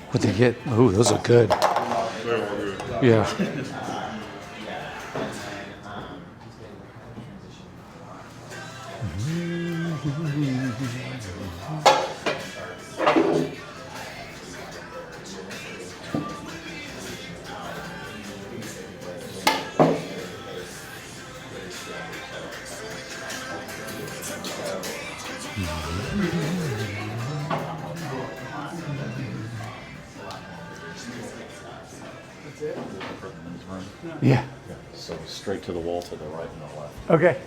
What they get? Ooh, those are good. Yeah. Yeah. So straight to the wall to the right and the left. Okay.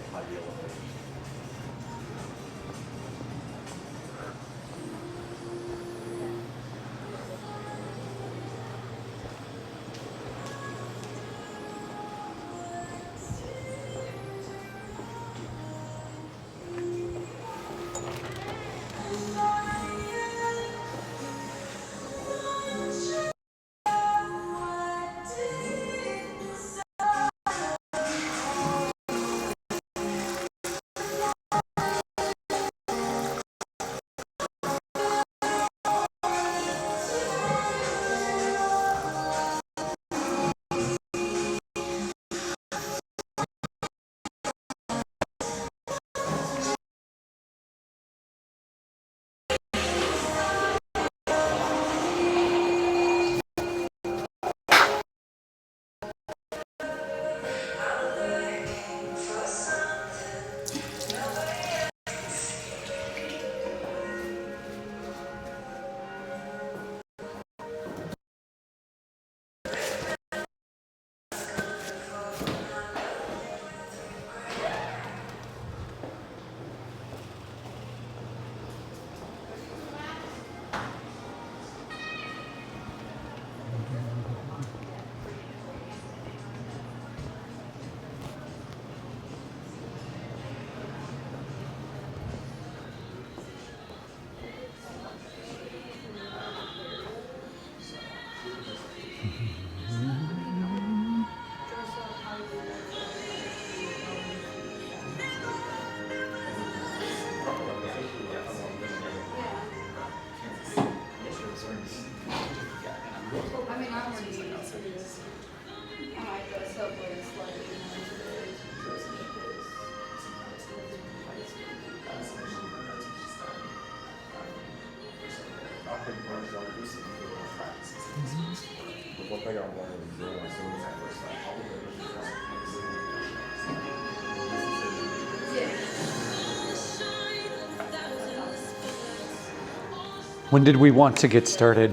When did we want to get started?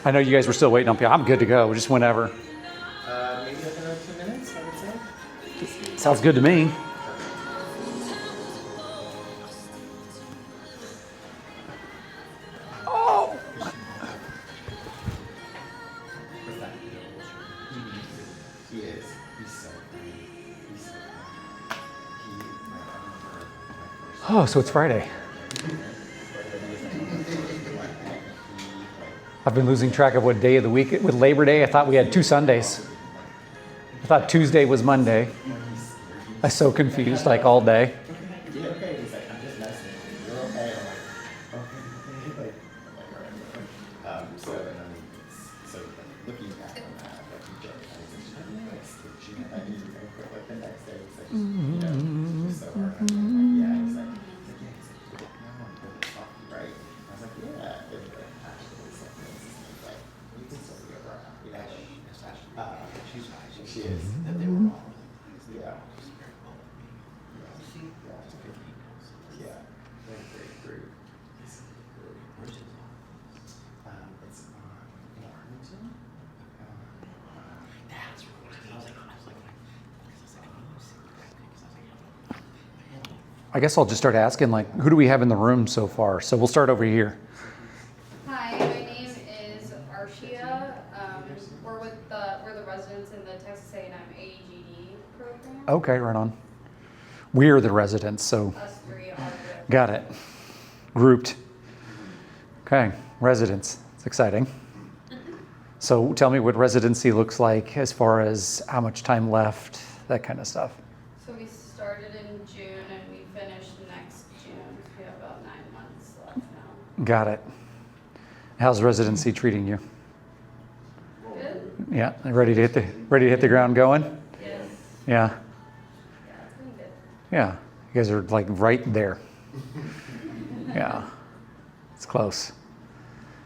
I know you guys were still waiting on people. I'm good to go, just whenever. Maybe like another 2 minutes, I would say. Sounds good to me. Oh! He is. He's so funny. He's so funny. Oh, so it's Friday. I've been losing track of what day of the week. With Labor Day, I thought we had 2 Sundays. I thought Tuesday was Monday. I was so confused, like all day. Yeah, okay. He's like, I'm just messing. You're okay. I'm like, okay. So looking back on that, like, he joke, I was like, I need to go quick. Like the next day, it's like, just, just so hard. I'm like, yeah. He's like, yeah. He's like, no, I'm putting coffee, right? I was like, yeah. It's like, actually, something. Like, you can still be around. You know, she's fine. She is. That they were all. Yeah. Yeah. Very great group. It's in Arlington. That's I guess I'll just start asking, like, who do we have in the room so far? So we'll start over here. Hi, my name is Arshia. We're the residents in the Texas A&M AEGD program. Okay, right on. We're the residents, so Us three are the got it. Grouped. Okay, residents. It's exciting. So tell me what residency looks like as far as how much time left, that kind of stuff. So we started in June and we finish next June. We have about 9 months left now. Got it. How's residency treating you? Yeah, ready to hit the ground going? Yes. Yeah. Yeah, it's been good. Yeah. You guys are like right there. Yeah. It's close.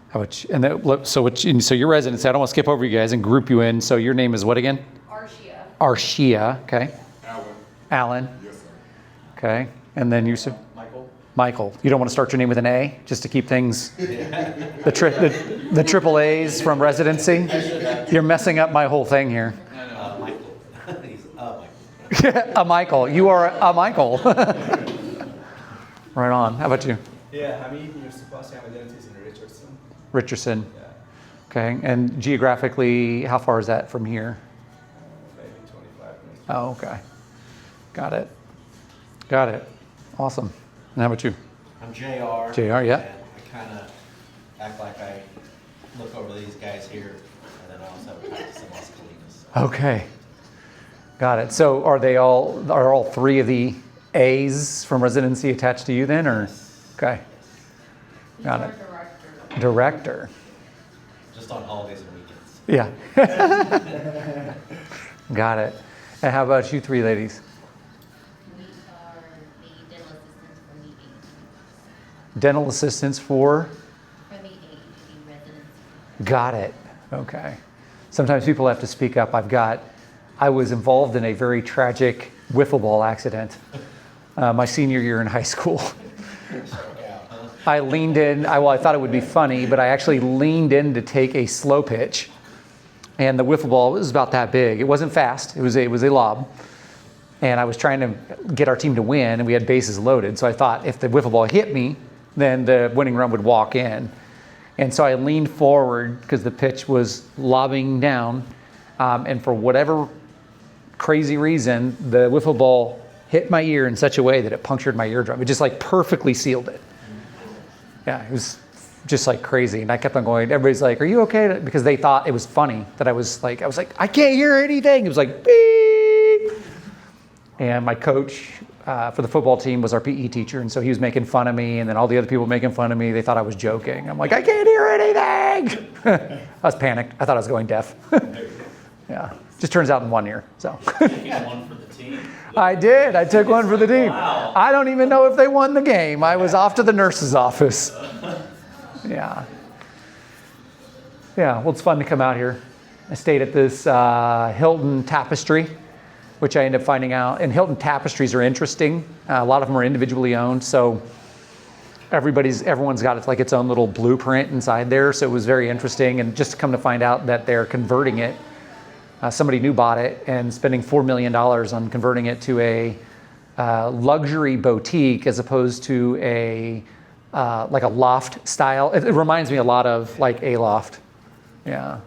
How about you? And so your residents, I don't want to skip over you guys and group you in. So your name is what again? Arshia. Arshia, okay. Alan. Alan, Yes, sir. okay. And then you said Michael? Michael. You don't want to start your name with an A just to keep things, the triple A's from residency? You're messing up my whole thing here. Michael. He's Michael. A Michael. You are a Michael. Right on. How about you? Yeah, Hamid, you're supposed to have identities in Richardson. Richardson. Yeah, Okay. And geographically, how far is that from here? maybe 25 minutes. Oh, okay. Got it. Got it. Awesome. And how about you? I'm JR. JR, yeah. And I kind of act like I look over these guys here, and then I also practice some Las Colinas. Okay. Got it. So are all three of the A's from residency attached to you then, or? Okay. Got it. Director. Just on holidays and weekends. Yeah. Got it. And how about you three ladies? We are the Dental dental assistants for the AED assistants for? residents. Got it. Okay. Sometimes people have to speak up. I was involved in a very tragic wiffle ball accident my senior year in high school. I leaned in, I thought it would be funny, but I actually leaned in to take a slow pitch. And the wiffle ball was about that big. It wasn't fast, it was a lob. And I was trying to get our team to win, and we had bases loaded. So I thought if the wiffle ball hit me, then the winning run would walk in. And so I leaned forward because the pitch was lobbing down. And for whatever crazy reason, the wiffle ball hit my ear in such a way that it punctured my eardrum. It just like perfectly sealed it. Yeah, it was just like crazy. And I kept on going. Everybody's like, "Are you okay?" Because they thought it was funny that I was like, "I can't hear anything." It was like, beep. And my coach for the football team was our PE teacher. And so he was making fun of me. And then all the other people were making fun of me. They thought I was joking. I'm like, "I can't hear anything." I was panicked. I thought I was going deaf. Yeah, just turns out in 1 year. So Taking one for the team. I did. I took one for the team. Wow. I don't even know if they won the game. I was off to the nurse's office. Yeah. Yeah, well, it's fun to come out here. I stayed at this Hilton Tapestry, which I ended up finding out. And Hilton Tapestries are interesting. A lot of them are individually owned, so everyone's got its own little blueprint inside there. So it was very interesting. And just to come to find out that they're converting it. Somebody new bought it and spending $4 million on converting it to a luxury boutique as opposed to like a loft style. It reminds me a lot of like a loft. Yeah.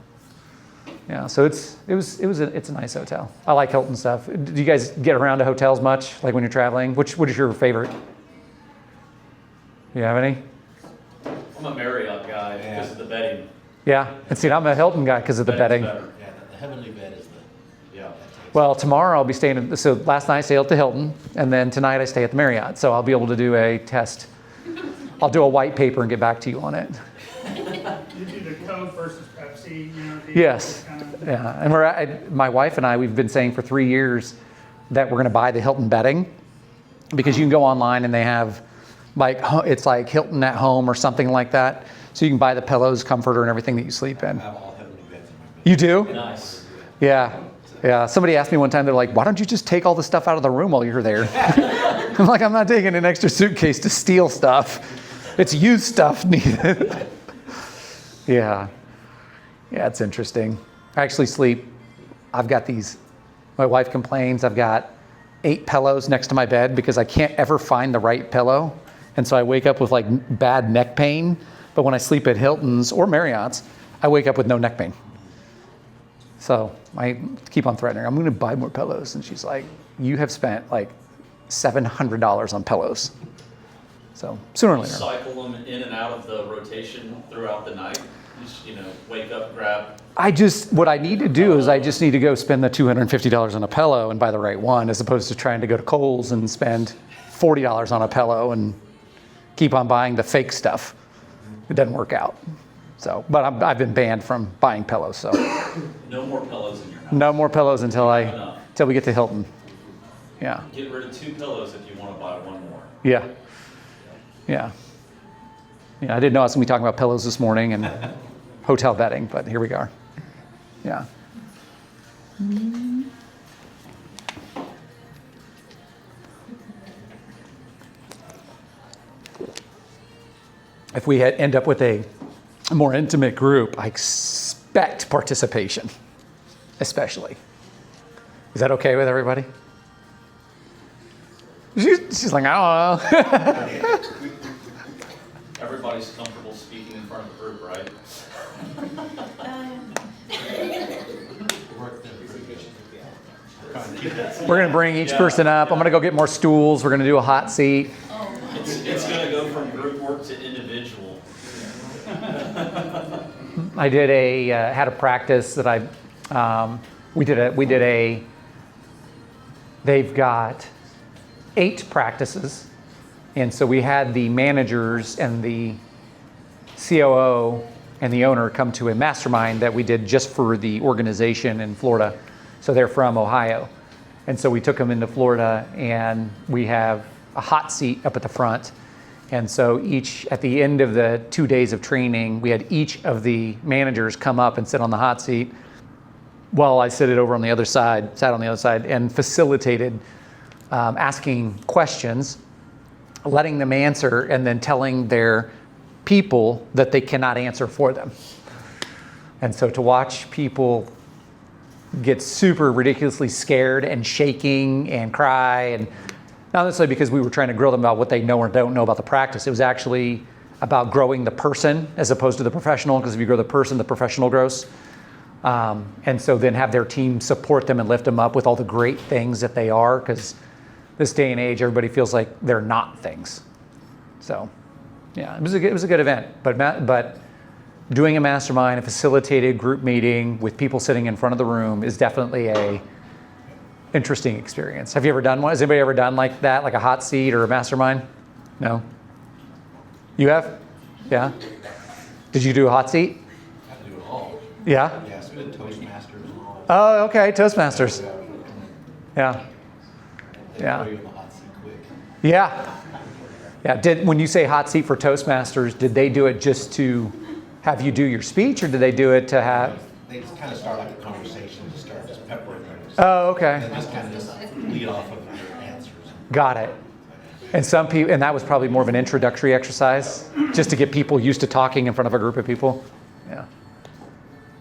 Yeah. So it's a nice hotel. I like Hilton stuff. Do you guys get around to hotels much? Like when you're traveling? What is your favorite? You have any? I'm a Marriott guy because of the bedding. Yeah. And see, I'm a Hilton guy because of the Bedding's bedding. better. Yeah, the heavenly bed is the, Yeah. Well, tomorrow I'll be staying so last night I stayed at the Hilton, and then tonight I stay at the Marriott. So I'll be able to do a test. I'll do a white paper and get back to you on it. You do the Coke versus Pepsi, you know? Yes. Kind of, Yeah. And my wife and I, we've been saying for 3 years that we're going to buy the Hilton bedding because you can go online and they have it's like Hilton at Home or something like that. So you can buy the pillows, comforter, and everything that you sleep in. I have all heavenly beds in my bed. You do? Nice. Yeah. Yeah. Somebody asked me one time, they're like, "Why don't you just take all the stuff out of the room while you're there?" I'm like, "I'm not taking an extra suitcase to steal stuff. It's used stuff needed." Yeah. Yeah, it's interesting. I actually sleep. I've got my wife complains, I've got 8 pillows next to my bed because I can't ever find the right pillow. And so I wake up with like bad neck pain. But when I sleep at Hilton's or Marriott's, I wake up with no neck pain. So I keep on threatening her, "I'm going to buy more pillows." And she's like, "You have spent like $700 on pillows." So sooner or later. Cycle them in and out of the rotation throughout the night. Just, wake up, grab. What I need to do is I just need to go spend the $250 on a pillow and buy the right one, as opposed to trying to go to Kohl's and spend $40 on a pillow and keep on buying the fake stuff. It doesn't work out. So, but I've been banned from buying pillows. So No more pillows in your house. no more pillows until Enough. we get to Hilton. Yeah. Get rid of 2 pillows if you want to buy 1 more. Yeah. Yeah. Yeah. I didn't know I was going to be talking about pillows this morning and hotel bedding, but here we are. Yeah. If we end up with a more intimate group, I expect participation, especially. Is that okay with everybody? She's like, I don't know. Everybody's comfortable speaking in front of a group, right? We're going to bring each person up. I'm going to go get more stools. We're going to do a hot seat. It's going to go from group work to individual. I did had a practice that they've got 8 practices. And so we had the managers and the COO and the owner come to a mastermind that we did just for the organization in Florida. So they're from Ohio. And so we took them into Florida, and we have a hot seat up at the front. And so at the end of the 2 days of training, we had each of the managers come up and sit on the hot seat while I sat on the other side, and facilitated asking questions, letting them answer, and then telling their people that they cannot answer for them. And so to watch people get super ridiculously scared and shaking and cry, and not necessarily because we were trying to grill them about what they know or don't know about the practice. It was actually about growing the person as opposed to the professional, because if you grow the person, the professional grows. And so then have their team support them and lift them up with all the great things that they are, because this day and age, everybody feels like they're not things. So, yeah, it was a good event. But doing a mastermind, a facilitated group meeting with people sitting in front of the room is definitely a interesting experience. Have you ever done one? Has anybody ever done like that, like a hot seat or a mastermind? No? You have? Yeah? Did you do a hot seat? I have to do it all. Yeah? Yes, we did Toastmasters and all. Oh, okay, Toastmasters. Yeah. They Yeah. throw you in the hot seat quick. Yeah. Yeah. When you say hot seat for Toastmasters, did they do it just to have you do your speech, or did they do it to have? They just kind of start like a conversation, just start just peppering them. Oh, okay. And just kind of just lead off of your answers. Got it. And some people, and that was probably more of an introductory exercise, just to get people used to talking in front of a group of people. Yeah.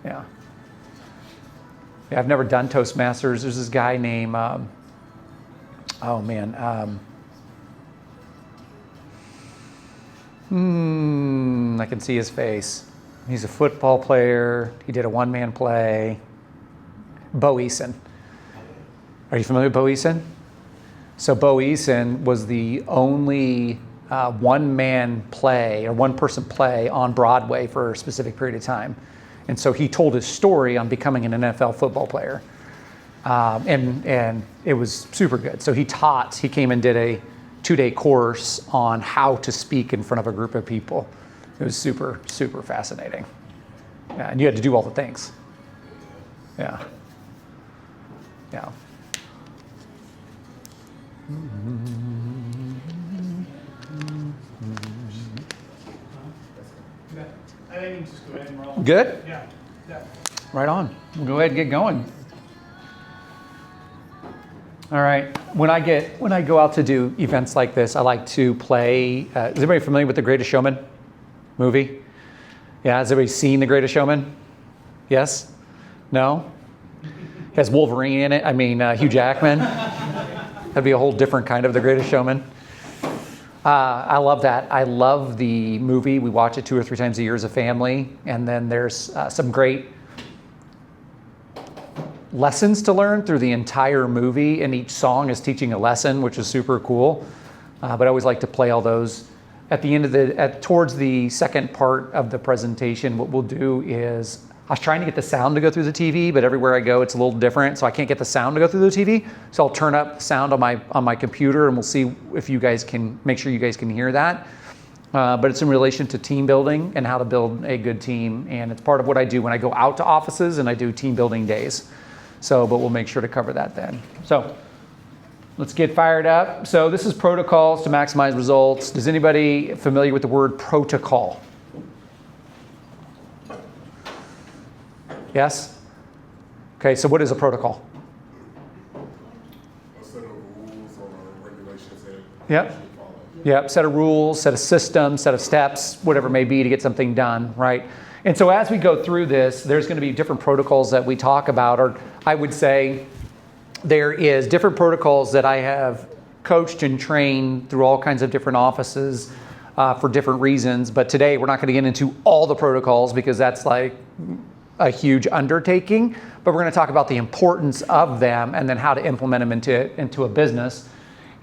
Yeah. Yeah. I've never done Toastmasters. There's this guy named, I can see his face. He's a football player. He did a one-man play. Bo Eason. Are you familiar with Bo Eason? So Bo Eason was the only one-man play or one-person play on Broadway for a specific period of time. And so he told his story on becoming an NFL football player. And it was super good. So he came and did a 2-day course on how to speak in front of a group of people. It was super, super fascinating. Yeah, and you had to do all the things. Yeah. Yeah. I think we can just go ahead and roll. Good? Yeah. Yeah. Right on. We'll go ahead and get going. All right. When I go out to do events like this, I like to play. Is everybody familiar with The Greatest Showman movie? Yeah. Has everybody seen The Greatest Showman? Yes? No? It has Wolverine in it. I mean, Hugh Jackman. That'd be a whole different kind of The Greatest Showman. I love that. I love the movie. We watch it 2 or 3 times a year as a family. And then there's some great lessons to learn through the entire movie, and each song is teaching a lesson, which is super cool. But I always like to play all those. At the end towards the second part of the presentation, what we'll do is, I was trying to get the sound to go through the TV, but everywhere I go, it's a little different, so I can't get the sound to go through the TV. So I'll turn up sound on my computer, and we'll see if you guys can make sure you guys can hear that. but it's in relation to team building and how to build a good team. And it's part of what I do when I go out to offices and I do team building days. So, but we'll make sure to cover that then. So let's get fired up. So this is protocols to maximize results. Is anybody familiar with the word protocol? Yes? Okay, so what is a protocol? A set of rules or regulations that Yep. you should follow. Yep, set of rules, set of systems, set of steps, whatever it may be to get something done, right? And so as we go through this, there's going to be different protocols that we talk about, or I would say there is different protocols that I have coached and trained through all kinds of different offices for different reasons. But today we're not going to get into all the protocols because that's like a huge undertaking, but we're going to talk about the importance of them and then how to implement them into a business.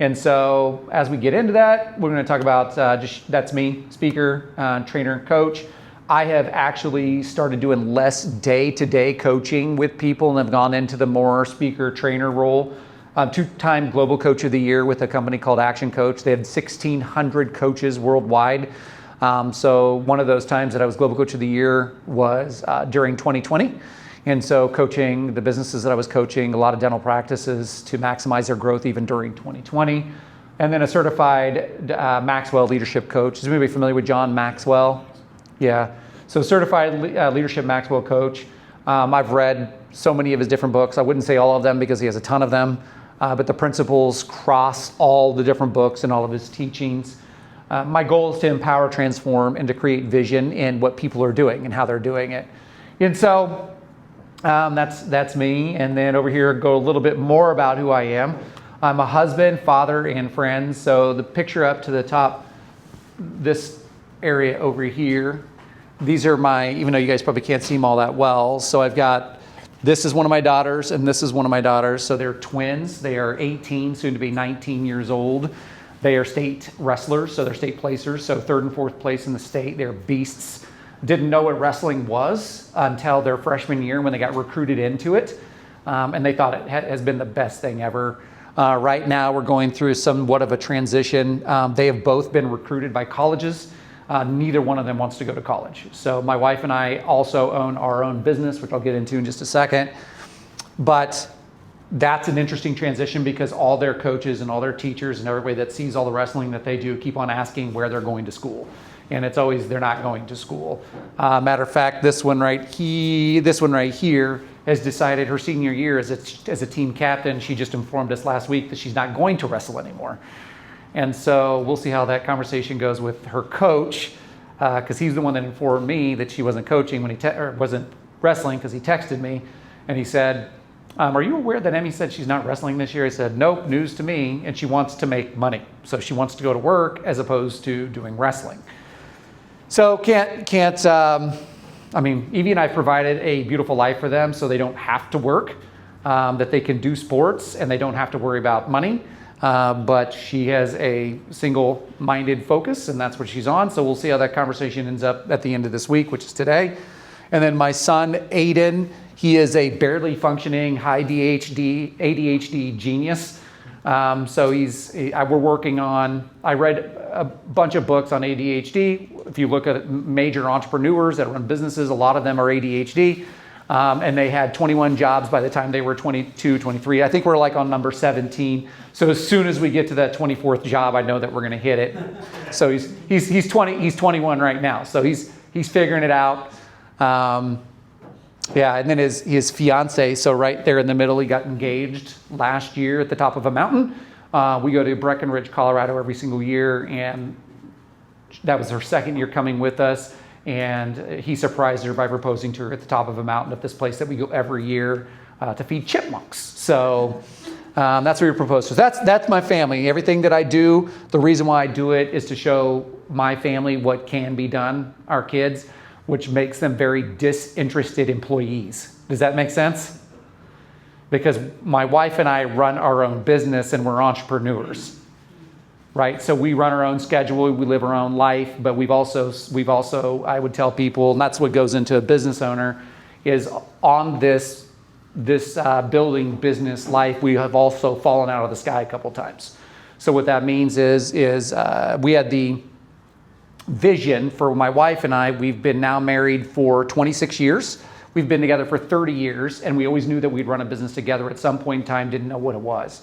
And so as we get into that, we're going to talk about that's me, speaker, trainer, coach. I have actually started doing less day-to-day coaching with people and have gone into the more speaker trainer role. Two-time Global Coach of the Year with a company called Action Coach. They had 1,600 coaches worldwide. So one of those times that I was Global Coach of the Year was during 2020. And so coaching the businesses that I was coaching, a lot of dental practices to maximize their growth even during 2020. And then a certified Maxwell leadership coach. Is anybody familiar with John Maxwell? Yeah. So certified leadership Maxwell coach. I've read so many of his different books. I wouldn't say all of them because he has a ton of them. But the principles cross all the different books and all of his teachings. My goal is to empower, transform, and to create vision in what people are doing and how they're doing it. And so that's me. And then over here, go a little bit more about who I am. I'm a husband, father, and friend. So the picture up to the top, this area over here, these are my, even though you guys probably can't see them all that well. So I've got, this is one of my daughters, and this is one of my daughters. So they're twins. They are 18, soon to be 19 years old. They are state wrestlers, so they're state placers. So 3rd and 4th place in the state. They're beasts. Didn't know what wrestling was until their freshman year when they got recruited into it. And they thought it has been the best thing ever. Right now, we're going through somewhat of a transition. They have both been recruited by colleges. Neither one of them wants to go to college. So my wife and I also own our own business, which I'll get into in just a second. But that's an interesting transition because all their coaches and all their teachers and everybody that sees all the wrestling that they do keep on asking where they're going to school. And it's always they're not going to school. Matter of fact, this one right here has decided her senior year as a team captain. She just informed us last week that she's not going to wrestle anymore. And so we'll see how that conversation goes with her coach, because he's the one that informed me that she wasn't coaching when or wasn't wrestling, because he texted me and he said, are you aware that Emmy said she's not wrestling this year? I said, nope, news to me, and she wants to make money. So she wants to go to work as opposed to doing wrestling. So Evie and I provided a beautiful life for them so they don't have to work, that they can do sports and they don't have to worry about money. But she has a single-minded focus, and that's what she's on. So we'll see how that conversation ends up at the end of this week, which is today. And then my son, Aiden, he is a barely functioning high ADHD genius. So we're working on, I read a bunch of books on ADHD. If you look at major entrepreneurs that run businesses, a lot of them are ADHD. And they had 21 jobs by the time they were 22, 23. I think we're like on number 17. So as soon as we get to that 24th job, I know that we're going to hit it. So he's 21 right now. So he's figuring it out. And then his fiance, so right there in the middle, he got engaged last year at the top of a mountain. We go to Breckenridge, Colorado every single year, and that was her 2nd year coming with us. And he surprised her by proposing to her at the top of a mountain at this place that we go every year to feed chipmunks. So that's where he proposed. So that's my family. Everything that I do, the reason why I do it is to show my family what can be done, our kids, which makes them very disinterested employees. Does that make sense? Because my wife and I run our own business and we're entrepreneurs, right? So we run our own schedule, we live our own life, but we've also, I would tell people, and that's what goes into a business owner, is on this building business life, we have also fallen out of the sky a couple times. So what that means is we had the vision for my wife and I. We've been now married for 26 years. We've been together for 30 years, and we always knew that we'd run a business together at some point in time, didn't know what it was.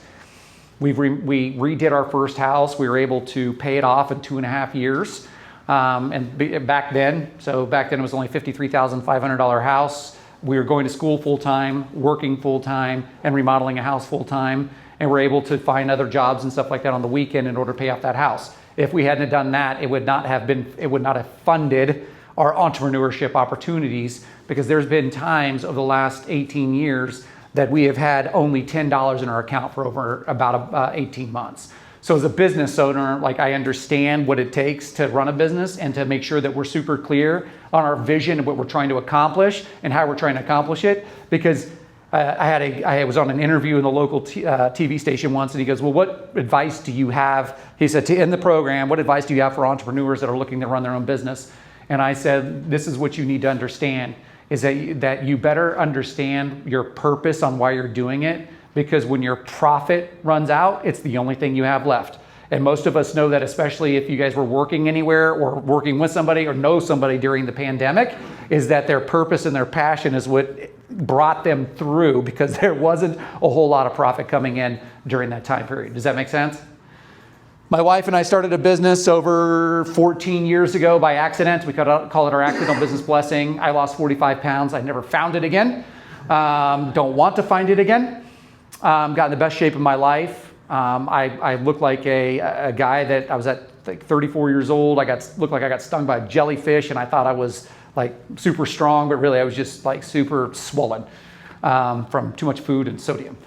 We redid our first house. We were able to pay it off in 2.5 years. Back then it was only $53,500 house. We were going to school full-time, working full-time, and remodeling a house full-time. And we're able to find other jobs and stuff like that on the weekend in order to pay off that house. If we hadn't done that, it would not have funded our entrepreneurship opportunities, because there's been times over the last 18 years that we have had only $10 in our account for over about 18 months. So as a business owner, like, I understand what it takes to run a business and to make sure that we're super clear on our vision of what we're trying to accomplish and how we're trying to accomplish it. Because I was on an interview in the local TV station once, and he goes, well, what advice do you have? He said, to end the program, what advice do you have for entrepreneurs that are looking to run their own business? And I said, this is what you need to understand, is that you better understand your purpose on why you're doing it, because when your profit runs out, it's the only thing you have left. And most of us know that, especially if you guys were working anywhere or working with somebody or know somebody during the pandemic, is that their purpose and their passion is what brought them through, because there wasn't a whole lot of profit coming in during that time period. Does that make sense? My wife and I started a business over 14 years ago by accident. We call it our accidental business blessing. I lost 45 pounds. I never found it again. Don't want to find it again. Got in the best shape of my life. I looked like a guy that I was at like 34 years old. Looked like I got stung by a jellyfish, and I thought I was like super strong, but really I was just like super swollen from too much food and sodium.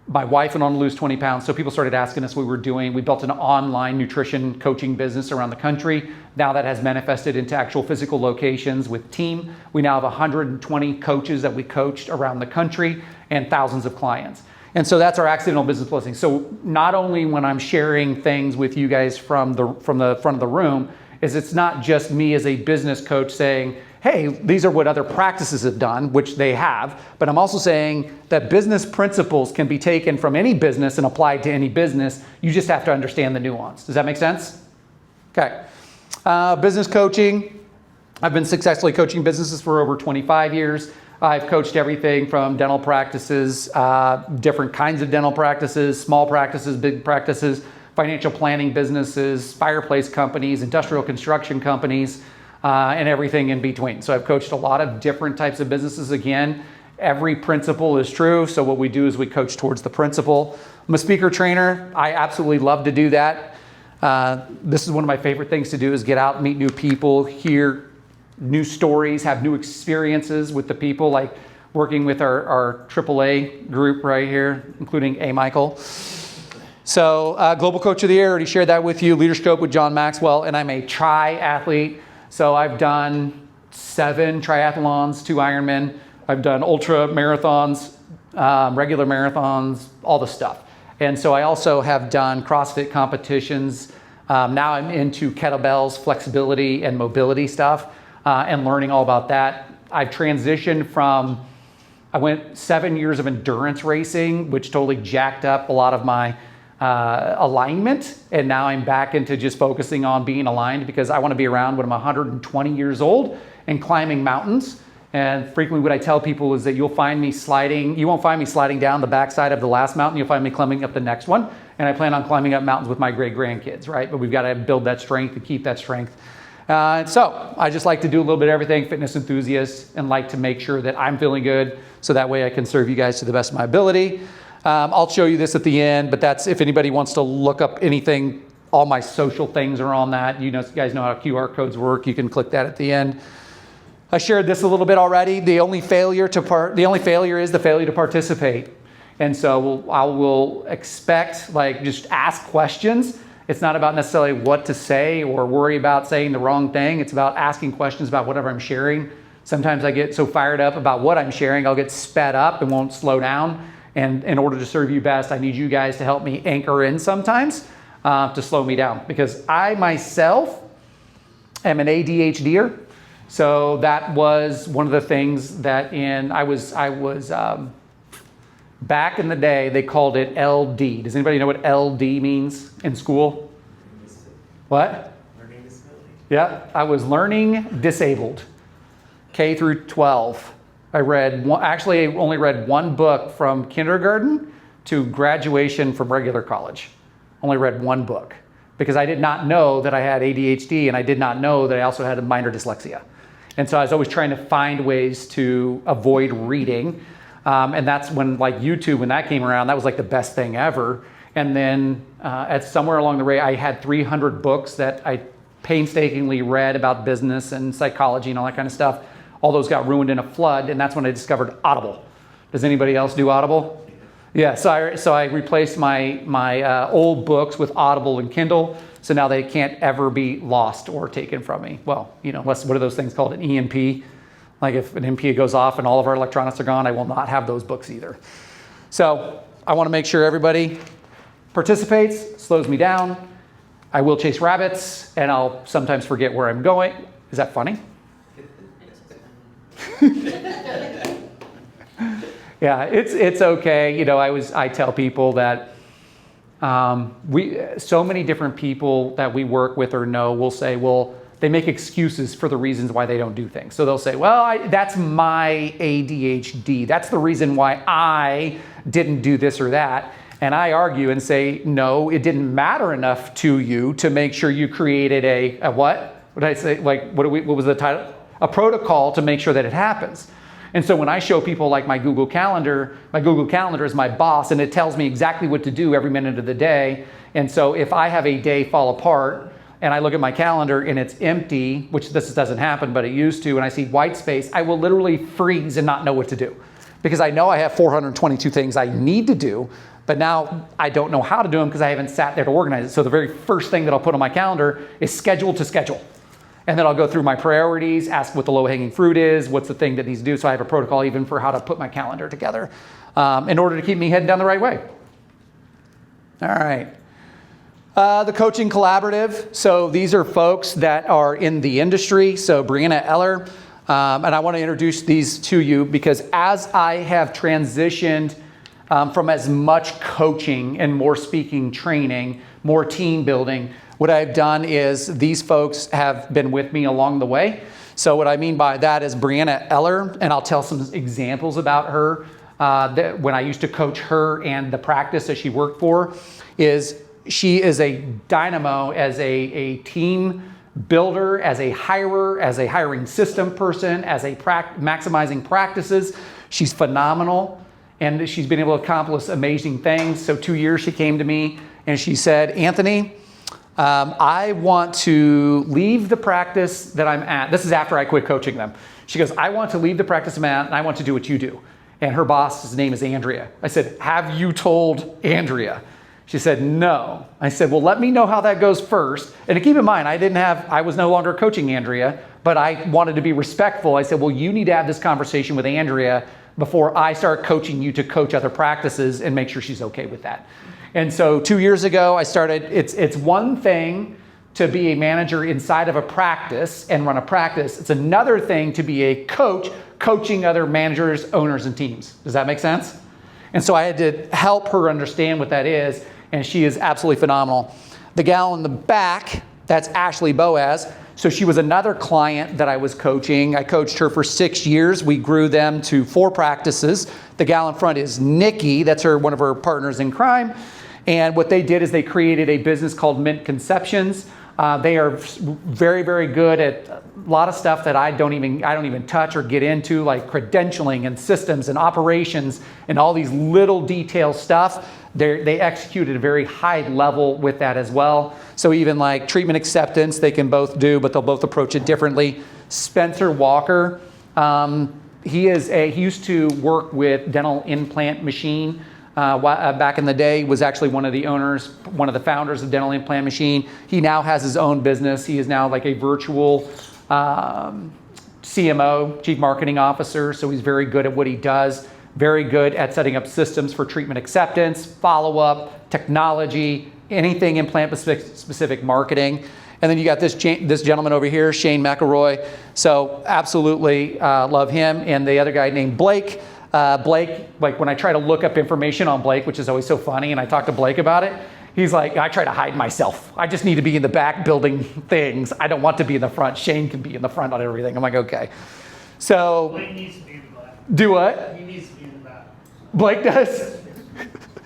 My wife went on to lose 20 pounds, so people started asking us what we were doing. We built an online nutrition coaching business around the country. Now that has manifested into actual physical locations with team. We now have 120 coaches that we coached around the country and thousands of clients. And so that's our accidental business blessing. So not only when I'm sharing things with you guys from the front of the room, is it's not just me as a business coach saying, hey, these are what other practices have done, which they have, but I'm also saying that business principles can be taken from any business and applied to any business. You just have to understand the nuance. Does that make sense? Okay. Business coaching. I've been successfully coaching businesses for over 25 years. I've coached everything from dental practices, different kinds of dental practices, small practices, big practices, financial planning businesses, fireplace companies, industrial construction companies, and everything in between. So I've coached a lot of different types of businesses. Again, every principle is true. So what we do is we coach towards the principle. I'm a speaker trainer. I absolutely love to do that. This is one of my favorite things to do, is get out, meet new people, hear new stories, have new experiences with the people, like working with our AAA group right here, including A. Michael. So Global Coach of the Year, already shared that with you, Leadership with John Maxwell, and I'm a triathlete. So I've done 7 triathlons, 2 Ironman. I've done ultra marathons, regular marathons, all the stuff. And so I also have done CrossFit competitions. Now I'm into kettlebells, flexibility, and mobility stuff, and learning all about that. I've transitioned from, I went 7 years of endurance racing, which totally jacked up a lot of my alignment, and now I'm back into just focusing on being aligned, because I want to be around when I'm 120 years old and climbing mountains. And frequently what I tell people is that you won't find me sliding down the backside of the last mountain, you'll find me climbing up the next one. And I plan on climbing up mountains with my great grandkids, right? But we've got to build that strength and keep that strength. So I just like to do a little bit of everything, fitness enthusiast, and like to make sure that I'm feeling good, so that way I can serve you guys to the best of my ability. I'll show you this at the end, but that's, if anybody wants to look up anything, all my social things are on that. You guys know how QR codes work. You can click that at the end. I shared this a little bit already. The only failure is the failure to participate. And so I will expect, like, just ask questions. It's not about necessarily what to say or worry about saying the wrong thing. It's about asking questions about whatever I'm sharing. Sometimes I get so fired up about what I'm sharing, I'll get sped up and won't slow down. And in order to serve you best, I need you guys to help me anchor in sometimes to slow me down, because I myself am an ADHDer. So that was one of the things that I was back in the day, they called it LD. Does anybody know what LD means in school? What? Learning Yeah, I was learning disabled, K through 12. I only read one book from kindergarten to graduation from regular college. Only read one book because I did not know that I had ADHD, and I did not know that I also had a minor dyslexia. And so I was always trying to find ways to avoid reading. And that's when, like, YouTube, when that came around, that was like the best thing ever. And then at somewhere along the way, I had 300 books that I painstakingly read about business and psychology and all that kind of stuff. All those got ruined in a flood, and that's when I discovered Audible. Does anybody else do Audible? Yeah, so I replaced my old books with Audible and Kindle, so now they can't ever be lost or taken from me. Well, unless, what are those things called, an EMP? Like if an EMP goes off and all of our electronics are gone, I will not have those books either. So I want to make sure everybody participates, slows me down. I will chase rabbits, and I'll sometimes forget where I'm going. Is that funny? Yeah, it's okay. I tell people that so many different people that we work with or know will say, well, they make excuses for the reasons why they don't do things. So they'll say, well, that's my ADHD. That's the reason why I didn't do this or that. And I argue and say, no, it didn't matter enough to you to make sure you created a what? What did I say? Like, what was the title? A protocol to make sure that it happens. And so when I show people like my Google Calendar is my boss, and it tells me exactly what to do every minute of the day. And so if I have a day fall apart and I look at my calendar and it's empty, which this doesn't happen, but it used to, and I see white space, I will literally freeze and not know what to do. Because I know I have 422 things I need to do, but now I don't know how to do them because I haven't sat there to organize it. So the very first thing that I'll put on my calendar is schedule to schedule. And then I'll go through my priorities, ask what the low-hanging fruit is, what's the thing that needs to do. So I have a protocol even for how to put my calendar together in order to keep me heading down the right way. All right. The Coaching Collaborative. So these are folks that are in the industry. So Brianna Eller. And I want to introduce these to you because as I have transitioned from as much coaching and more speaking training, more team building, what I've done is these folks have been with me along the way. So what I mean by that is Brianna Eller, and I'll tell some examples about her when I used to coach her and the practice that she worked for, is she is a dynamo as a team builder, as a hirer, as a hiring system person, as a maximizing practices. She's phenomenal, and she's been able to accomplish amazing things. So 2 years she came to me and she said, Anthony, I want to leave the practice that I'm at. This is after I quit coaching them. She goes, I want to leave the practice I'm at and I want to do what you do. And her boss's name is Andrea. I said, have you told Andrea? She said, no. I said, well, let me know how that goes first. And to keep in mind, I was no longer coaching Andrea, but I wanted to be respectful. I said, well, you need to have this conversation with Andrea before I start coaching you to coach other practices and make sure she's okay with that. And so 2 years ago, I started, it's one thing to be a manager inside of a practice and run a practice. It's another thing to be a coach, coaching other managers, owners, and teams. Does that make sense? And so I had to help her understand what that is, and she is absolutely phenomenal. The gal in the back, that's Ashley Boaz. So she was another client that I was coaching. I coached her for 6 years. We grew them to 4 practices. The gal in front is Nikki. That's one of her partners in crime. And what they did is they created a business called Mint Conceptions. They are very, very good at a lot of stuff that I don't even touch or get into, like credentialing and systems and operations and all these little detail stuff. They execute at a very high level with that as well. So even like treatment acceptance, they can both do, but they'll both approach it differently. Spencer Walker, he used to work with Dental Implant Machine. Back in the day, was actually one of the owners, one of the founders of Dental Implant Machine. He now has his own business. He is now like a virtual CMO, Chief Marketing Officer. So he's very good at what he does, very good at setting up systems for treatment acceptance, follow-up, technology, anything implant-specific marketing. And then you got this gentleman over here, Shane McElroy. So absolutely love him. And the other guy named Blake. Blake, like when I try to look up information on Blake, which is always so funny, and I talk to Blake about it, He's like, I try to hide myself. I just need to be in the back building things. I don't want to be in the front. Shane can be in the front on everything. I'm like, okay. So, Blake needs to be in the back. do what? He needs to be in the back. Blake does?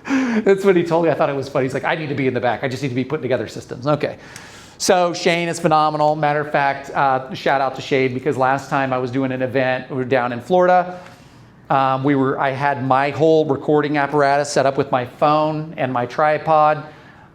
That's what he told me. I thought it was funny. He's like, I need to be in the back. I just need to be putting together systems. Okay. So Shane is phenomenal. Matter of fact, shout out to Shane, because last time I was doing an event, we were down in Florida. I had my whole recording apparatus set up with my phone and my tripod.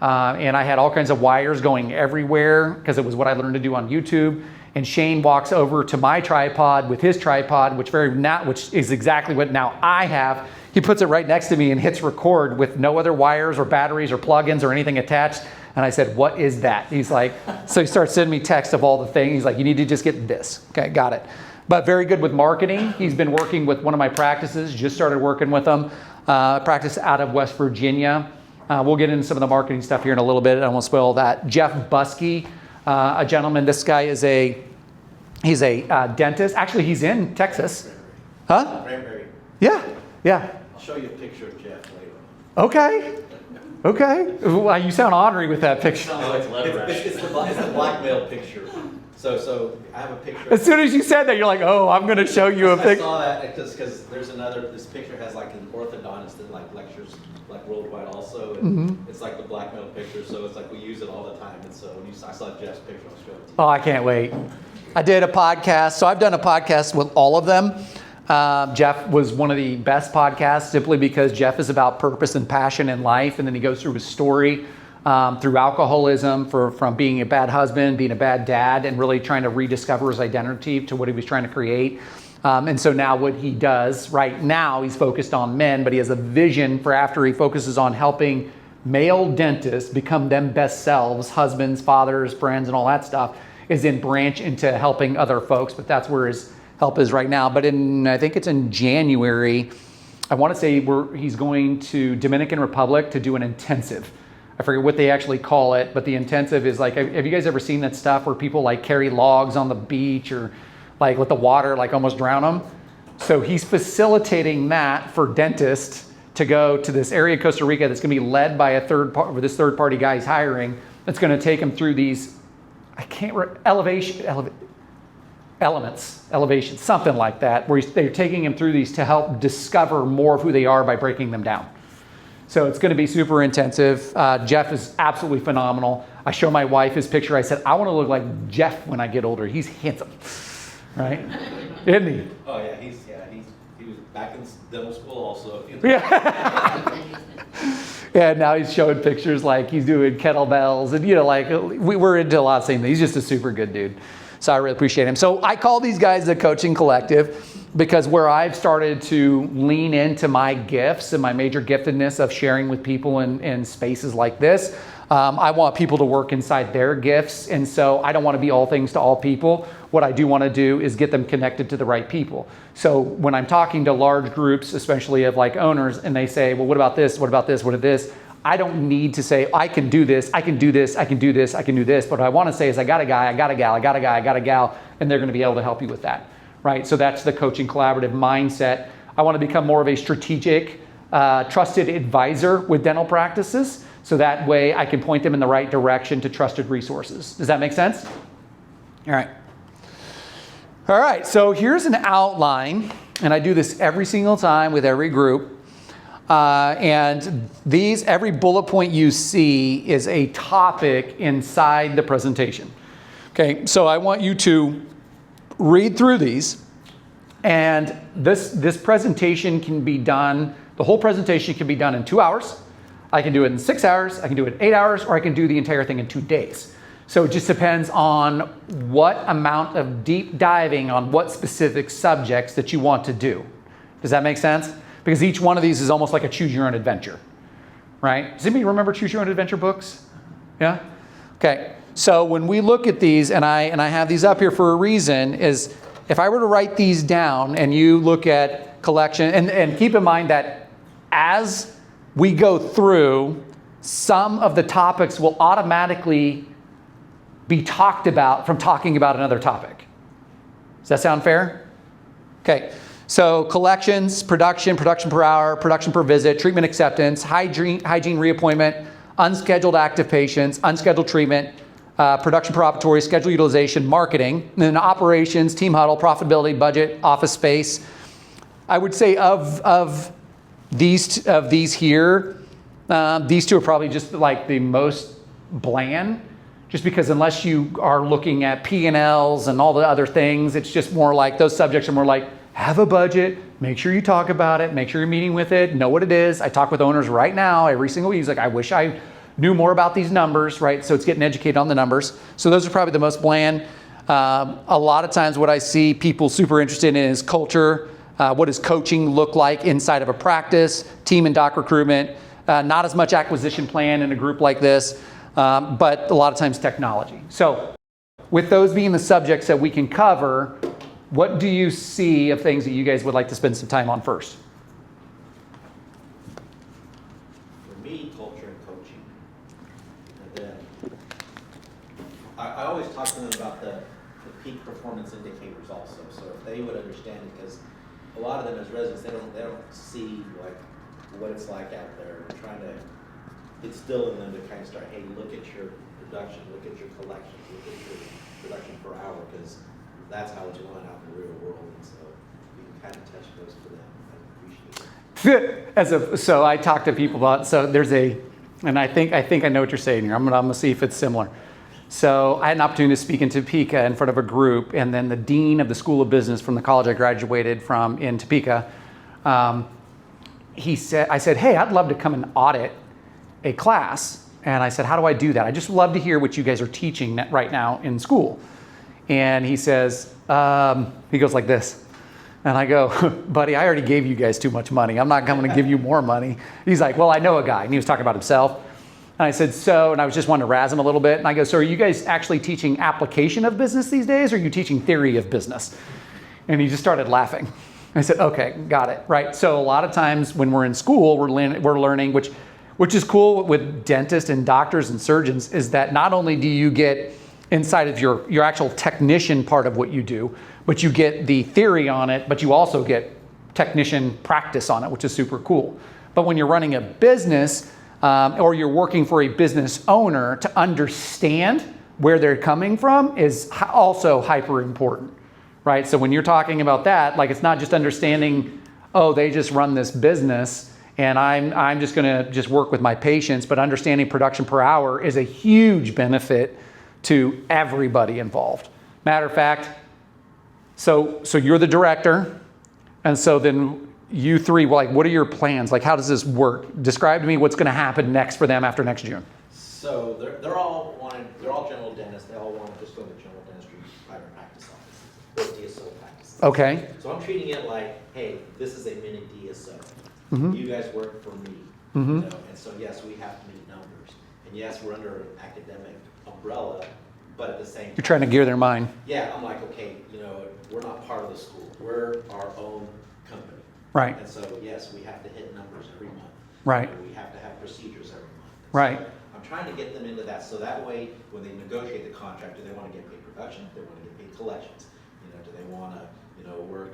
And I had all kinds of wires going everywhere because it was what I learned to do on YouTube. And Shane walks over to my tripod with his tripod, which is exactly what now I have. He puts it right next to me and hits record with no other wires or batteries or plugins or anything attached. And I said, what is that? He's like, so he starts sending me text of all the things. He's like, you need to just get this. Okay, got it. But very good with marketing. He's been working with one of my practices, just started working with him. Practice out of West Virginia. We'll get into some of the marketing stuff here in a little bit. I won't spoil that. Jeff Buskey, a gentleman. This guy is he's a dentist. Actually, he's in Texas. Huh? Cranberry. Yeah, yeah. I'll show you a picture of Jeff later. Okay. Okay. Well, you sound ornery with that picture. Sounds like leather rash. It's the blackmail picture. So I have a picture. As soon as you said that, you're like, oh, I'm going to show you a I picture. saw that just because this picture has like an orthodontist that like lectures like worldwide also. And It's like the blackmail picture, so it's like we use it all the time. And so when I saw Jeff's picture, I'll show it to you. Oh, I can't wait. I did a podcast. So I've done a podcast with all of them. Jeff was one of the best podcasts simply because Jeff is about purpose and passion in life. And then he goes through his story through alcoholism, from being a bad husband, being a bad dad, and really trying to rediscover his identity to what he was trying to create. And so now what he does right now, he's focused on men, but he has a vision for after he focuses on helping male dentists become them best selves, husbands, fathers, friends, and all that stuff, is then branch into helping other folks. But that's where his help is right now. But I think it's in January, I want to say he's going to Dominican Republic to do an intensive. I forget what they actually call it, but the intensive is like, have you guys ever seen that stuff where people like carry logs on the beach or like let the water like almost drown them? So he's facilitating that for dentists to go to this area of Costa Rica that's going to be led by this third party guy he's hiring, that's going to take him through these, elevation, something like that, where they're taking him through these to help discover more of who they are by breaking them down. So it's going to be super intensive. Jeff is absolutely phenomenal. I show my wife his picture. I said, I want to look like Jeff when I get older. He's handsome, right? Isn't he? Oh yeah, he was back in dental school also. Yeah. Yeah, now he's showing pictures like he's doing kettlebells and, like we're into a lot of same things. He's just a super good dude. So I really appreciate him. So I call these guys the coaching collective because where I've started to lean into my gifts and my major giftedness of sharing with people in spaces like this, I want people to work inside their gifts. And so I don't want to be all things to all people. What I do want to do is get them connected to the right people. So when I'm talking to large groups, especially of like owners, and they say, well, what about this? What about this? What about this? I don't need to say, I can do this, I can do this, I can do this, I can do this. But what I want to say is, I got a guy, I got a gal, I got a guy, I got a gal, and they're going to be able to help you with that, right? So that's the coaching collaborative mindset. I want to become more of a strategic, trusted advisor with dental practices. So that way I can point them in the right direction to trusted resources. Does that make sense? All right. All right, so here's an outline, and I do this every single time with every group. And every bullet point you see is a topic inside the presentation. Okay, so I want you to read through these, and this presentation can be done, the whole presentation can be done in 2 hours. I can do it in 6 hours, I can do it in 8 hours, or I can do the entire thing in 2 days. So it just depends on what amount of deep diving on what specific subjects that you want to do. Does that make sense? Because each one of these is almost like a choose your own adventure, right? Does anybody remember choose your own adventure books? Yeah? Okay, so when we look at these, and I have these up here for a reason, is if I were to write these down and you look at collection, and keep in mind that as we go through, some of the topics will automatically be talked about from talking about another topic. Does that sound fair? Okay. So collections, production per hour, production per visit, treatment acceptance, hygiene reappointment, unscheduled active patients, unscheduled treatment, production per operatory, schedule utilization, marketing, and then operations, team huddle, profitability, budget, office space. I would say of these here, these two are probably just like the most bland, just because unless you are looking at P&Ls and all the other things, it's just more like those subjects are more like, have a budget, make sure you talk about it, make sure you're meeting with it, know what it is. I talk with owners right now every single week. He's like, I wish I knew more about these numbers, right? So it's getting educated on the numbers. So those are probably the most bland. A lot of times what I see people super interested in is culture. What does coaching look like inside of a practice, team and doc recruitment, not as much acquisition plan in a group like this, but a lot of times technology. So with those being the subjects that we can cover, what do you see of things that you guys would like to spend some time on first? For me, culture and coaching. And then I always talk to them about the peak performance indicators also. So if they would understand it, because a lot of them as residents, they don't see like what it's like out there. We're trying to instill in them to kind of start, hey, look at your production, look at your collections, look at your production per hour, because that's how it's going out in the real world. And so we can kind of touch those for them. I appreciate it. So I talk to people about, so there's and I think I know what you're saying here. I'm gonna see if it's similar. So I had an opportunity to speak in Topeka in front of a group, and then the dean of the School of Business from the college I graduated from in Topeka, I said, hey, I'd love to come and audit a class. And I said, how do I do that? I just love to hear what you guys are teaching right now in school. And he says, he goes like this. And I go, buddy, I already gave you guys too much money. I'm not coming to give you more money. He's like, well, I know a guy. And he was talking about himself. And I said, so, and I was just wanting to razz him a little bit. And I go, so are you guys actually teaching application of business these days, or are you teaching theory of business? And he just started laughing. I said, okay, got it, right? So a lot of times when we're in school, we're learning, which is cool with dentists and doctors and surgeons, is that not only do you get inside of your actual technician part of what you do, but you get the theory on it, but you also get technician practice on it, which is super cool. But when you're running a business, or you're working for a business owner, to understand where they're coming from is also hyper important, right? So when you're talking about that, like it's not just understanding, oh, they just run this business and I'm just gonna just work with my patients, but understanding production per hour is a huge benefit to everybody involved. Matter of fact, so you're the director, and so then you three, well, like, what are your plans? Like, how does this work? Describe to me what's gonna happen next for them after next June. So they're all general dentists. They all want to just go to general dentistry private practice offices, or DSO practices. Okay. So I'm treating it like, hey, this is a mini DSO. Mm-hmm. You guys work for me. Mm-hmm. You know? And so yes, we have to meet numbers. And yes, we're under an academic umbrella, but at the same time, You're trying to gear their mind. yeah, I'm like, okay, we're not part of the school. We're our own company. Right. And so yes, we have to hit numbers every month. Right. We have to have procedures every month. And Right. so I'm trying to get them into that, so that way, when they negotiate the contract, do they want to get paid production? Do they want to get paid collections? Do they want to, work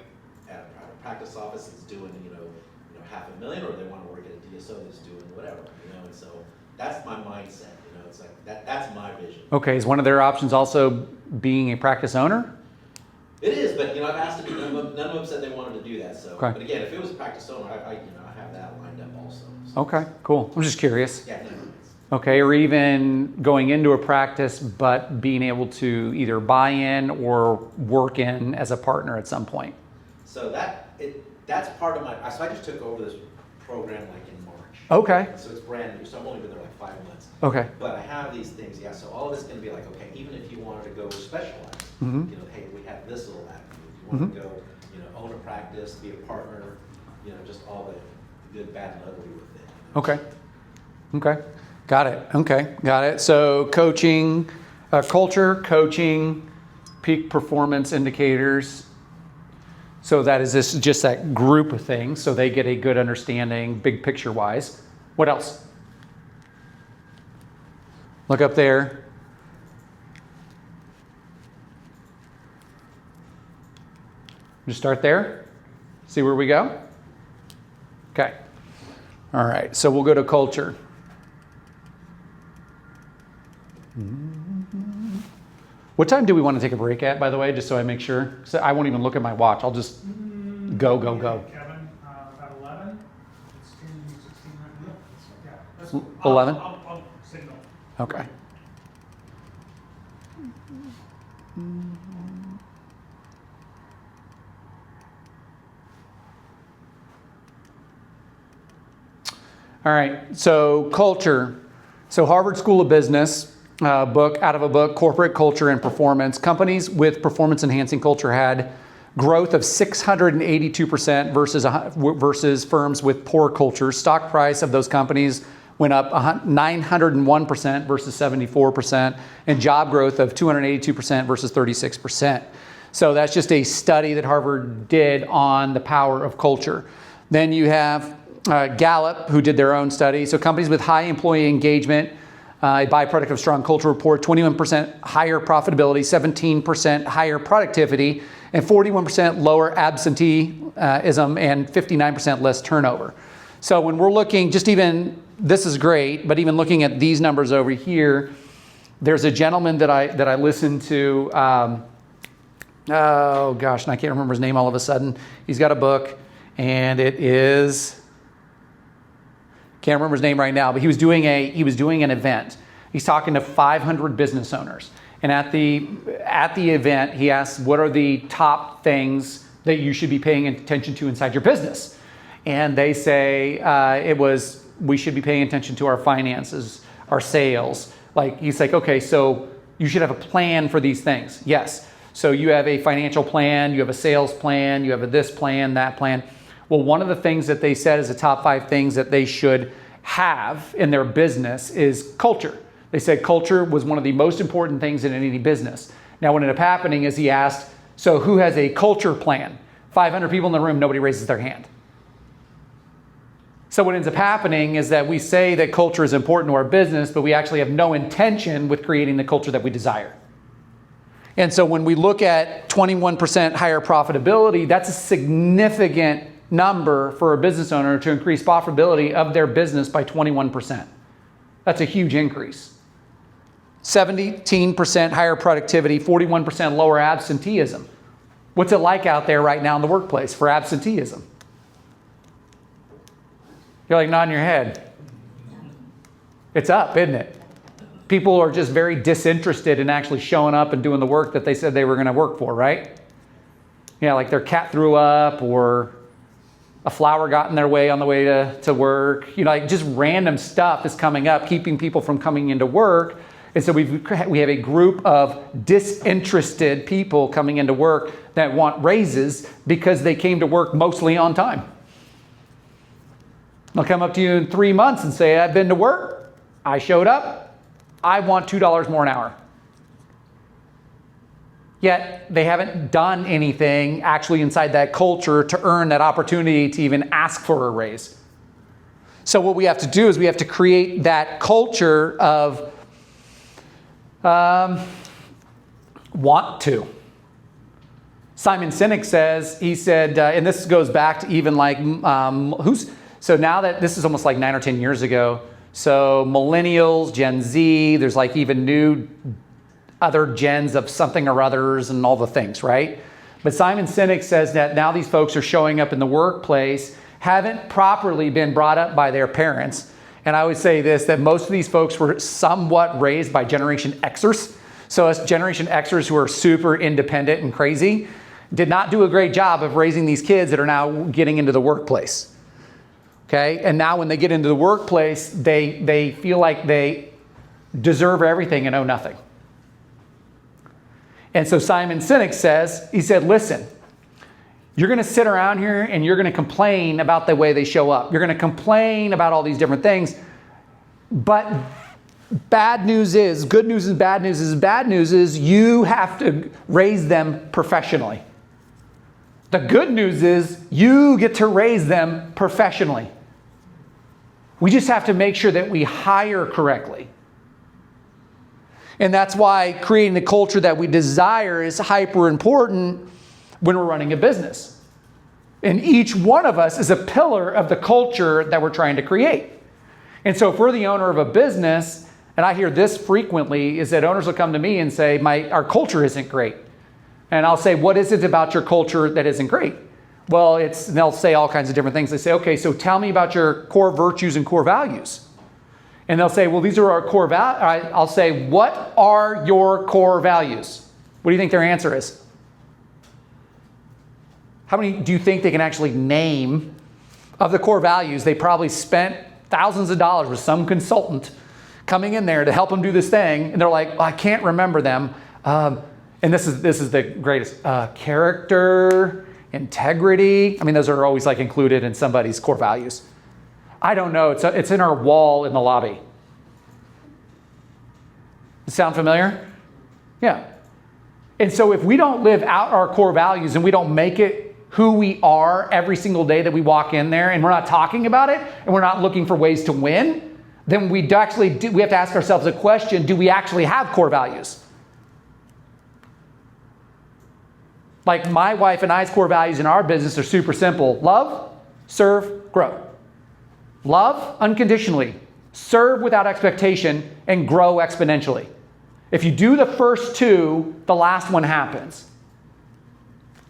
at a private practice office that's doing, $500,000, or they want to work at a DSO that's doing whatever, And so that's my mindset. It's like that's my vision. Okay, is one of their options also being a practice owner? It is, but I've asked them. None of them said they wanted to do that. So, Okay. But again, if it was a practice owner, I have that lined up also. So. Okay, cool. I'm just curious. Yeah. No, Okay, or even going into a practice, but being able to either buy in or work in as a partner at some point. So that's part of my. So I just took over this program like in March. Okay. So it's brand new. So I've only been there like 5 months. Okay. But I have these things. Yeah. So all of it's going to be like, okay, even if you wanted to go specialize, Mm-hmm. hey, we have this little avenue. If you want to go, own a practice, be a partner, just all the good, bad, and ugly with it. Okay. Okay. Got it. Okay. Got it. So coaching, culture, coaching, peak performance indicators. So that is this just that group of things, so they get a good understanding, big picture wise. What else? Look up there. Just start there. See where we go. Okay. All right. So we'll go to culture. What time do we want to take a break at, by the way, just so I make sure? So I won't even look at my watch. I'll just go. Kevin, about 11? It's 16 right now. Yeah. that's cool. 11? I'll signal. Okay. All right, so culture. So Harvard School of Business book, out of a book, Corporate Culture and Performance. Companies with performance-enhancing culture had growth of 682% versus firms with poor culture. Stock price of those companies went up 901% versus 74%, and job growth of 282% versus 36%. So that's just a study that Harvard did on the power of culture. Then you have Gallup, who did their own study. So companies with high employee engagement, a byproduct of strong culture report, 21% higher profitability, 17% higher productivity, and 41% lower absenteeism, and 59% less turnover. So when we're looking, just even, this is great, but even looking at these numbers over here, there's a gentleman that I listened to, oh gosh, and I can't remember his name all of a sudden. He's got a book, and it is, can't remember his name right now, but he was doing an event. He's talking to 500 business owners. And at the event, he asked, what are the top things that you should be paying attention to inside your business? And they say we should be paying attention to our finances, our sales. Like, he's like, okay, so you should have a plan for these things. Yes. So you have a financial plan, you have a sales plan, you have a this plan, that plan. Well, one of the things that they said is the top 5 things that they should have in their business is culture. They said culture was one of the most important things in any business. Now, what ended up happening is he asked, so who has a culture plan? 500 people in the room, nobody raises their hand. So what ends up happening is that we say that culture is important to our business, but we actually have no intention with creating the culture that we desire. And so when we look at 21% higher profitability, that's a significant number for a business owner to increase profitability of their business by 21%. That's a huge increase. 17% higher productivity, 41% lower absenteeism. What's it like out there right now in the workplace for absenteeism? You're like nodding your head. It's up, isn't it? People are just very disinterested in actually showing up and doing the work that they said they were going to work for, right? Yeah, like their cat threw up, or a flower got in their way on the way to work. You know, like just random stuff is coming up, keeping people from coming into work. And so we have a group of disinterested people coming into work that want raises because they came to work mostly on time. They'll come up to you in 3 months and say, I've been to work, I showed up, I want $2 more an hour. Yet they haven't done anything actually inside that culture to earn that opportunity to even ask for a raise. So what we have to do is we have to create that culture of want to. Simon Sinek says, he said, and this goes back to even like, so now that this is almost like 9 or 10 years ago, so millennials, Gen Z, there's like even new other gens of something or others and all the things, right? But Simon Sinek says that now these folks are showing up in the workplace, haven't properly been brought up by their parents. And I would say this, that most of these folks were somewhat raised by Generation Xers. So us Generation Xers who are super independent and crazy did not do a great job of raising these kids that are now getting into the workplace. Okay, and now when they get into the workplace, they feel like they deserve everything and owe nothing. And so Simon Sinek says, he said, listen, you're going to sit around here and you're going to complain about the way they show up. You're going to complain about all these different things. But bad news is, good news is bad news is, bad news is you have to raise them professionally. The good news is you get to raise them professionally. We just have to make sure that we hire correctly. And that's why creating the culture that we desire is hyper important when we're running a business. And each one of us is a pillar of the culture that we're trying to create. And so if we're the owner of a business, And I hear this frequently, is that owners will come to me and say, our culture isn't great. And I'll say, what is it about your culture that isn't great? Well, and they'll say all kinds of different things. They say, okay, so tell me about your core virtues and core values. And they'll say, well, these are our core values. I'll say, what are your core values? What do you think their answer is? How many do you think they can actually name of the core values? They probably spent thousands of dollars with some consultant coming in there to help them do this thing. And they're like, oh, I can't remember them. And this is the greatest. Character, integrity. I mean, those are always like included in somebody's core values. I don't know. It's in our wall in the lobby. Sound familiar? Yeah. And so if we don't live out our core values and we don't make it who we are every single day that we walk in there, and we're not talking about it, and we're not looking for ways to win, then we have to ask ourselves a question: do we actually have core values? Like my wife and I's core values in our business are super simple: love, serve, grow. Love unconditionally, serve without expectation, and grow exponentially. If you do the first two, the last one happens.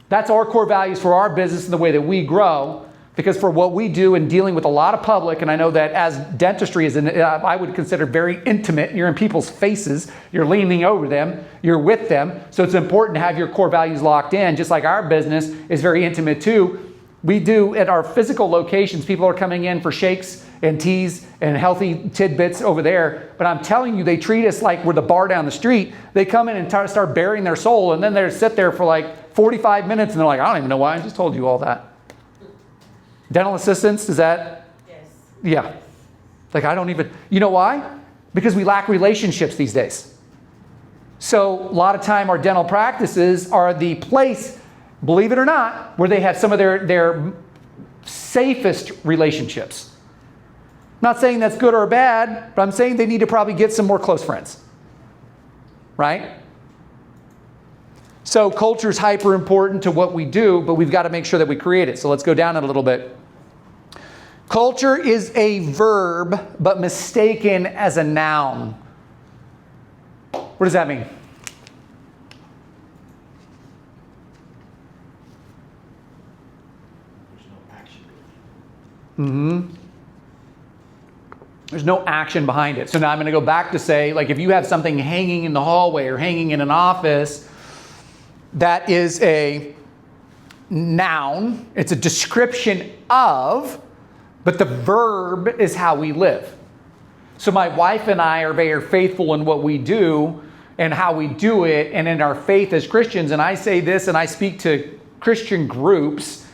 That's our core values for our business and the way that we grow, because for what we do in dealing with a lot of public, and I know that as dentistry is, I would consider very intimate. You're in people's faces, you're leaning over them, you're with them. So it's important to have your core values locked in, just like our business is very intimate too. We do at our physical locations, people are coming in for shakes and teas and healthy tidbits over there. But I'm telling you, they treat us like we're the bar down the street. They come in and start bearing their soul, and then they sit there for like 45 minutes, and they're like, I don't even know why I just told you all that. Dental assistants, is that? Yes. Yeah. Like, I don't even, you know why? Because we lack relationships these days. So a lot of time our dental practices are the place, believe it or not, where they have some of their safest relationships. I'm not saying that's good or bad, but I'm saying they need to probably get some more close friends. Right? So culture is hyper important to what we do, but we've got to make sure that we create it. So let's go down it a little bit. Culture is a verb, but mistaken as a noun. What does that mean? There's no action. Mm-hmm. There's no action behind it. So now I'm going to go back to say, like, if you have something hanging in the hallway or hanging in an office, that is a noun. It's a description of, but the verb is how we live. So my wife and I are very faithful in what we do and how we do it, and in our faith as Christians. And I say this, and I speak to Christian groups,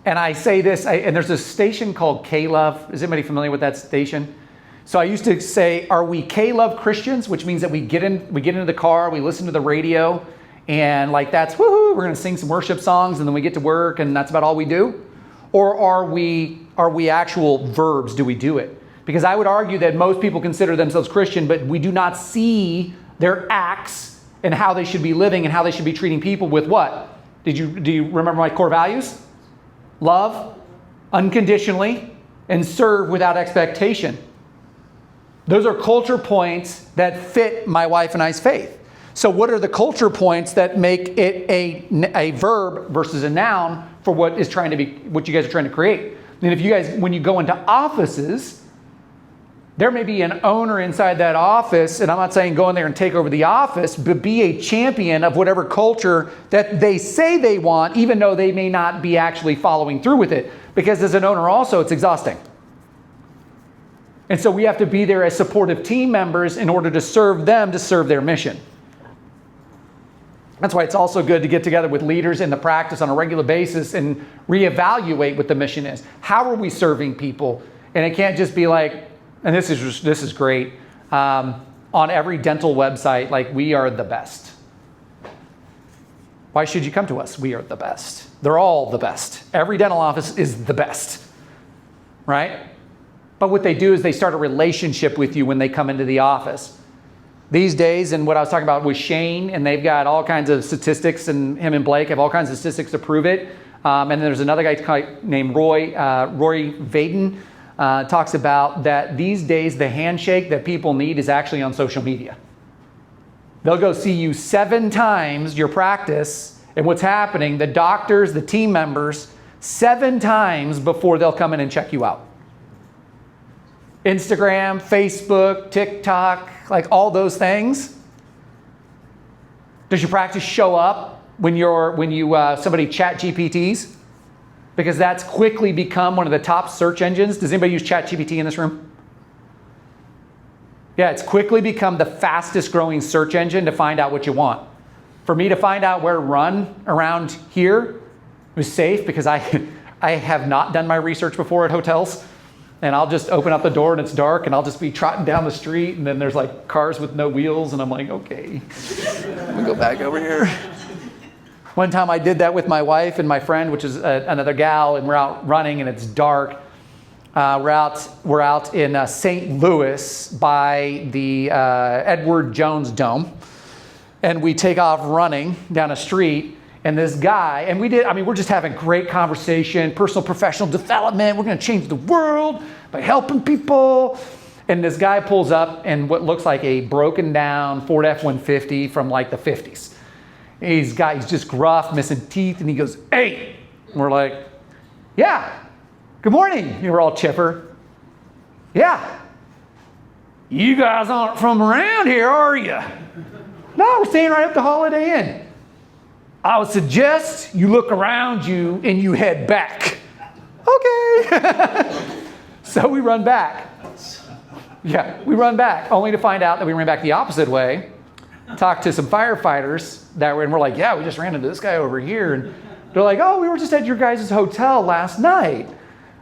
and I say this, and there's a station called K-Love. Is anybody familiar with that station? So I used to say, are we K-Love Christians? Which means that we get into the car, we listen to the radio, and like that's woohoo, we're going to sing some worship songs, and then we get to work, and that's about all we do? Or are we actual verbs? Do we do it? Because I would argue that most people consider themselves Christian, but we do not see their acts and how they should be living and how they should be treating people with what? Do you remember my core values? Love unconditionally and serve without expectation. Those are culture points that fit my wife and I's faith. So what are the culture points that make it a verb versus a noun for what you guys are trying to create? And if you guys, when you go into offices, there may be an owner inside that office, and I'm not saying go in there and take over the office, but be a champion of whatever culture that they say they want, even though they may not be actually following through with it. Because as an owner also, it's exhausting. And so we have to be there as supportive team members in order to serve them, to serve their mission. That's why it's also good to get together with leaders in the practice on a regular basis and reevaluate what the mission is. How are we serving people? And it can't just be like, and this is great, on every dental website, like, we are the best. Why should you come to us? We are the best. They're all the best. Every dental office is the best, right? But what they do is they start a relationship with you when they come into the office. These days, and what I was talking about with Shane, and they've got all kinds of statistics, and him and Blake have all kinds of statistics to prove it. And then there's another guy named Roy Vaden. talks about that these days the handshake that people need is actually on social media. They'll go see you 7 times your practice, and what's happening, the doctors, the team members, 7 times before they'll come in and check you out. Instagram, Facebook, TikTok, like all those things. Does your practice show up when somebody chat GPTs? Because that's quickly become one of the top search engines. Does anybody use ChatGPT in this room? Yeah, it's quickly become the fastest growing search engine to find out what you want. For me to find out where to run around here was safe because I have not done my research before at hotels. And I'll just open up the door and it's dark and I'll just be trotting down the street and then there's like cars with no wheels and I'm like, okay, let me go back over here. One time I did that with my wife and my friend, which is another gal, and we're out running and it's dark. We're out in St. Louis by the Edward Jones Dome. And we take off running down a street. And this guy, and we're just having great conversation, personal, professional development. We're going to change the world by helping people. And this guy pulls up in what looks like a broken down Ford F-150 from like the 50s. He's just gruff, missing teeth. And he goes, hey. And we're like, yeah, good morning. We're all chipper. Yeah. You guys aren't from around here, are you? No, we're staying right up the Holiday Inn. I would suggest you look around you and you head back. Okay. So we run back. Yeah, we run back, only to find out that we ran back the opposite way. Talked to some firefighters and we're like, yeah, we just ran into this guy over here. And they're like, oh, we were just at your guys' hotel last night.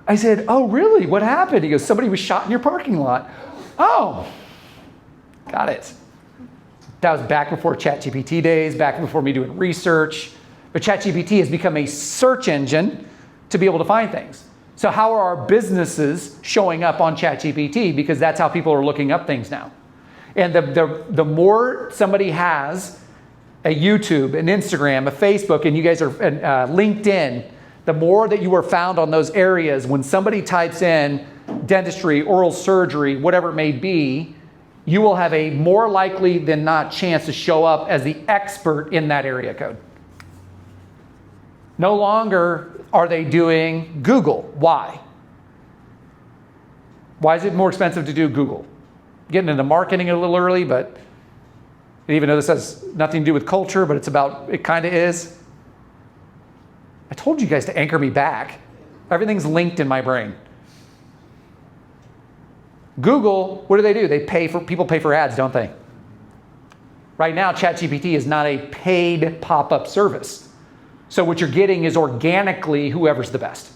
I said, oh, really? What happened? He goes, somebody was shot in your parking lot. Oh, got it. That was back before ChatGPT days, back before me doing research. But ChatGPT has become a search engine to be able to find things. So how are our businesses showing up on ChatGPT? Because that's how people are looking up things now. And the more somebody has a YouTube, an Instagram, a Facebook, and you guys are LinkedIn, the more that you are found on those areas. When somebody types in dentistry, oral surgery, whatever it may be, you will have a more likely than not chance to show up as the expert in that area code. No longer are they doing Google. Why? Why is it more expensive to do Google? Getting into marketing a little early, but even though this has nothing to do with culture, but it kind of is. I told you guys to anchor me back. Everything's linked in my brain. Google, what do? People pay for ads, don't they? Right now, ChatGPT is not a paid pop-up service. So what you're getting is organically whoever's the best,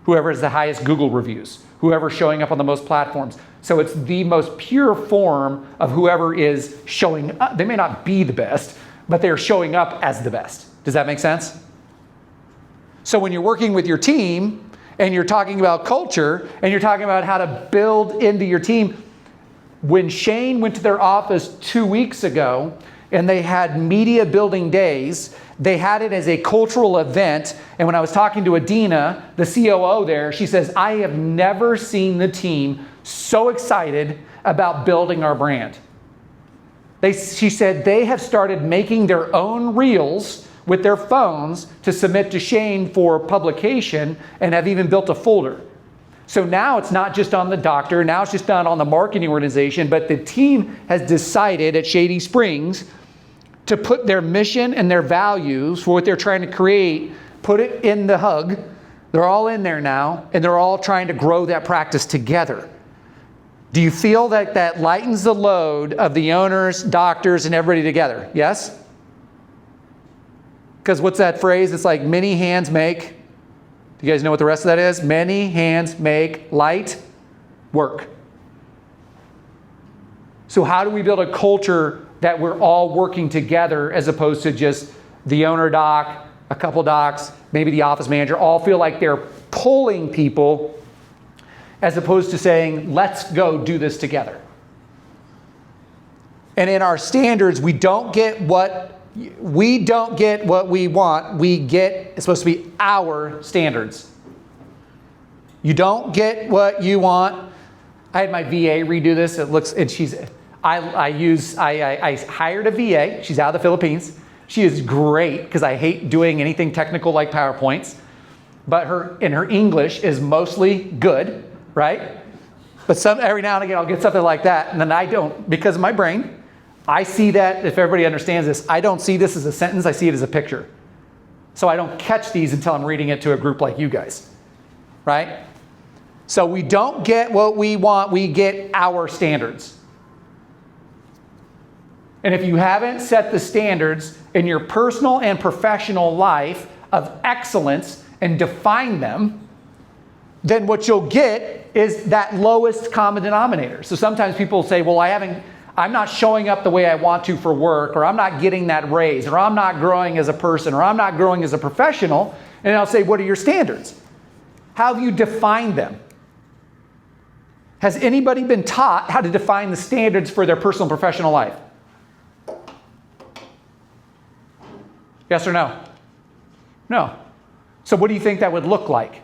whoever has the highest Google reviews, whoever's showing up on the most platforms. So it's the most pure form of whoever is showing up. They may not be the best, but they're showing up as the best. Does that make sense? So when you're working with your team, and you're talking about culture, and you're talking about how to build into your team. When Shane went to their office 2 weeks ago, and they had media building days, they had it as a cultural event. And when I was talking to Adina, the COO there, she says, I have never seen the team so excited about building our brand. She said they have started making their own reels with their phones to submit to Shane for publication and have even built a folder. So now it's not just on the doctor, now it's just not on the marketing organization, but the team has decided at Shady Springs to put their mission and their values for what they're trying to create, put it in the hug. They're all in there now, and they're all trying to grow that practice together. Do you feel that that lightens the load of the owners, doctors, and everybody together? Yes? Because what's that phrase? It's like many hands make. Do you guys know what the rest of that is? Many hands make light work. So how do we build a culture that we're all working together as opposed to just the owner doc, a couple docs, maybe the office manager, all feel like they're pulling people as opposed to saying, let's go do this together. And in our standards, we don't get what we want. It's supposed to be our standards. You don't get what you want. I had my VA redo this. It looks, and I hired a VA. She's out of the Philippines. She is great because I hate doing anything technical like PowerPoints. But her English is mostly good, right? But every now and again I'll get something like that, and then I don't, because of my brain, I see that, if everybody understands this, I don't see this as a sentence, I see it as a picture. So I don't catch these until I'm reading it to a group like you guys, right? So we don't get what we want, we get our standards. And if you haven't set the standards in your personal and professional life of excellence and define them, then what you'll get is that lowest common denominator. So sometimes people say, well, I'm not showing up the way I want to for work, or I'm not getting that raise, or I'm not growing as a person, or I'm not growing as a professional. And I'll say, what are your standards? How have you defined them? Has anybody been taught how to define the standards for their personal and professional life? Yes or no? No. So what do you think that would look like?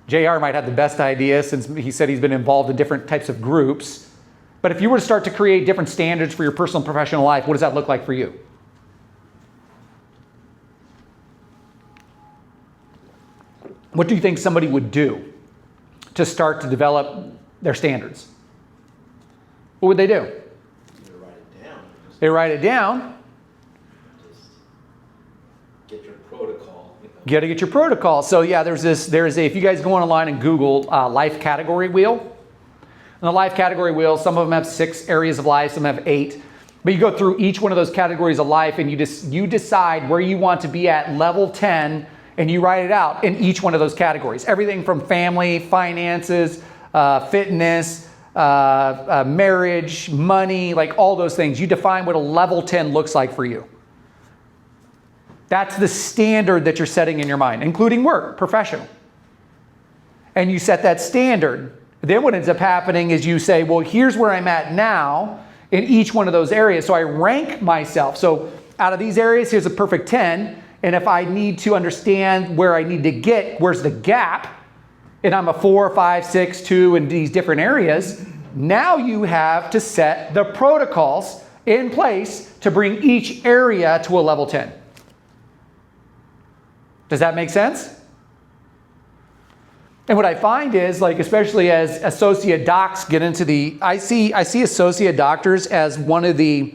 JR might have the best idea since he said he's been involved in different types of groups. But if you were to start to create different standards for your personal and professional life, what does that look like for you? What do you think somebody would do to start to develop their standards? What would they do? You write it down. They write it down. Just get your protocol. You got to get your protocol. So yeah, if you guys go online and Google life category wheel, and the life category wheel, some of them have 6 areas of life, some have 8. But you go through each one of those categories of life and you decide where you want to be at level 10, and you write it out in each one of those categories. Everything from family, finances, fitness, marriage, money, like all those things. You define what a level 10 looks like for you. That's the standard that you're setting in your mind, including work, professional. And you set that standard. Then what ends up happening is you say, well, here's where I'm at now in each one of those areas. So I rank myself. So out of these areas, here's a perfect 10. And if I need to understand where I need to get, where's the gap, and I'm a 4, 5, 6, 2 in these different areas, now you have to set the protocols in place to bring each area to a level 10. Does that make sense? And what I find is, like, especially as associate docs get into I see associate doctors as one of the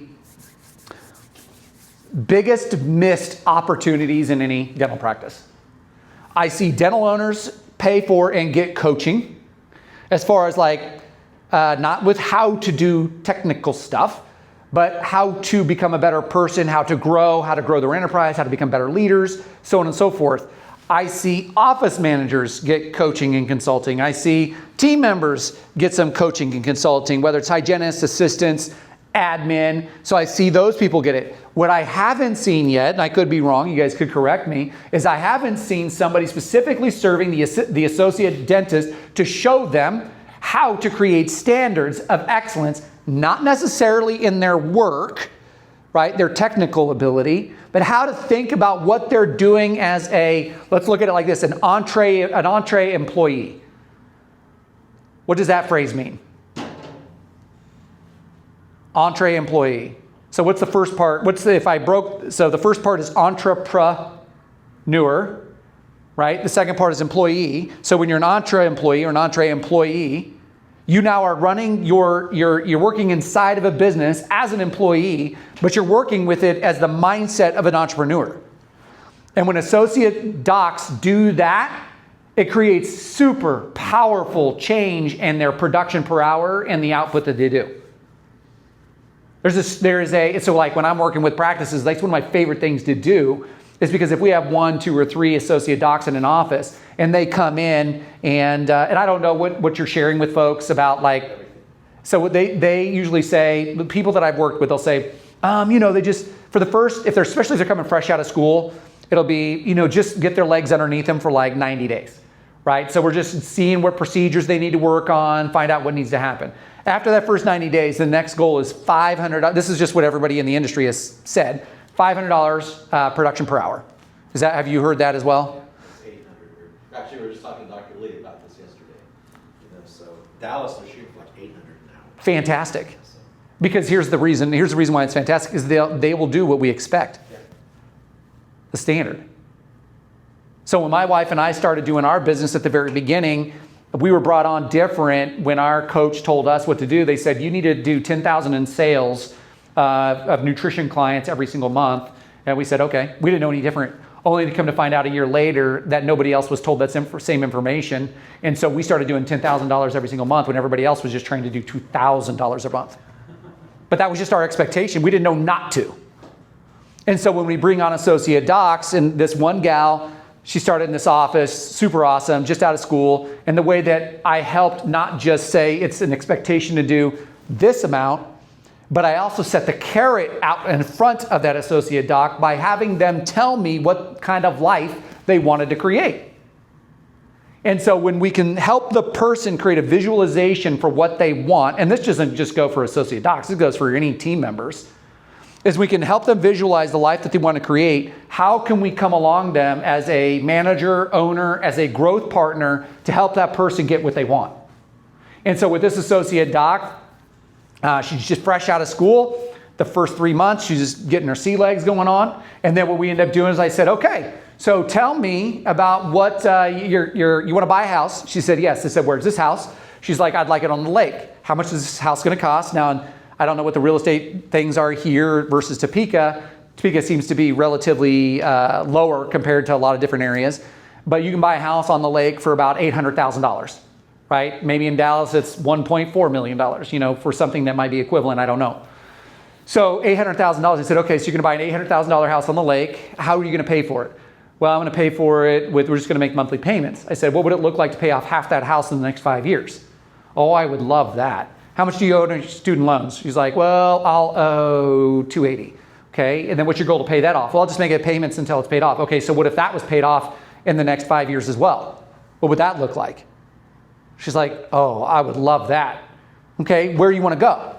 biggest missed opportunities in any dental practice. I see dental owners pay for and get coaching as far as not with how to do technical stuff, but how to become a better person, how to grow their enterprise, how to become better leaders, so on and so forth. I see office managers get coaching and consulting. I see team members get some coaching and consulting, whether it's hygienists, assistants, admin. So I see those people get it. What I haven't seen yet, and I could be wrong, you guys could correct me, is I haven't seen somebody specifically serving the associate dentist to show them how to create standards of excellence, not necessarily in their work, right, their technical ability, but how to think about what they're doing as let's look at it like this, an entree employee. What does that phrase mean? Entree employee. So what's the first part? So the first part is entrepreneur, right? The second part is employee. So when you're an entree employee or an entree employee, you now are running you're working inside of a business as an employee, but you're working with it as the mindset of an entrepreneur. And when associate docs do that, it creates super powerful change in their production per hour and the output that they do. So like when I'm working with practices, that's one of my favorite things to do, is because if we have 1, 2, or 3 associate docs in an office and they come in and I don't know what you're sharing with folks about, so they usually say, the people that I've worked with, they'll say, they just, for the first, especially if they're coming fresh out of school, it'll be, just get their legs underneath them for 90 days, right? So we're just seeing what procedures they need to work on, find out what needs to happen. After that first 90 days, the next goal is $500. This is just what everybody in the industry has said. $500 production per hour. Have you heard that as well? 800. Actually, we were just talking to Dr. Lee about Dallas, they're shooting for like 800 now. Fantastic. So, Because here's the reason why it's fantastic is they will do what we expect. yeah. The standard. So when my wife and I started doing our business at the very beginning, we were brought on different. When our coach told us what to do, they said, you need to do 10,000 in sales of nutrition clients every single month. And we said, okay. We didn't know any different. Only to come to find out a year later that nobody else was told that same information. And so we started doing $10,000 every single month when everybody else was just trying to do $2,000 a month. But that was just our expectation. We didn't know not to. And so when we bring on associate docs, and this one gal, she started in this office, super awesome, just out of school. And the way that I helped not just say it's an expectation to do this amount, but I also set the carrot out in front of that associate doc by having them tell me what kind of life they wanted to create. And so when we can help the person create a visualization for what they want, and this doesn't just go for associate docs, it goes for any team members, is we can help them visualize the life that they want to create. How can we come along them as a manager, owner, as a growth partner to help that person get what they want? And so with this associate doc, she's just fresh out of school. The first 3 months, she's just getting her sea legs going on. And then what we end up doing is I said, okay, so tell me about what you want to buy a house. She said, yes. I said, where's this house? She's like, I'd like it on the lake. How much is this house going to cost? Now, I don't know what the real estate things are here versus Topeka. Topeka seems to be relatively lower compared to a lot of different areas. But you can buy a house on the lake for about $800,000, right? Maybe in Dallas, it's $1.4 million, for something that might be equivalent. I don't know. So $800,000, I said, okay, so you're going to buy an $800,000 house on the lake. How are you going to pay for it? Well, I'm going to pay for it we're just going to make monthly payments. I said, what would it look like to pay off half that house in the next 5 years? Oh, I would love that. How much do you owe in student loans? She's like, well, I'll owe $280. Okay, and then what's your goal to pay that off? Well, I'll just make it payments until it's paid off. Okay, so what if that was paid off in the next 5 years as well? What would that look like? She's like, oh, I would love that. Okay, where do you want to go?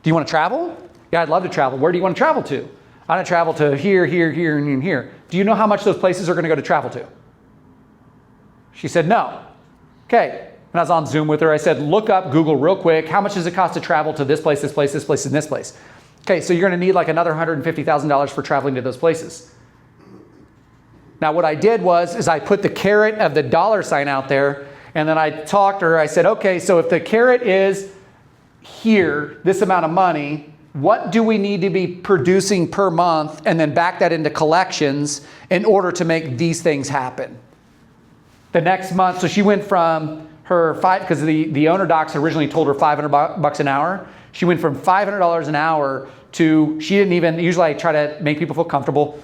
Do you want to travel? Yeah, I'd love to travel. Where do you want to travel to? I want to travel to here, here, here, and here. Do you know how much those places are going to go to travel to? She said, no. Okay. And I was on Zoom with her. I said, look up Google real quick. How much does it cost to travel to this place, this place, this place, and this place? Okay, so you're going to need like another $150,000 for traveling to those places. Now, what I did is I put the carrot of the dollar sign out there, and then I talked to her. I said, okay, so if the carrot is here, this amount of money, what do we need to be producing per month, and then back that into collections in order to make these things happen? The next month, so she went from her because the owner docs originally told her $500 an hour. She went from $500 an hour to, she didn't even, usually I try to make people feel comfortable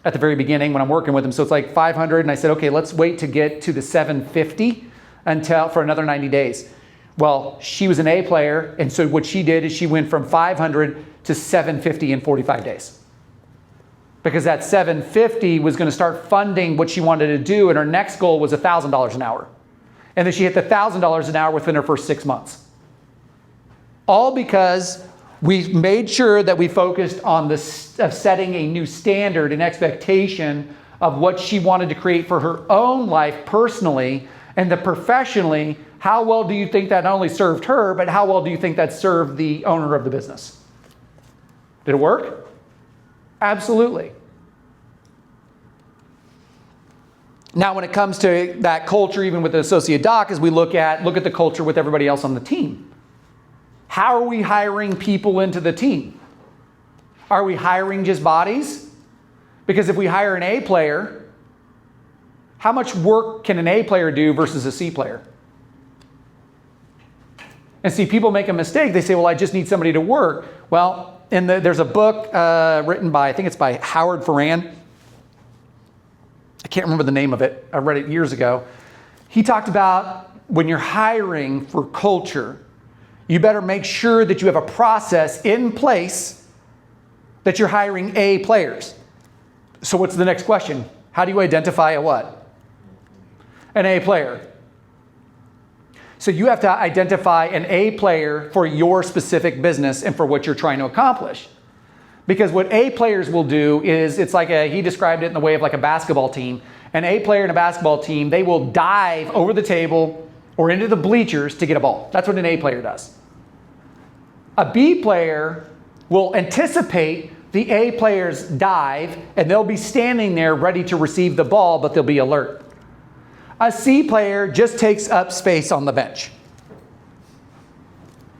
at the very beginning when I'm working with them. So it's like 500, and I said, okay, let's wait to get to the 750 for another 90 days. Well, she was an A player, and so what she did is she went from 500 to 750 in 45 days. Because that 750 was going to start funding what she wanted to do, and her next goal was $1,000 an hour. And then she hit the $1,000 an hour within her first 6 months. All because we made sure that we focused on setting a new standard and expectation of what she wanted to create for her own life personally, and then professionally. How well do you think that not only served her, but how well do you think that served the owner of the business? Did it work? Absolutely. Now, when it comes to that culture, even with the associate doc, as we look at the culture with everybody else on the team. How are we hiring people into the team? Are we hiring just bodies? Because if we hire an A player, how much work can an A player do versus a C player? And see, people make a mistake. They say, well, I just need somebody to work. Well, there's a book written by, I think it's by Howard Ferran. I can't remember the name of it. I read it years ago. He talked about when you're hiring for culture, you better make sure that you have a process in place that you're hiring A players. So what's the next question? How do you identify a what? An A player. So you have to identify an A player for your specific business and for what you're trying to accomplish. Because what A players will do is, it's like he described it in the way of like a basketball team. An A player in a basketball team, they will dive over the table, or into the bleachers to get a ball. That's what an A player does. A B player will anticipate the A player's dive, and they'll be standing there ready to receive the ball, but they'll be alert. A C player just takes up space on the bench.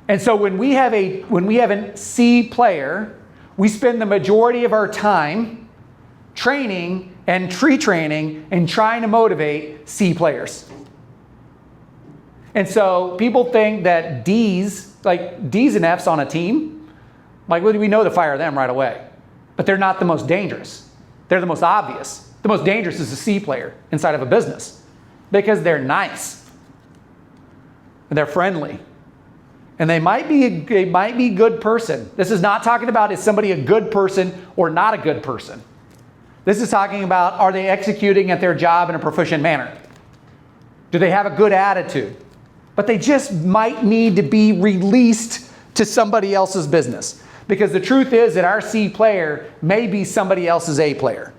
And so when we have a C player, we spend the majority of our time training and training and trying to motivate C players. And so people think that D's and F's on a team, like we know to fire them right away. But they're not the most dangerous. They're the most obvious. The most dangerous is a C player inside of a business because they're nice. And they're friendly. And they might be a good person. This is not talking about is somebody a good person or not a good person. This is talking about are they executing at their job in a proficient manner? Do they have a good attitude? But they just might need to be released to somebody else's business. Because the truth is that our C player may be somebody else's A player.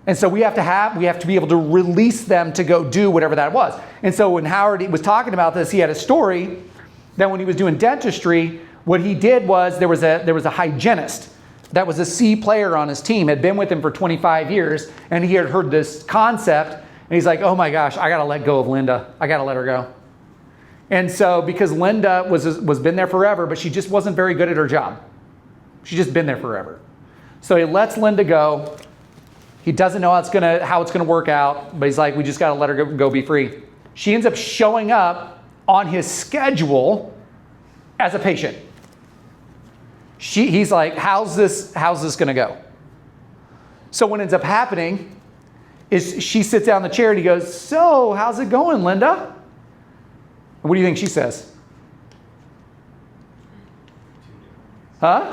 And so we have to be able to release them to go do whatever that was. And so when Howard was talking about this, he had a story that when he was doing dentistry, what he did was there was a hygienist that was a C player on his team, had been with him for 25 years, and he had heard this concept, and he's like, oh my gosh, I gotta let go of Linda. I gotta let her go. And so because Linda was been there forever, but she just wasn't very good at her job. She'd just been there forever. So he lets Linda go. He doesn't know how it's gonna work out, but he's like, we just gotta let her go be free. She ends up showing up on his schedule as a patient. He's like, how's this gonna go? So what ends up happening is she sits down in the chair and he goes, so how's it going, Linda? What do you think she says? Huh?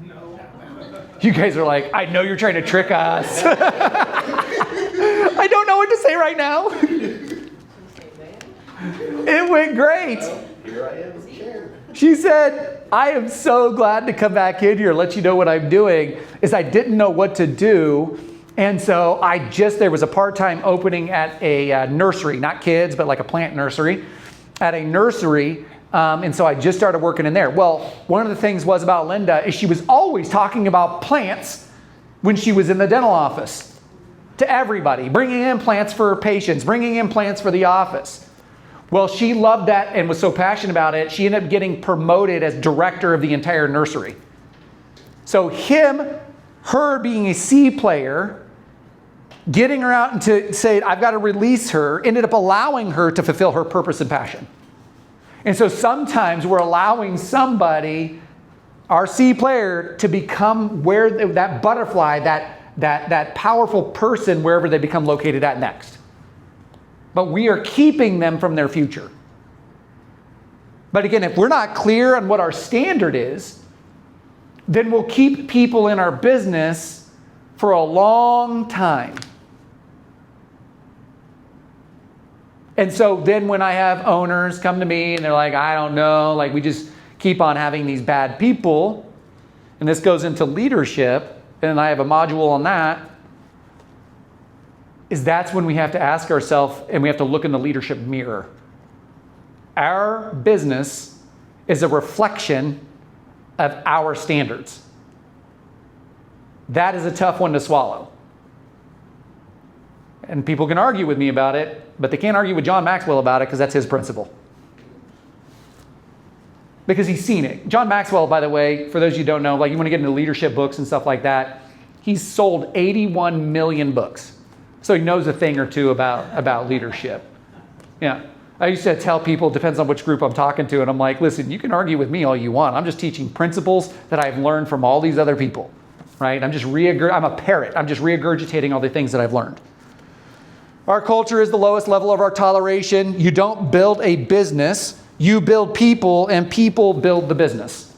No. You guys are like, I know you're trying to trick us. I don't know what to say right now. It went great. Here I am, chair. She said, I am so glad to come back in here and let you know what I'm doing, is I didn't know what to do. And so there was a part-time opening at a nursery, not kids, but like a plant nursery, at a nursery. And so I just started working in there. Well, one of the things was about Linda is she was always talking about plants when she was in the dental office to everybody, bringing in plants for patients, bringing in plants for the office. Well, she loved that and was so passionate about it, she ended up getting promoted as director of the entire nursery. So her being a C player, getting her out and to say, I've got to release her, ended up allowing her to fulfill her purpose and passion. And so sometimes we're allowing somebody, our C player, to become where that butterfly, that powerful person, wherever they become located at next. But we are keeping them from their future. But again, if we're not clear on what our standard is, then we'll keep people in our business for a long time. And so then when I have owners come to me and they're like, I don't know, like we just keep on having these bad people, and this goes into leadership, and I have a module on that, that's when we have to ask ourselves and we have to look in the leadership mirror. Our business is a reflection of our standards. That is a tough one to swallow. And people can argue with me about it, but they can't argue with John Maxwell about it because that's his principle. Because he's seen it. John Maxwell, by the way, for those of you who don't know, like you want to get into leadership books and stuff like that, he's sold 81 million books. So he knows a thing or two about leadership. Yeah. I used to tell people, it depends on which group I'm talking to, and I'm like, listen, you can argue with me all you want. I'm just teaching principles that I've learned from all these other people, right? I'm a parrot. I'm just regurgitating all the things that I've learned. Our culture is the lowest level of our toleration. You don't build a business. You build people, and people build the business.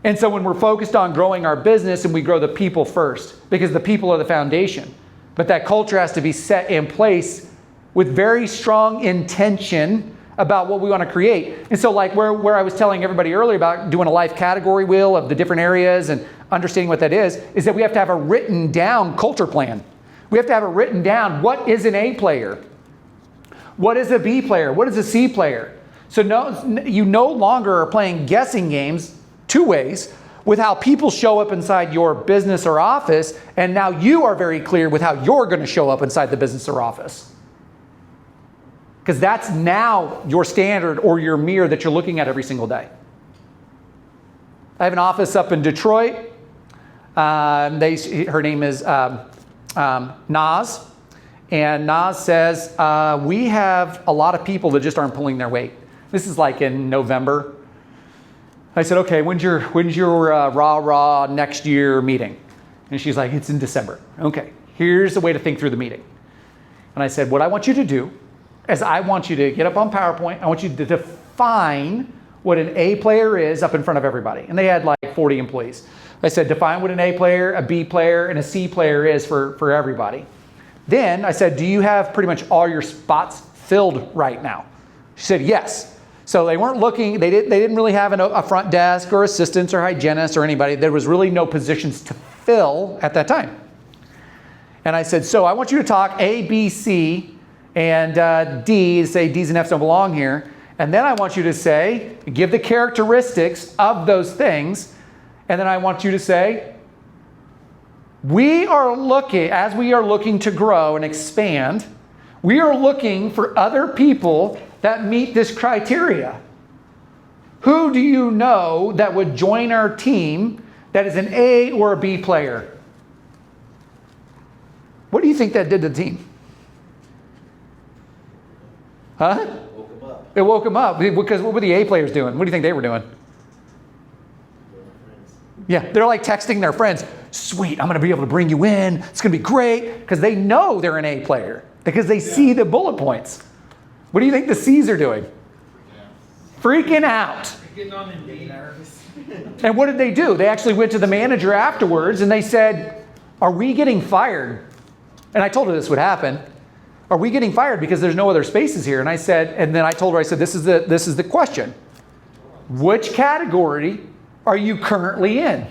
And so when we're focused on growing our business, and we grow the people first, because the people are the foundation. But that culture has to be set in place with very strong intention about what we want to create. And so like where I was telling everybody earlier about doing a life category wheel of the different areas and understanding what that is that we have to have a written down culture plan. We have to have it written down. What is an A player? What is a B player? What is a C player? So you no longer are playing guessing games two ways with how people show up inside your business or office, and now you are very clear with how you're going to show up inside the business or office. Because that's now your standard or your mirror that you're looking at every single day. I have an office up in Detroit. Her name is Naz. And Naz says, we have a lot of people that just aren't pulling their weight. This is like in November. I said, okay, when's your rah-rah next year meeting? And she's like, it's in December. Okay, here's the way to think through the meeting. And I said, what I want you to do is I want you to get up on PowerPoint. I want you to define what an A player is up in front of everybody. And they had like 40 employees. I said, define what an A player, a B player, and a C player is for everybody. Then I said, do you have pretty much all your spots filled right now? She said, yes. So they weren't looking, they didn't really have a front desk or assistants or hygienists or anybody. There was really no positions to fill at that time. And I said, so I want you to talk A, B, C, and D, say D's and F's don't belong here. And then I want you to say, give the characteristics of those things. And then I want you to say, as we are looking to grow and expand, we are looking for other people that meet this criteria. Who do you know that would join our team that is an A or a B player? What do you think that did to the team? Huh? Woke them up. It woke them up. Because what were the A players doing? What do you think they were doing? Yeah, they're like texting their friends, sweet, I'm going to be able to bring you in. It's going to be great. Because they know they're an A player. Because they see the bullet points. What do you think the C's are doing? Freaking out. Getting on Indeed. And what did they do? They actually went to the manager afterwards and they said, are we getting fired? And I told her this would happen. Are we getting fired because there's no other spaces here? And I said, and then I told her, I said, this is the question. Which category are you currently in?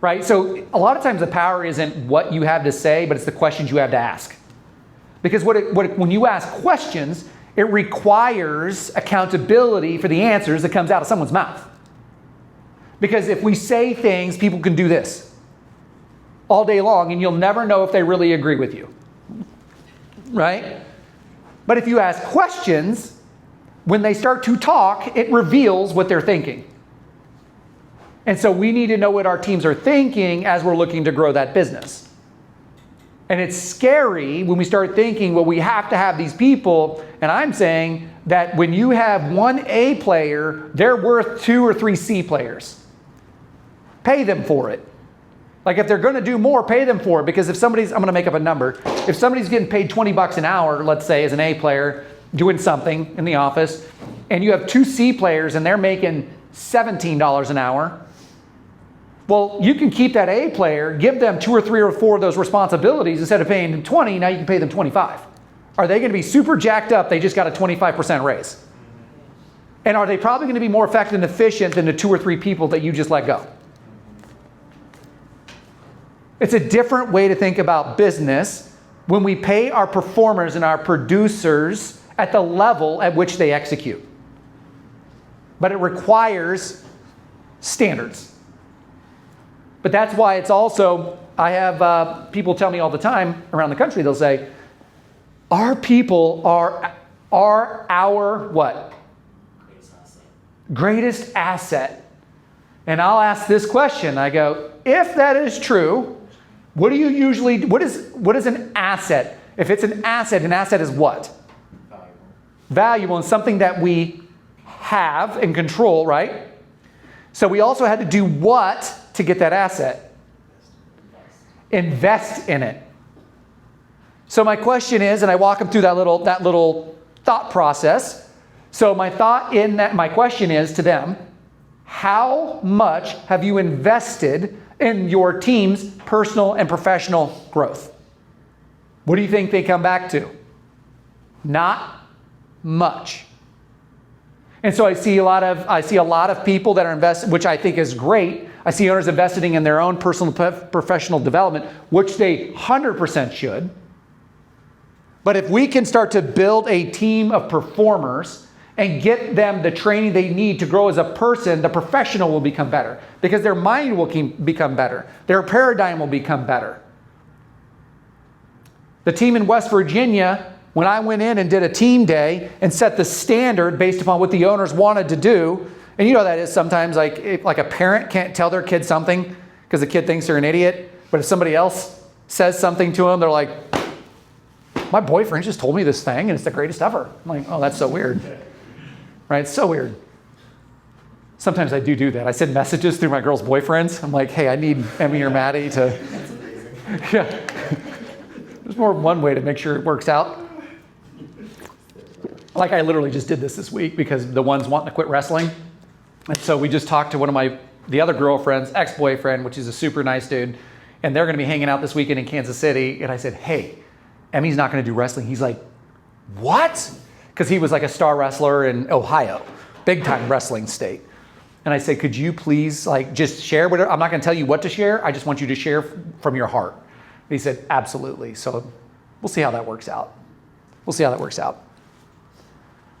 Right? So a lot of times the power isn't what you have to say, but it's the questions you have to ask. Because when you ask questions, it requires accountability for the answers that comes out of someone's mouth. Because if we say things, people can do this all day long, and you'll never know if they really agree with you. Right? But if you ask questions, when they start to talk, it reveals what they're thinking. And so we need to know what our teams are thinking as we're looking to grow that business. And it's scary when we start thinking, well, we have to have these people. And I'm saying that when you have one A player, they're worth 2 or 3 C players. Pay them for it. Like if they're going to do more, pay them for it. Because if I'm going to make up a number. If somebody's getting paid $20 an hour, let's say as an A player, doing something in the office, and you have 2 C players and they're making $17 an hour, well, you can keep that A player, give them 2 or 3 or 4 of those responsibilities. Instead of paying them 20, now you can pay them 25. Are they going to be super jacked up? They just got a 25% raise. And are they probably going to be more effective and efficient than the 2 or 3 people that you just let go? It's a different way to think about business when we pay our performers and our producers at the level at which they execute. But it requires standards. But that's why it's also, I have people tell me all the time around the country, they'll say, our people are our what? Greatest asset. And I'll ask this question. I go, if that is true, what is an asset? If it's an asset is what? Valuable and something that we have and control, right? So we also had to do what to get that asset? Invest in it. So my question is, and I walk them through that little thought process. So my question is to them, how much have you invested in your team's personal and professional growth? What do you think they come back to? Not much. And so I see a lot of people that are invested, which I think is great, I see owners investing in their own personal professional development, which they 100% should. But if we can start to build a team of performers and get them the training they need to grow as a person, the professional will become better because their mind will become better. Their paradigm will become better. The team in West Virginia, when I went in and did a team day and set the standard based upon what the owners wanted to do, and you know that is sometimes like a parent can't tell their kid something because the kid thinks they're an idiot, but if somebody else says something to them, they're like, my boyfriend just told me this thing and it's the greatest ever. I'm like, oh, that's so weird. Right? It's so weird. Sometimes I do that. I send messages through my girl's boyfriends. I'm like, hey, I need Emmy or Maddie to... That's amazing. Yeah. There's more than one way to make sure it works out. Like I literally just did this week because the one's wanting to quit wrestling. And so we just talked to one of the other girlfriend's ex-boyfriend, which is a super nice dude. And they're going to be hanging out this weekend in Kansas City. And I said, hey, Emmy's not going to do wrestling. He's like, what? Because he was like a star wrestler in Ohio, big time wrestling state. And I said, could you please like just share whatever? I'm not going to tell you what to share. I just want you to share from your heart. And he said, absolutely. So we'll see how that works out.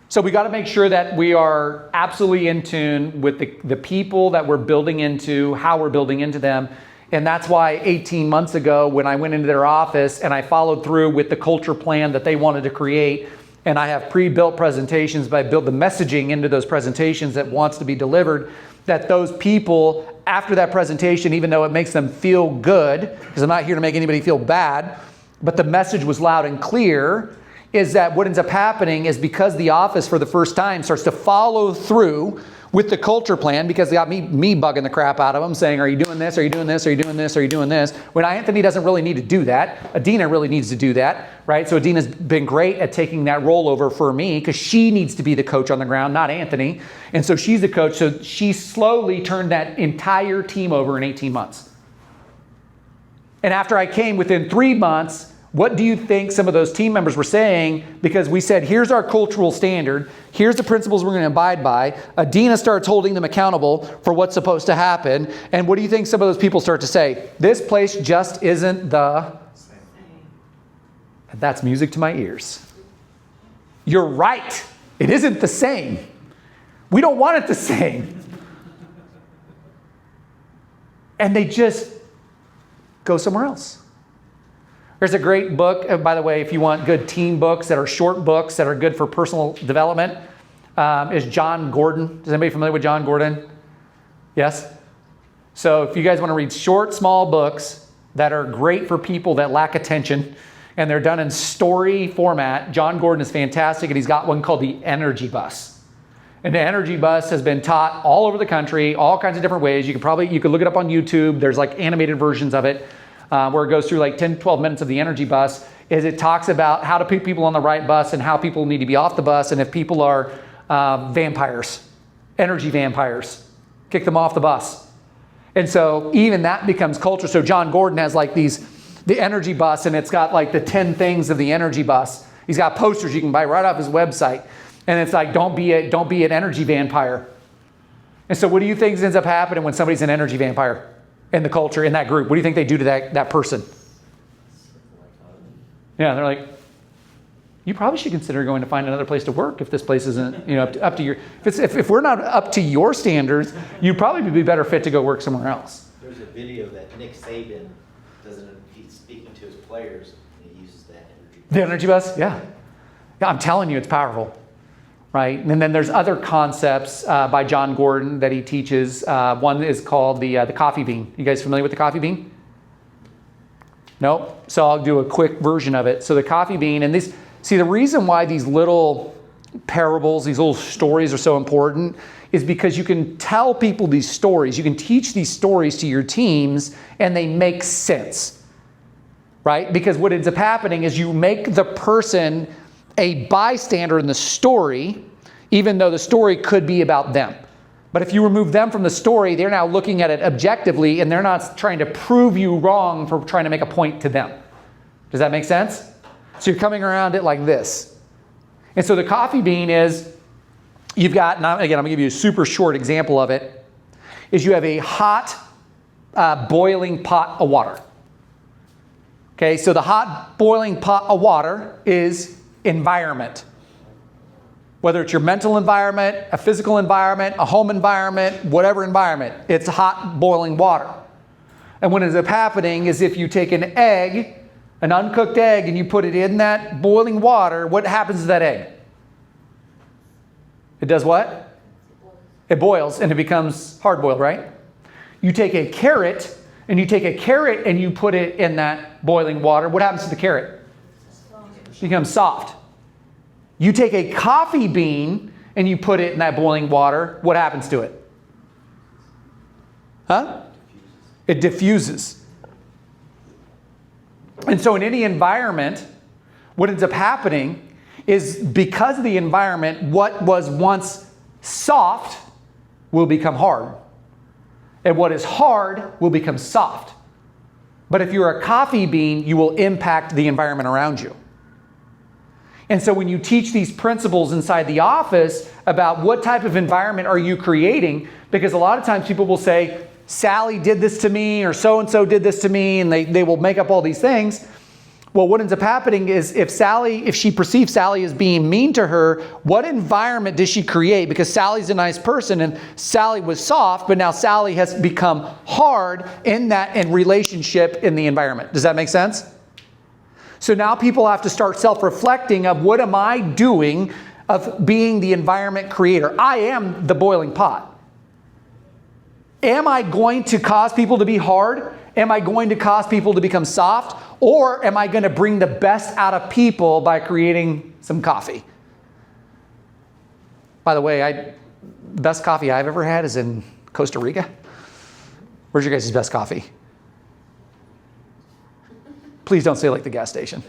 So we got to make sure that we are absolutely in tune with the people that we're building into, how we're building into them. And that's why 18 months ago, when I went into their office and I followed through with the culture plan that they wanted to create, and I have pre-built presentations, but I build the messaging into those presentations that wants to be delivered, that those people, after that presentation, even though it makes them feel good, because I'm not here to make anybody feel bad, but the message was loud and clear, is that what ends up happening is because the office for the first time starts to follow through with the culture plan, because they got me bugging the crap out of them saying, are you doing this? Are you doing this? Are you doing this? Are you doing this? When Anthony doesn't really need to do that. Adina really needs to do that, right? So Adina's been great at taking that role over for me because she needs to be the coach on the ground, not Anthony. And so she's the coach. So she slowly turned that entire team over in 18 months. And after I came within 3 months, what do you think some of those team members were saying? Because we said, here's our cultural standard. Here's the principles we're going to abide by. Adina starts holding them accountable for what's supposed to happen. And what do you think some of those people start to say? This place just isn't the... And that's music to my ears. You're right. It isn't the same. We don't want it the same. And they just go somewhere else. There's a great book, by the way, if you want good team books that are short books that are good for personal development, is John Gordon. Is anybody familiar with John Gordon? Yes? So if you guys want to read short, small books that are great for people that lack attention, and they're done in story format, John Gordon is fantastic, and he's got one called The Energy Bus. And the Energy Bus has been taught all over the country, all kinds of different ways. You could look it up on YouTube. There's like animated versions of it. Where it goes through like 10, 12 minutes of the energy bus, is it talks about how to put people on the right bus and how people need to be off the bus, and if people are vampires, energy vampires, kick them off the bus. And so even that becomes culture. So John Gordon has like the energy bus, and it's got like the 10 things of the energy bus. He's got posters you can buy right off his website. And it's like, don't be an energy vampire. And so what do you think ends up happening when somebody's an energy vampire? In the culture, in that group, what do you think they do to that person? Yeah, they're like, you probably should consider going to find another place to work if this place isn't, up to your. If we're not up to your standards, you'd probably be better fit to go work somewhere else. There's a video that Nick Saban he's speaking to his players, and he uses that energy. The energy bus, yeah, I'm telling you, it's powerful. Right? And then there's other concepts by John Gordon that he teaches. One is called the coffee bean. You guys familiar with the coffee bean? No? So I'll do a quick version of it. So the coffee bean, and the reason why these little parables, these little stories are so important is because you can tell people these stories. You can teach these stories to your teams and they make sense. Right? Because what ends up happening is you make the person a bystander in the story, even though the story could be about them. But if you remove them from the story, they're now looking at it objectively, and they're not trying to prove you wrong for trying to make a point to them. Does that make sense? So you're coming around it like this. And so the coffee bean is, you've got, now again, I'm going to give you a super short example of it, is you have a hot boiling pot of water. Okay, so the hot boiling pot of water is environment. Whether it's your mental environment, a physical environment, a home environment, whatever environment, it's hot boiling water. And what ends up happening is if you take an egg, an uncooked egg, and you put it in that boiling water, what happens to that egg? It does what? It boils and it becomes hard-boiled, right? You take a carrot and you put it in that boiling water. What happens to the carrot? It becomes soft. You take a coffee bean and you put it in that boiling water. What happens to it? Huh? It diffuses. And so in any environment, what ends up happening is because of the environment, what was once soft will become hard. And what is hard will become soft. But if you're a coffee bean, you will impact the environment around you. And so when you teach these principles inside the office about what type of environment are you creating, because a lot of times people will say, Sally did this to me, or so-and-so did this to me, and they will make up all these things. Well, what ends up happening is if she perceives Sally as being mean to her, what environment does she create? Because Sally's a nice person and Sally was soft, but now Sally has become hard in relationship in the environment. Does that make sense? So now people have to start self-reflecting of what am I doing of being the environment creator? I am the boiling pot. Am I going to cause people to be hard? Am I going to cause people to become soft? Or am I going to bring the best out of people by creating some coffee? By the way, the best coffee I've ever had is in Costa Rica. Where's your guys' best coffee? Please don't say like the gas station.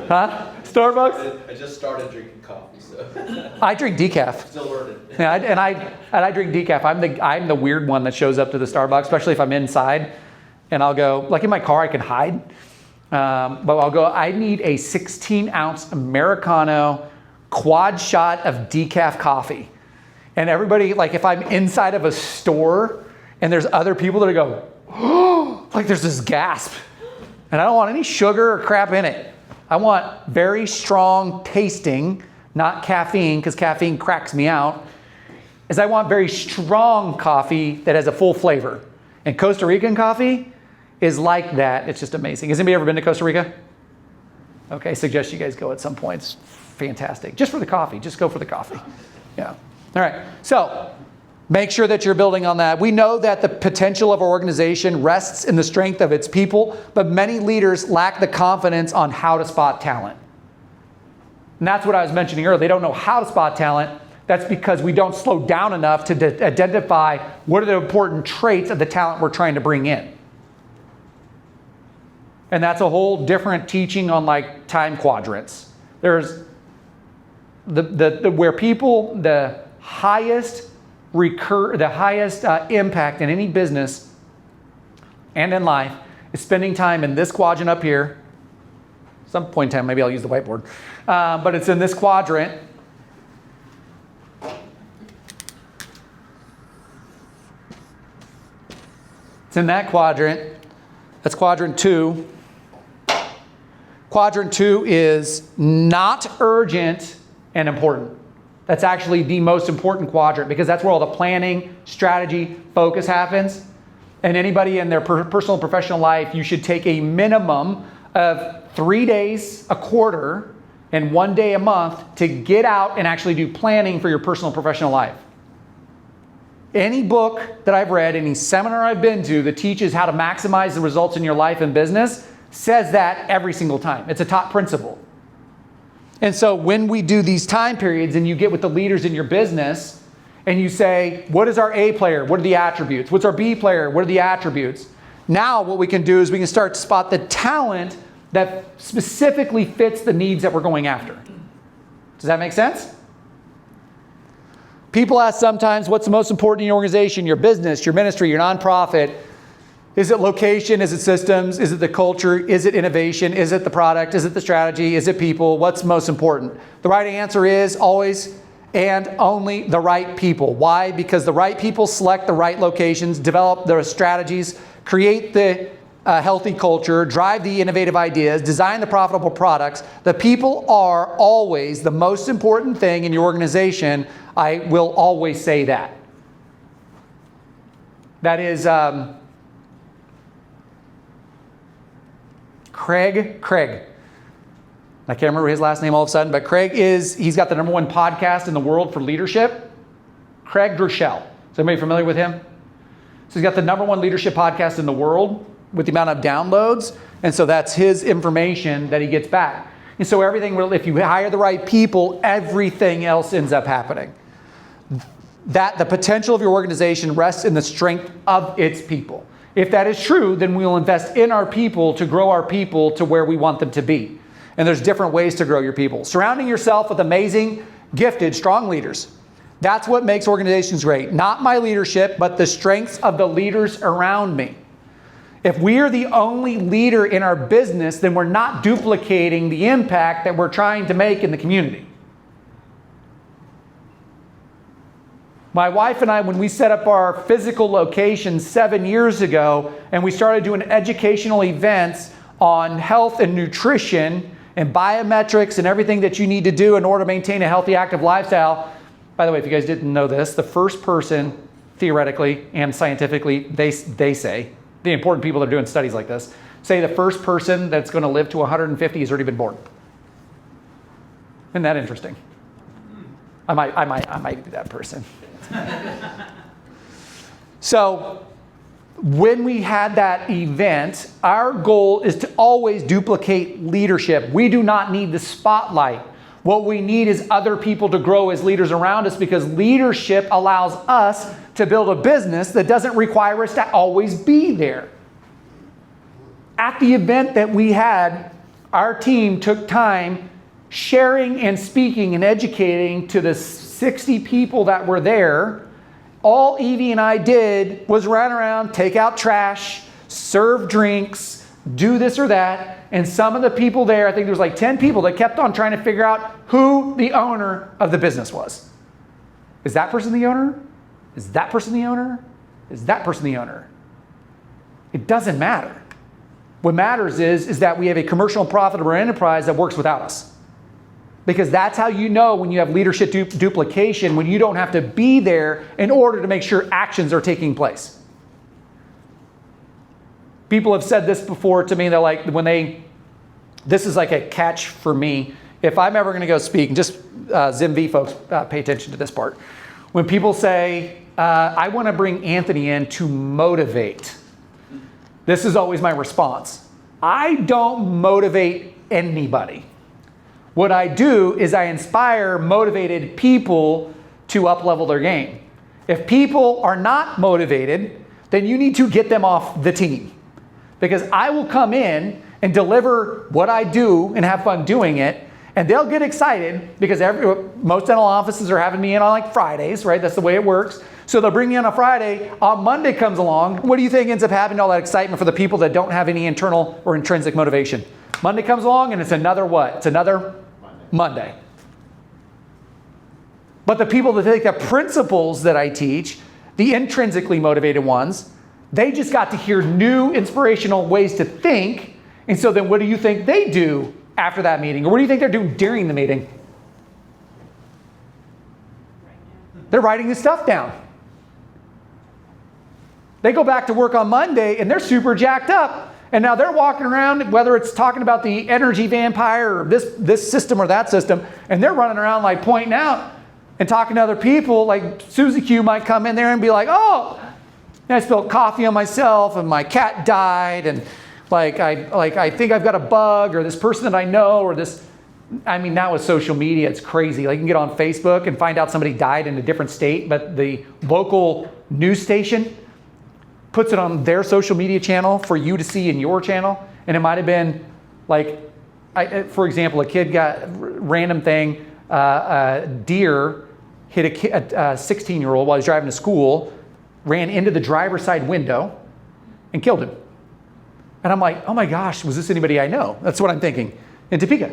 Huh? Starbucks? I just started drinking coffee, so. I drink decaf. Still learning. Yeah, and I drink decaf. I'm the weird one that shows up to the Starbucks, especially if I'm inside, and I'll go, like in my car I can hide, but I'll go, I need a 16-ounce Americano quad shot of decaf coffee. And everybody, like if I'm inside of a store and there's other people that go, oh, like there's this gasp. And I don't want any sugar or crap in it. I want very strong tasting, not caffeine, because caffeine cracks me out, is I want very strong coffee that has a full flavor. And Costa Rican coffee is like that. It's just amazing. Has anybody ever been to Costa Rica? Okay, suggest you guys go at some point. It's fantastic. Just for the coffee. Just go for the coffee. Yeah. All right. So make sure that you're building on that. We know that the potential of our organization rests in the strength of its people, but many leaders lack the confidence on how to spot talent. And that's what I was mentioning earlier. They don't know how to spot talent. That's because we don't slow down enough to identify what are the important traits of the talent we're trying to bring in. And that's a whole different teaching on like time quadrants. There's where people, the highest impact in any business and in life is spending time in this quadrant up here. Some point in time, maybe I'll use the whiteboard. But it's in this quadrant. It's in that quadrant. That's quadrant 2. Quadrant 2 is not urgent and important. That's actually the most important quadrant because that's where all the planning, strategy, focus happens. And anybody in their personal and professional life, you should take a minimum of 3 days a quarter and 1 day a month to get out and actually do planning for your personal and professional life. Any book that I've read, any seminar I've been to that teaches how to maximize the results in your life and business says that every single time. It's a top principle. And so when we do these time periods and you get with the leaders in your business and you say, what is our A player? What are the attributes? What's our B player? What are the attributes? Now what we can do is we can start to spot the talent that specifically fits the needs that we're going after. Does that make sense? People ask sometimes, what's the most important in your organization, your business, your ministry, your nonprofit? Is it location? Is it systems? Is it the culture? Is it innovation? Is it the product? Is it the strategy? Is it people? What's most important? The right answer is always and only the right people. Why? Because the right people select the right locations, develop their strategies, create the healthy culture, drive the innovative ideas, design the profitable products. The people are always the most important thing in your organization. I will always say that. That is Craig. I can't remember his last name all of a sudden, but he's got the #1 podcast in the world for leadership. Craig Groeschel. Is anybody familiar with him? So he's got the #1 leadership podcast in the world with the amount of downloads. And so that's his information that he gets back. And so everything, if you hire the right people, everything else ends up happening. That the potential of your organization rests in the strength of its people. If that is true, then we will invest in our people to grow our people to where we want them to be. And there's different ways to grow your people. Surrounding yourself with amazing, gifted, strong leaders. That's what makes organizations great. Not my leadership, but the strengths of the leaders around me. If we are the only leader in our business, then we're not duplicating the impact that we're trying to make in the community. My wife and I, when we set up our physical location 7 years ago, and we started doing educational events on health and nutrition and biometrics and everything that you need to do in order to maintain a healthy, active lifestyle. By the way, if you guys didn't know this, the first person, theoretically and scientifically, they say, the important people that are doing studies like this, say the first person that's going to live to 150 has already been born. Isn't that interesting? I might be that person. So when we had that event, our goal is to always duplicate leadership. We do not need the spotlight. What we need is other people to grow as leaders around us, because leadership allows us to build a business that doesn't require us to always be there. At the event that we had, our team took time sharing and speaking and educating to the 60 people that were there. All Evie and I did was run around, take out trash, serve drinks, do this or that. And some of the people there, I think there was like 10 people that kept on trying to figure out who the owner of the business was. Is that person the owner? Is that person the owner? Is that person the owner? It doesn't matter. What matters is that we have a commercial and profitable enterprise that works without us. Because that's how you know when you have leadership duplication, when you don't have to be there in order to make sure actions are taking place. People have said this before to me. They're like, this is like a catch for me. If I'm ever going to go speak, and just ZimeV folks, pay attention to this part. When people say, I want to bring Anthony in to motivate, this is always my response. I don't motivate anybody. What I do is I inspire motivated people to up-level their game. If people are not motivated, then you need to get them off the team. Because I will come in and deliver what I do and have fun doing it, and they'll get excited because most dental offices are having me in on like Fridays, right? That's the way it works. So they'll bring me in on a Friday. On Monday comes along. What do you think ends up happening? All that excitement for the people that don't have any internal or intrinsic motivation. Monday comes along and it's another what? It's another Monday. But the people that take the principles that I teach, the intrinsically motivated ones, they just got to hear new inspirational ways to think. And so then what do you think they do after that meeting? Or what do you think they're doing during the meeting? They're writing this stuff down. They go back to work on Monday and they're super jacked up. And now they're walking around, whether it's talking about the energy vampire or this system or that system, and they're running around like pointing out and talking to other people. Like Susie Q might come in there and be like, oh, I spilled coffee on myself and my cat died, and I think I've got a bug, or this person that I know, or this. I mean, now with social media, it's crazy. Like you can get on Facebook and find out somebody died in a different state, but the local news station puts it on their social media channel for you to see in your channel. And it might have been like, for example, a kid got random thing, a deer hit a 16-year-old while he was driving to school, ran into the driver's side window and killed him. And I'm like, oh my gosh, was this anybody I know? That's what I'm thinking. In Topeka.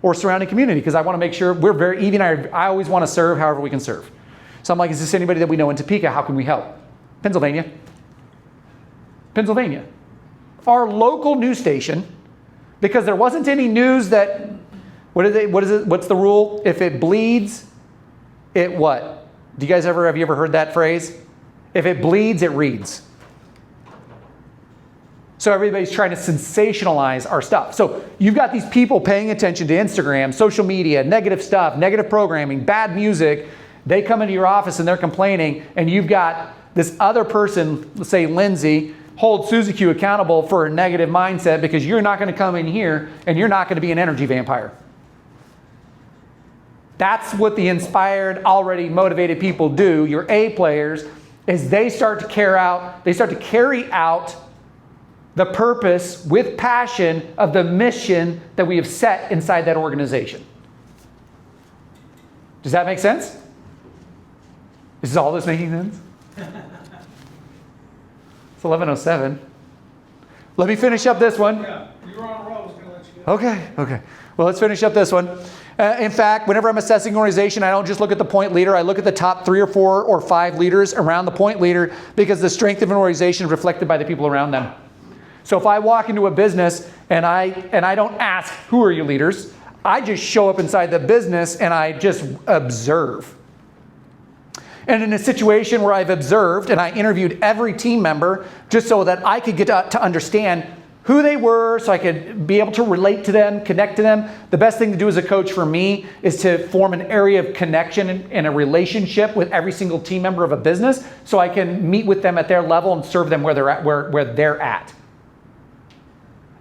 or surrounding community, because I want to make sure we're very, Evie and I always want to serve however we can serve. So I'm like, is this anybody that we know in Topeka? How can we help? Pennsylvania. Our local news station, because there wasn't any news that, what's the rule? If it bleeds, it what? Have you ever heard that phrase? If it bleeds, it reads. So everybody's trying to sensationalize our stuff. So you've got these people paying attention to Instagram, social media, negative stuff, negative programming, bad music. They come into your office and they're complaining, and you've got this other person, let's say Lindsay, hold Suzy Q accountable for a negative mindset because you're not going to come in here and you're not going to be an energy vampire. That's what the inspired, already motivated people do, your A players, is they start to carry out the purpose with passion of the mission that we have set inside that organization. Does that make sense? Is all this making sense? It's 11:07. Let me finish up this one. Yeah, you were on a roll, I was gonna let you go. Okay. Well, let's finish up this one. In fact, whenever I'm assessing an organization, I don't just look at the point leader. I look at the top 3 or 4 or 5 leaders around the point leader, because the strength of an organization is reflected by the people around them. So if I walk into a business and I don't ask, who are your leaders? I just show up inside the business and I just observe. And in a situation where I've observed and I interviewed every team member just so that I could get to understand who they were, so I could be able to relate to them, connect to them. The best thing to do as a coach for me is to form an area of connection and a relationship with every single team member of a business, so I can meet with them at their level and serve them where they're at.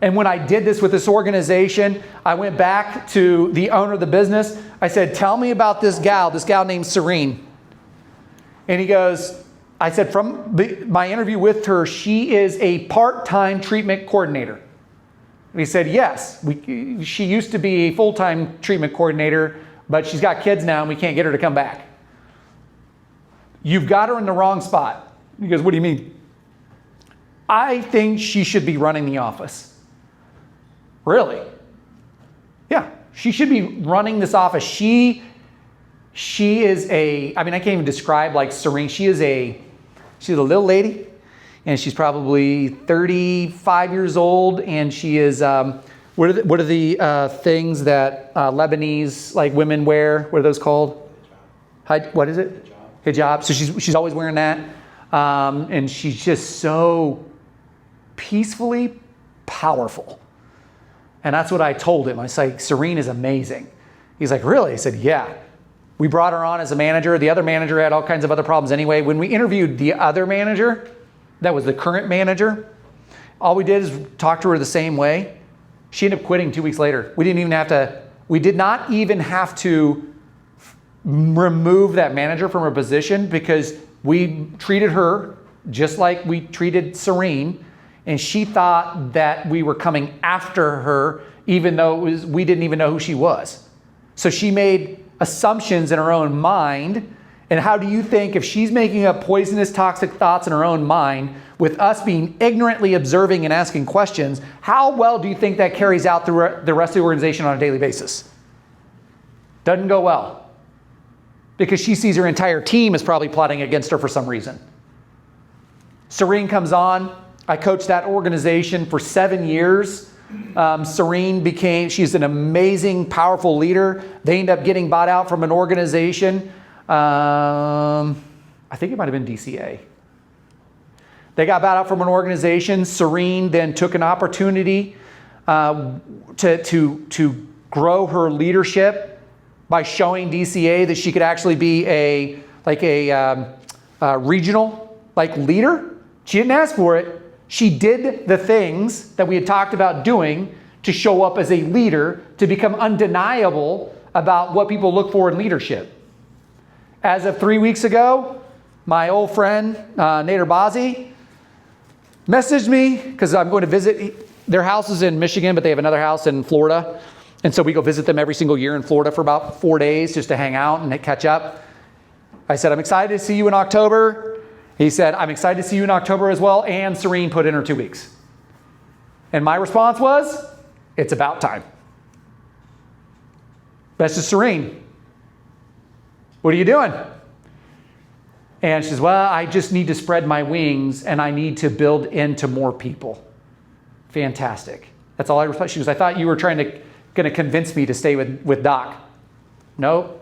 And when I did this with this organization, I went back to the owner of the business. I said, tell me about this gal named Serene. And he goes, I said, from my interview with her, she is a part-time treatment coordinator. And he said, yes, she used to be a full-time treatment coordinator, but she's got kids now and we can't get her to come back. You've got her in the wrong spot. He goes, what do you mean? I think she should be running the office. Really? Yeah, she should be running this office. She is I can't even describe like Serene. She's a little lady, and she's probably 35 years old, and she is, what are the things that Lebanese like women wear? What are those called? What is it? Hijab. So she's always wearing that, and she's just so peacefully powerful. And that's what I told him. I was like, Serene is amazing. He's like, really? I said, yeah. We brought her on as a manager. The other manager had all kinds of other problems anyway. When we interviewed the other manager, that was the current manager, all we did is talk to her the same way. She ended up quitting 2 weeks later. We did not even have to remove that manager from her position, because we treated her just like we treated Serene, and she thought that we were coming after her, even though we didn't even know who she was. So she made assumptions in her own mind. And how do you think, if she's making up poisonous, toxic thoughts in her own mind, with us being ignorantly observing and asking questions, how well do you think that carries out through the rest of the organization on a daily basis? Doesn't go well. Because she sees her entire team is probably plotting against her for some reason. Serene comes on. I coached that organization for 7 years. Serene she's an amazing, powerful leader. They end up getting bought out from an organization. I think it might have been DCA. They got bought out from an organization. Serene then took an opportunity to grow her leadership by showing DCA that she could actually be a regional leader. She didn't ask for it. She did the things that we had talked about doing to show up as a leader, to become undeniable about what people look for in leadership. As of 3 weeks ago, my old friend, Nader Bazi, messaged me, because I'm going to visit. Their house is in Michigan, but they have another house in Florida. And so we go visit them every single year in Florida for about 4 days just to hang out and catch up. I said, I'm excited to see you in October. He said, I'm excited to see you in October as well. And Serene put in her 2 weeks. And my response was, it's about time. Best is Serene. What are you doing? And she says, well, I just need to spread my wings and I need to build into more people. Fantastic. That's all I respond. She goes, I thought you were going to convince me to stay with Doc. No,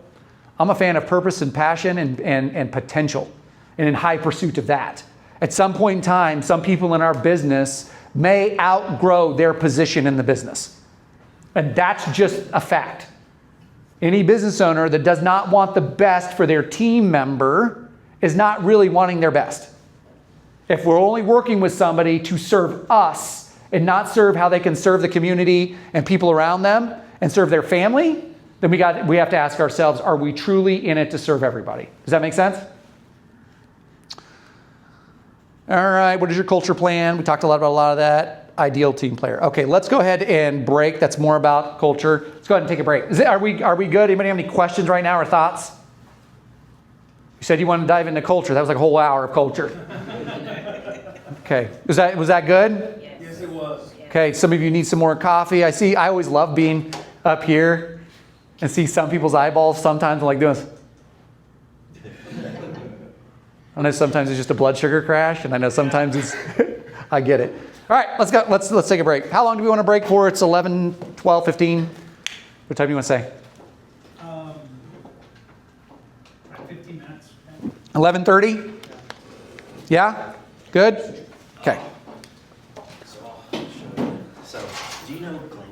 I'm a fan of purpose and passion and potential and in high pursuit of that. At some point in time, some people in our business may outgrow their position in the business. And that's just a fact. Any business owner that does not want the best for their team member is not really wanting their best. If we're only working with somebody to serve us and not serve how they can serve the community and people around them and serve their family, then we have to ask ourselves, are we truly in it to serve everybody? Does that make sense? All right, what is your culture plan? We talked about a lot of that. Ideal team player. Okay, let's go ahead and break. That's more about culture. Let's go ahead and take a break. Are we good? Anybody have any questions right now or thoughts? You said you wanted to dive into culture. That was like a whole hour of culture. Okay, was that good? Yes, it was. Okay, some of you need some more coffee. I always love being up here and see some people's eyeballs. Sometimes I'm like doing this. I know sometimes it's just a blood sugar crash, and I know sometimes it's, I get it. All right, let's go. Let's take a break. How long do we want to break for? It's 11, 12, 15. What time do you want to say? 15 minutes. 11:30? Yeah? Good? Okay. So, do you know Glenn?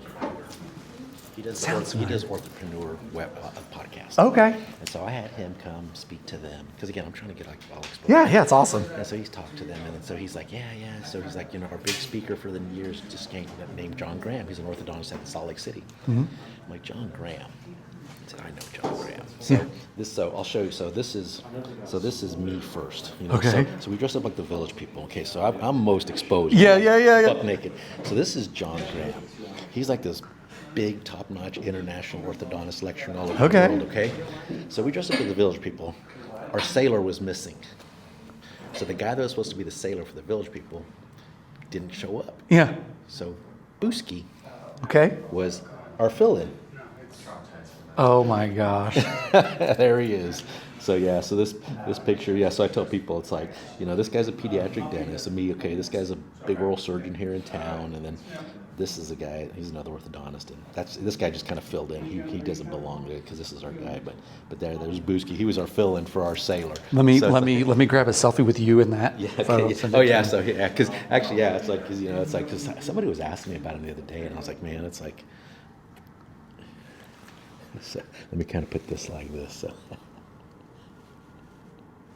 He does Sounds entrepreneur web podcast. Okay. And so I had him come speak to them because again, I'm trying to get like all exposed. Yeah, it's awesome. And so he's talked to them, and so he's like, yeah. So he's like, our big speaker for the years just came named John Graham. He's an orthodontist at Salt Lake City. Mm-hmm. I'm like, John Graham. I said, I know John Graham. So I'll show you. So this is me first. Okay. So we dress up like the village people. Okay. So I'm most exposed. Yeah. Buck naked. So this is John Graham. He's like this big, top-notch international orthodontist lecturing all over the world, okay? So we dressed up as the village people. Our sailor was missing. So the guy that was supposed to be the sailor for the village people didn't show up. Yeah. So Booski Okay. was our fill-in. Oh my gosh. There he is. So this picture, so I tell people, it's like, this guy's a pediatric dentist, and me, okay, this guy's a big oral surgeon here in town, and then this is a guy, he's another orthodontist, and this guy just kind of filled in. He doesn't belong to it because this is our guy, but there's Booski. He was our fill-in for our sailor. Let me grab a selfie with you in that. Yeah. photo. Okay. Because actually, it's like, because somebody was asking me about him the other day, and I was like, man, it's like. So, let me kind of put this like this. So.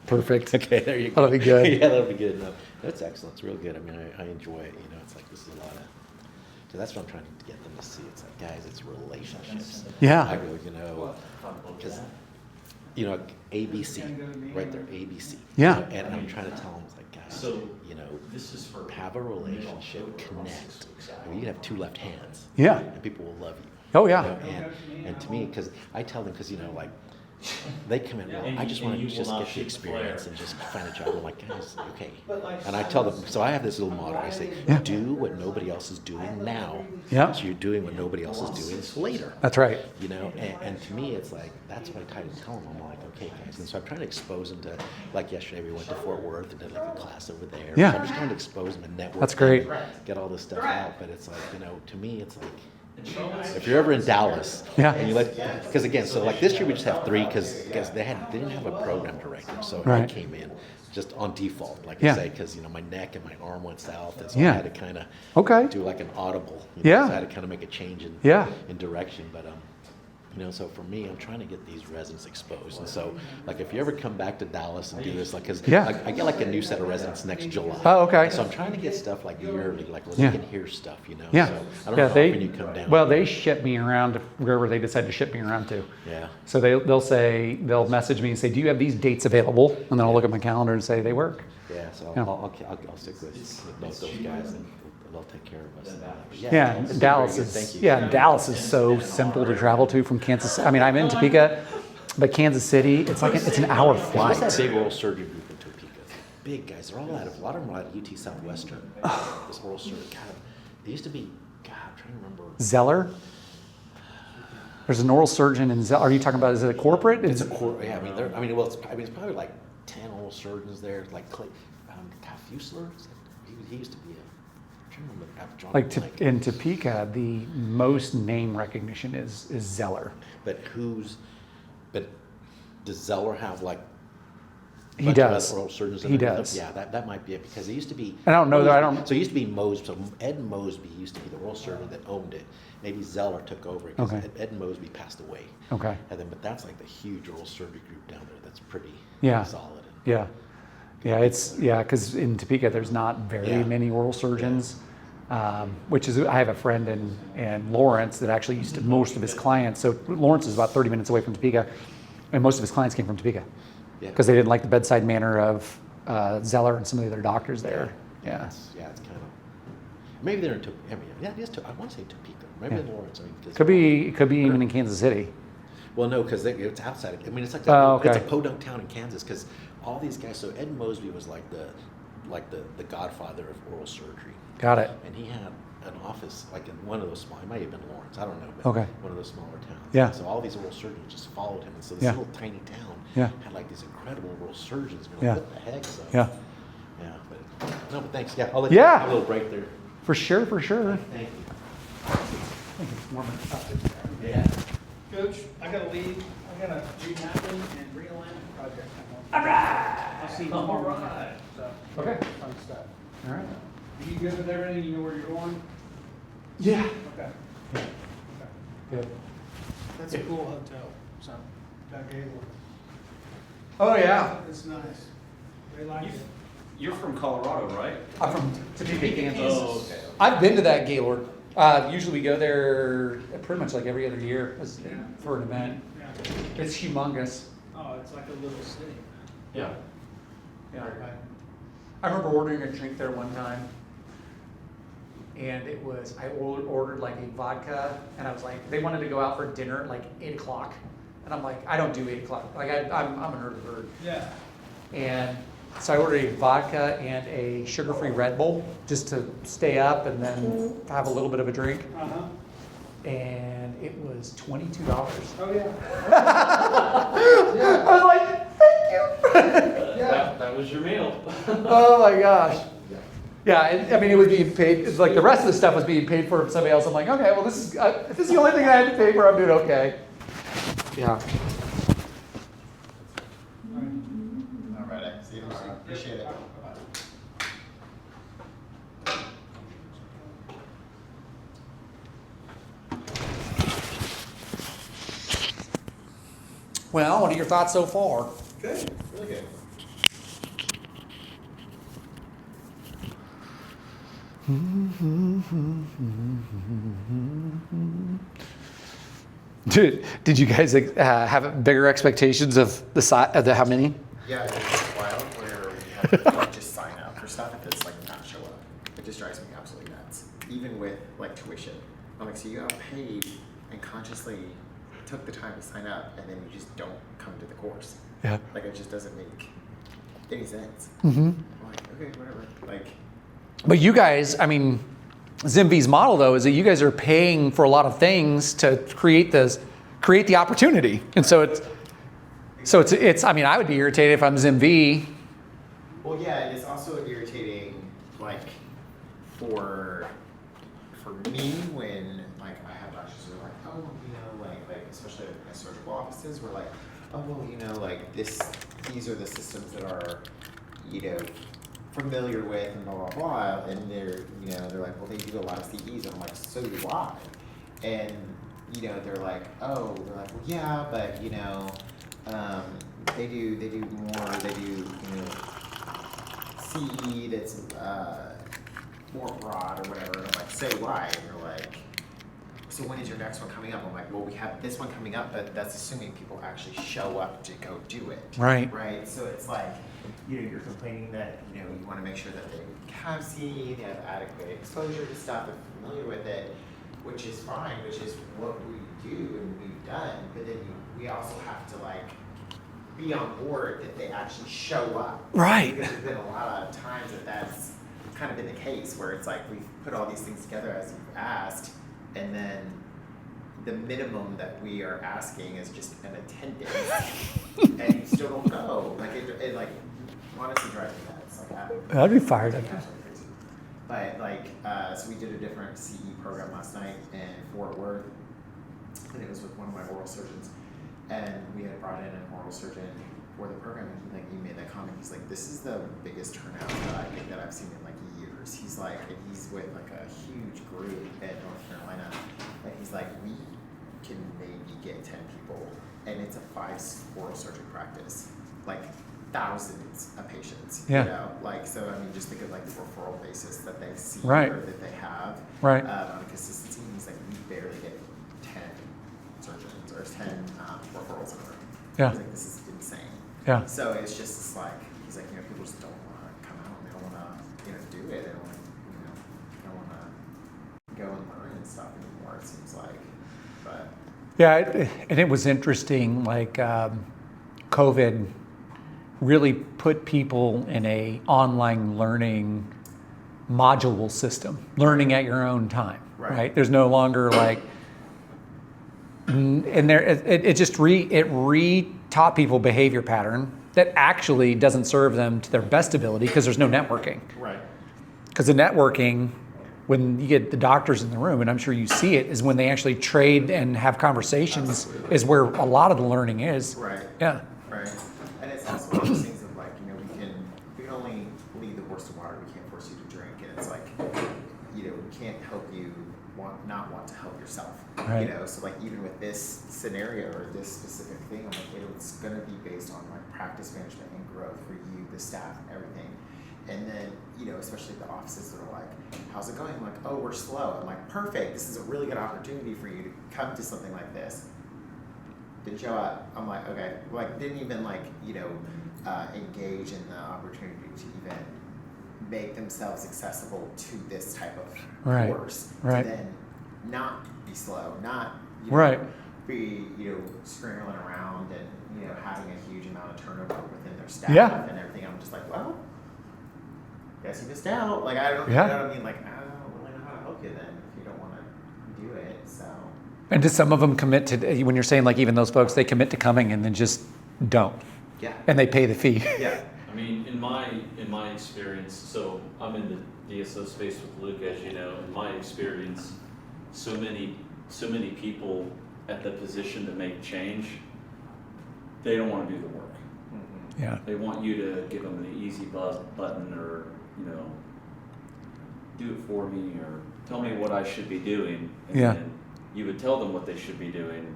Perfect. Okay, there you go. That'll be good. Yeah, that'll be good. No, that's excellent. It's real good. I mean, I enjoy it. It's like this is a lot of. So that's what I'm trying to get them to see. It's like, guys, it's relationships. Yeah. I go, because, ABC, right there, ABC. Yeah. And I'm trying to tell them, it's like, guys, this is for have a relationship, connect. I mean, you can have two left hands. Yeah. And people will love you. Oh, yeah. And to me, because I tell them, because, like, they come in, well, I just want to just get the experience and just find a job. I'm like, guys, okay. And I tell them, so I have this little motto. I say, do what nobody else is doing now. Yeah. So you're doing what nobody else is doing later. That's right. And to me, it's like, that's what I try to tell them. I'm like, okay, guys. And so I'm trying to expose them to, like yesterday, we went to Fort Worth and did like a class over there. Yeah. So I'm just trying to expose them and network. That's great. And get all this stuff out. But it's like, to me, it's like, if you're ever in Dallas, Yeah. and because again, so like this year we just have 3 because they didn't have a program director, so Right. I came in just on default, like Yeah. I say, because my neck and my arm went south, and so Yeah. I had to kind of Okay. do like an audible, Yeah. so I had to kind of make a change in direction, but so for me, I'm trying to get these residents exposed, and so like if you ever come back to Dallas and do this, like because I get like a new set of residents next July. Oh, okay. So I'm trying to get stuff like yearly, like where Yeah. they can hear stuff, Yeah. So I don't know how often you come down. Well, they ship me around to wherever they decide to ship me around to. Yeah. So they'll message me and say, do you have these dates available? And then I'll look at my calendar and say they work. Yeah, so Yeah. I'll stick with both those guys, and they'll take care of us. But Yeah, it's been Dallas very good. is. Thank you. Yeah, Dallas is so simple to travel to from Kansas. I mean, I'm in Topeka, but Kansas City, it's an hour What's that flight. big oral surgery group in Topeka? Big guys. They're all a lot of them are out of UT Southwestern. This oral surgery. God, they used to be. God, I'm trying to remember. Zeller. There's an oral surgeon in Zeller. Are you talking about, is it a corporate? It's a yeah, I mean, well, it's probably like 10 oral surgeons there, like Fusler, he used to be I'm trying to remember, I'm drawing a blank. In Topeka, the most name recognition is Zeller. But does Zeller have like He bunch of does. other oral surgeons? He there? does. Yeah, that might be it, because it used to be. I don't know that, I don't. So it used to be Mosby. So Ed Mosby used to be the oral surgeon that owned it. Maybe Zeller took over it because Okay. Ed Mosby passed away. Okay. And then, but that's like the huge oral surgery group down there. That's pretty Yeah. solid. Yeah. Yeah, because in Topeka, there's not very Yeah. many oral surgeons, which is, I have a friend in Lawrence that actually used to, most of his clients, so Lawrence is about 30 minutes away from Topeka, and most of his clients came from Topeka Yeah. because they didn't like the bedside manner of Zeller and some of the other doctors there. Yeah. It's kind of. Maybe they're in Topeka. I mean, yeah, it is. I want to say Topeka. Maybe Yeah. in Lawrence. I mean, 'cause- It could be even in Kansas City. Well, no, because it's outside. I mean, it's like Oh, it's a okay. podunk town in Kansas. Because all these guys. So Ed Mosby was like the godfather of oral surgery, Got it. and he had an office like in one of those small. It might have been Lawrence. I don't know. But Okay. One of those smaller towns. Yeah. And so all these oral surgeons just followed him, and so this Yeah. little tiny town Yeah. had like these incredible oral surgeons. And Yeah. you're like, what the heck? So, Yeah. Yeah. But no. But thanks. Yeah. I'll let Yeah. you have a little break there. For sure. Thank you. Yeah. Coach, I gotta leave. I got a remapping and realignment project. All right. I'll see you tomorrow. All right. So, Okay. fun stuff. All right. You good with everything? You know where you're going? Yeah. Okay. Okay. Good. That's a cool hotel, so, that Gaylord. Oh, yeah. It's nice. They like it. You're from Colorado, right? I'm from Topeka, Kansas. Oh, okay. I've been to that Gaylord. Usually we go there pretty much like every other year for an event. Yeah. It's humongous. Oh, it's like a little city. Yeah. Yeah. I remember ordering a drink there one time, and I ordered like a vodka, and I was like, they wanted to go out for dinner at like 8 o'clock, and I'm like, I don't do 8 o'clock. Like I'm an early bird, Yeah. and so I ordered a vodka and a sugar-free Red Bull just to stay up and then have a little bit of a drink, Uh-huh. and it was $22. Oh, yeah. I was like, thank you. That was your meal. Oh my gosh. Yeah, and, I mean, it was being paid. It's like the rest of the stuff was being paid for from somebody else. I'm like, okay, well, if this is the only thing I had to pay for, I'm doing okay. Yeah. All right, I see you. Appreciate it. Well, what are your thoughts so far? Good, really good. Did you guys have bigger expectations of the size of how many? Yeah, it's wild where we have to like, just sign up for stuff if it's like not show up. It just drives me absolutely nuts. Even with like tuition. I'm like, so you got paid and consciously took the time to sign up and then you just don't come to the course. Yeah. Like it just doesn't make any sense. Mm-hmm. I'm like, okay, whatever. Like, But you guys, I mean, ZimeV's model though is that you guys are paying for a lot of things to create the opportunity, and so it's. I mean, I would be irritated if I'm ZimeV. well, yeah, it's also irritating, like, for me when, like, I have doctors who are like, oh, you know, like especially in surgical offices, we're like, oh, well, you know, like, these are the systems that are, you know, familiar with and blah, blah, blah, and they're like, well, they do a lot of CEs, and I'm like, so do I. And, you know, they're like, well, yeah, but, you know, they do more, they do, you know, CE that's more broad or whatever, and I'm like, so why? And they're like, so when is your next one coming up? I'm like, well, we have this one coming up, but that's assuming people actually show up to go do it. Right. Right, so it's like, you know, you're complaining that, you know, you want to make sure that they have CE, they have adequate exposure to stuff, they're familiar with it, which is fine, which is what we do and we've done, but then we also have to like be on board that they actually show up. Right. Because there's been a lot of times that's kind of been the case where it's like we've put all these things together as you've asked, and then the minimum that we are asking is just an attendance, and you still don't go. Like it like honestly drives me nuts. Like I'd be fired up. But like, so we did a different CE program last night in Fort Worth, and it was with one of my oral surgeons, and we had brought in an oral surgeon for the program, and he made that comment. He's like, "This is the biggest turnout that I think that I've seen in like years." He's like, and he's with like a huge group in North Carolina, and he's like, "We can maybe get 10 people, and it's a 5 oral surgery practice, like thousands of patients." Yeah. You know, like so. I mean, just think of like the referral basis that they see Right. or that they have Right. on a consistency. He's like, we barely get 10 surgeons or 10 referrals in a room. Yeah. He's like, this is insane. Yeah. So it's just this, like, he's like, people just don't want to come out. They don't want to, do it. They don't want to, don't want to go and learn and stuff anymore. It seems like, but Yeah, and it was interesting, like COVID really put people in a online learning module system, learning at your own time, right? There's no longer like, and there it just re-taught people behavior pattern that actually doesn't serve them to their best ability because there's no networking. right. Because the networking, when you get the doctors in the room, and I'm sure you see it, is when they actually trade and have conversations, Absolutely. is where a lot of the learning is. Right. Yeah. Right. And it's also one of those things of like, we can only lead the horse to water, we can't force you to drink. And it's like, we can't help you not want to help yourself. Right. So like even with this scenario or this specific thing, I'm like, it's gonna be based on like practice management and growth for you, the staff, and everything. And then, especially the offices that are like, how's it going? I'm like, oh, we're slow. I'm like, perfect. This is a really good opportunity for you to come to something like this. Didn't show up. I'm like, okay. Like, didn't even engage in the opportunity to even make themselves accessible to this type of Right. course. Right. To then not be slow, not Right. be scrambling around and having a huge amount of turnover within their staff Yeah. and everything. I'm just like, well, guess you missed out. Like I don't, Yeah. you know what I mean? Like I don't really know how to help you then if you don't want to do it. So And do some of them commit to, when you're saying like even those folks, they commit to coming and then just don't, yeah, and they pay the fee. yeah, I mean, in my experience, so I'm in the DSO space with Luke, as you know. In my experience, so many people at the position to make change, they don't want to do the work. Yeah. They want you to give them the easy button, or do it for me, or tell me what I should be doing, and Yeah. then you would tell them what they should be doing,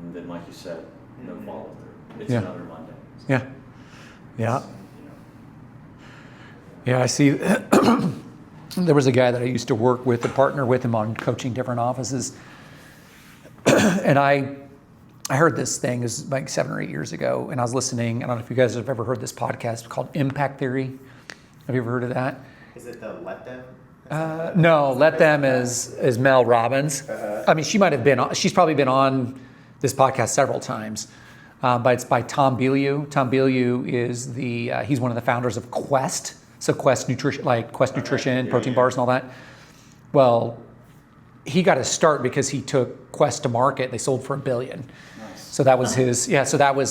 and then, like you said, no follow through. It's Yeah. another Monday. Yeah. Yeah. So, Yeah, I see. There was a guy that I used to work with, to partner with him on coaching different offices. And I heard this thing, it was like 7 or 8 years ago, and I was listening. I don't know if you guys have ever heard this podcast called Impact Theory. Have you ever heard of that? Is it the let them? No, Let Them is Mel Robbins. I mean, she's probably been on this podcast several times. But it's by Tom Bilyeu. Tom Bilyeu is he's one of the founders of Quest. So Quest Nutrition, Yeah, protein yeah. bars and all that. Well, he got his start because he took Quest to market. They sold for $1 billion. Nice. So that was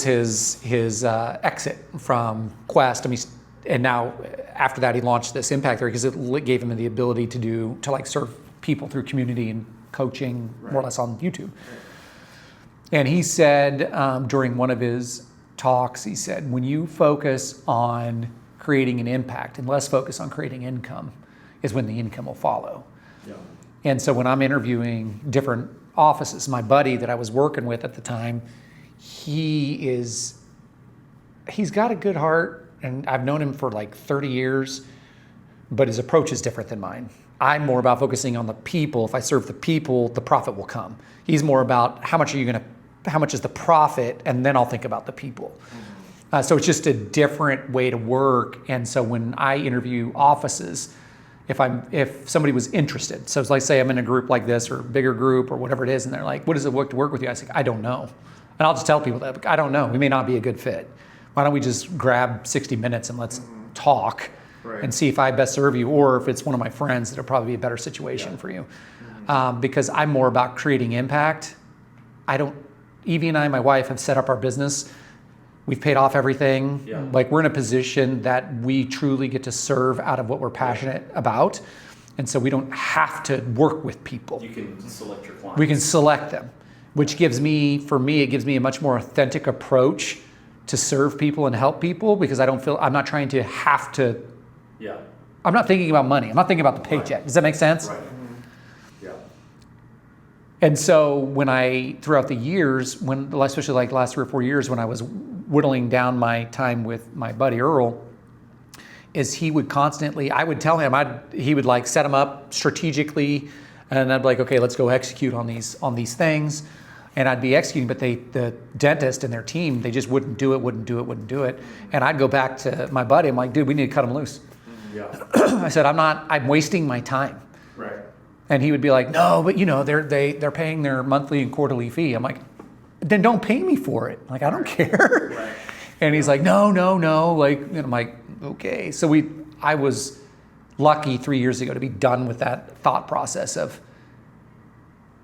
his exit from Quest. I mean, and now after that he launched this Impact Theory because it gave him the ability to serve people through community and coaching more or less on YouTube. And he said during one of his talks, he said, when you focus on creating an impact and less focus on creating income is when the income will follow. Yeah. And so when I'm interviewing different offices, my buddy that I was working with at the time, he's got a good heart, and I've known him for like 30 years, but his approach is different than mine. I'm more about focusing on the people. If I serve the people, the profit will come. He's more about how much is the profit, and then I'll think about the people. So it's just a different way to work. And so when I interview offices, if somebody was interested, so it's like, say I'm in a group like this or a bigger group or whatever it is, and they're like, what does it look to work with you? I say, I don't know. And I'll just tell people that, I don't know. We may not be a good fit. Why don't we just grab 60 minutes and let's talk Right. and see if I best serve you, or if it's one of my friends, that'll probably be a better situation for you. because I'm more about creating impact. Evie and I, my wife, have set up our business. We've paid off everything. Yeah. Like we're in a position that we truly get to serve out of what we're passionate about. And so we don't have to work with people. You can select your clients. We can select them, which gives me, it gives me a much more authentic approach to serve people and help people, because I'm not trying to have to, Yeah. I'm not thinking about money. I'm not thinking about the paycheck. Right. Does that make sense? Right. Yeah. And so throughout the years, especially like the last 3 or 4 years, when I was whittling down my time with my buddy Earl, is he would constantly, I would tell him, he would like set them up strategically, and I'd be like, okay, let's go execute on these things. And I'd be executing, but the dentist and their team, they just wouldn't do it. And I'd go back to my buddy, I'm like, dude, we need to cut them loose. Yeah. I said, I'm wasting my time. Right. And he would be like, no, but they're paying their monthly and quarterly fee. I'm like, then don't pay me for it. Like, I don't care. Right. And he's like, no. Like, and I'm like, okay. So I was lucky 3 years ago to be done with that thought process of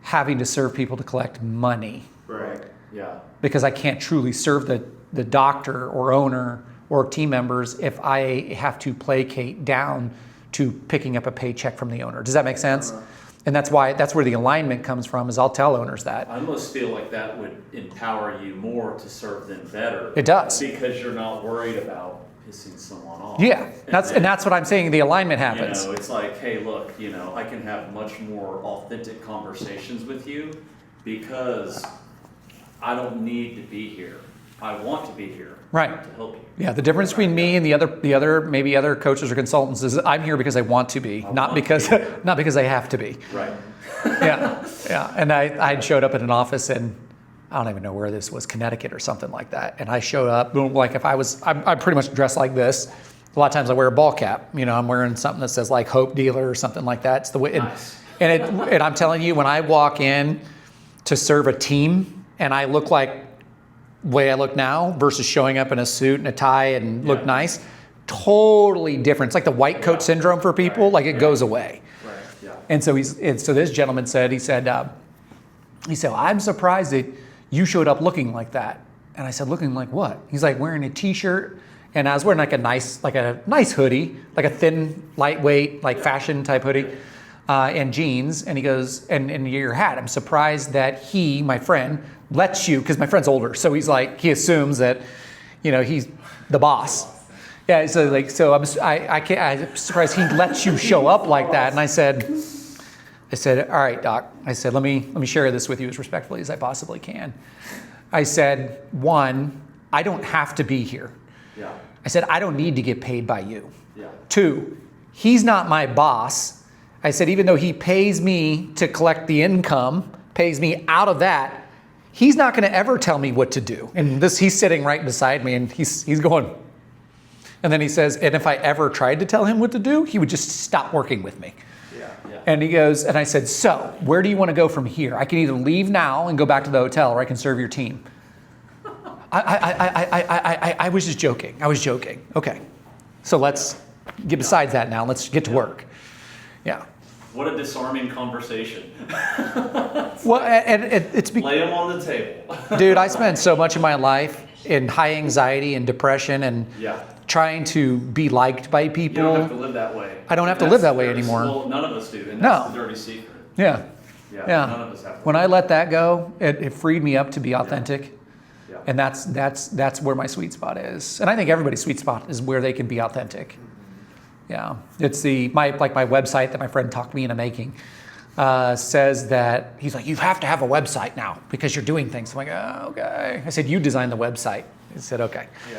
having to serve people to collect money, Right. Yeah. because I can't truly serve the doctor or owner or team members if I have to placate down to picking up a paycheck from the owner. Does that make sense? And that's where the alignment comes from, is I'll tell owners that. I almost feel like that would empower you more to serve them better. It does. Because you're not worried about pissing someone off. Yeah, and that's what I'm saying, the alignment happens. You know, it's like, hey, look, I can have much more authentic conversations with you because I don't need to be here. I want to be here. Right. To help you. Yeah, the difference between me and the other maybe other coaches or consultants is I'm here because I want to be, not because I have to be. Right. Yeah. And I showed up at an office in, I don't even know where this was, Connecticut or something like that. And I showed up, like if I'm pretty much dressed like this. A lot of times I wear a ball cap. I'm wearing something that says like Hope Dealer or something like that. It's the way. Nice. And I'm telling you, when I walk in to serve a team and I look like the way I look now versus showing up in a suit and a tie and look nice, totally different. It's like the white coat syndrome for people. Right. Like it goes away. Right. Yeah. And so so this gentleman said, well, I'm surprised that you showed up looking like that. And I said, looking like what? He's like wearing a t-shirt, and I was wearing like a nice hoodie, like a thin, lightweight, like fashion type hoodie, and jeans. And he goes, and your hat. I'm surprised that my friend, lets you, because my friend's older, so he's like, he assumes that, he's the boss. Yeah, so I'm surprised he lets you show up like that. And I said, all right, doc. I said, let me share this with you as respectfully as I possibly can. I said, one, I don't have to be here. Yeah. I said, I don't need to get paid by you. Yeah. Two, he's not my boss. I said, even though he pays me to collect the income, pays me out of that, he's not going to ever tell me what to do. And he's sitting right beside me, and he's going. And then he says, and if I ever tried to tell him what to do, he would just stop working with me. Yeah. And he goes, and I said, so where do you want to go from here? I can either leave now and go back to the hotel, or I can serve your team. I was just joking. I was joking. Okay. So let's get besides that now. Let's get to work. Yeah. What a disarming conversation. Well, and it's Lay them on the table. dude, I spent so much of my life in high anxiety and depression and Yeah. trying to be liked by people. You don't have to live that way. I don't have to That's live that way the dirty- anymore. Well, none of us do, and No. that's the dirty secret. Yeah. Yeah. Yeah. None of us have to. When I let that go, it freed me up to be authentic. Yeah. And that's where my sweet spot is. And I think everybody's sweet spot is where they can be authentic. Yeah. It's my website that my friend talked me into making says that, he's like, you have to have a website now because you're doing things. I'm like, oh, okay. I said, you designed the website. He said, okay. Yeah.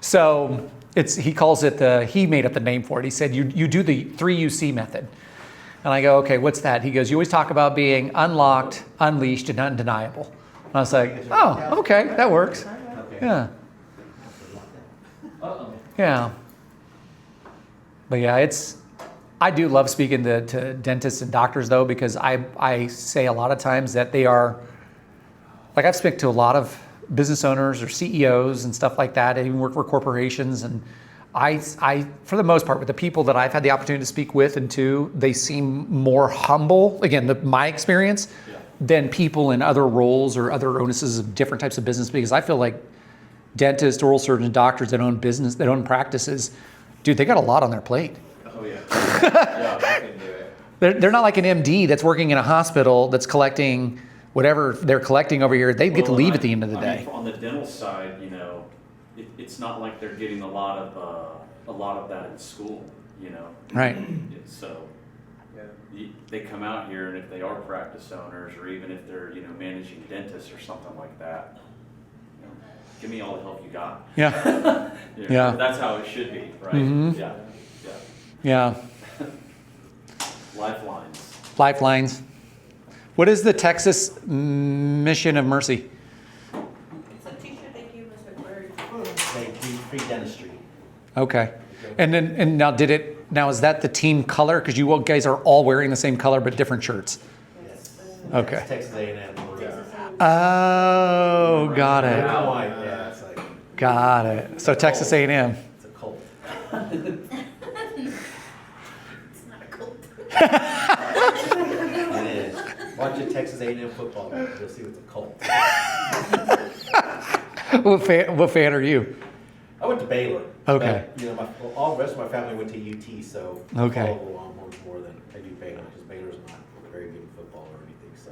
So he calls it he made up the name for it. He said, you do the 3UC method. And I go, okay, what's that? He goes, you always talk about being unlocked, unleashed, and undeniable. And I was like, oh, okay, that works. Yeah. Yeah. But yeah, I do love speaking to dentists and doctors though, because I say a lot of times that they are, like I've spoken to a lot of business owners or CEOs and stuff like that. I even work for corporations, and for the most part, with the people that I've had the opportunity to speak with and to, they seem more humble. Again, my experience, than people in other roles or other onuses of different types of business. Because I feel like dentists, oral surgeons, doctors that own business, that own practices, dude, they got a lot on their plate. Oh yeah. Yeah, I can do it. They're not like an MD that's working in a hospital that's collecting whatever they're collecting over here. They get to Well, leave at the end of the I day. mean, on the dental side, it's not like they're getting a lot of that in school, Right. So Yeah. they come out here, and if they are practice owners, or even if they're managing dentists or something like that, give me all the help you got. Yeah. Yeah. That's how it should be, right? Mhm. Yeah. Yeah. Lifelines. Lifelines. What is the Texas Mission of Mercy? It's a t-shirt they give us at work. They do free dentistry. Okay. And now is that the team color? Because you guys are all wearing the same color but different shirts. Yes. Okay. It's Texas A&M. Oh, got Black and it. white, yeah, it's like, Got it. So Texas A&M. it's a cult. It's not a cult. It is. Watch a Texas A&M football game, you'll see it's a cult. What fan are you? I went to Baylor. Okay. But, all the rest of my family went to UT, so Okay. I follow the Longhorns more than I do Baylor, because Baylor's not very good in football or anything, so.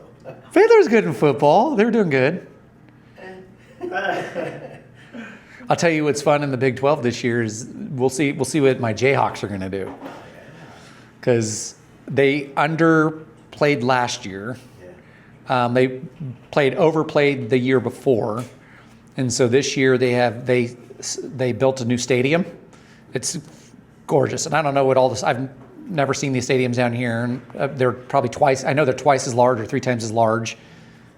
Baylor's good in football. They're doing good. I'll tell you what's fun in the Big 12 this year is we'll see what my Jayhawks are going to do. Because they underplayed last year. Yeah. They overplayed the year before. And so this year they built a new stadium. It's gorgeous. And I don't know what all this, I've never seen these stadiums down here. And they're probably I know they're twice as large or 3 times as large.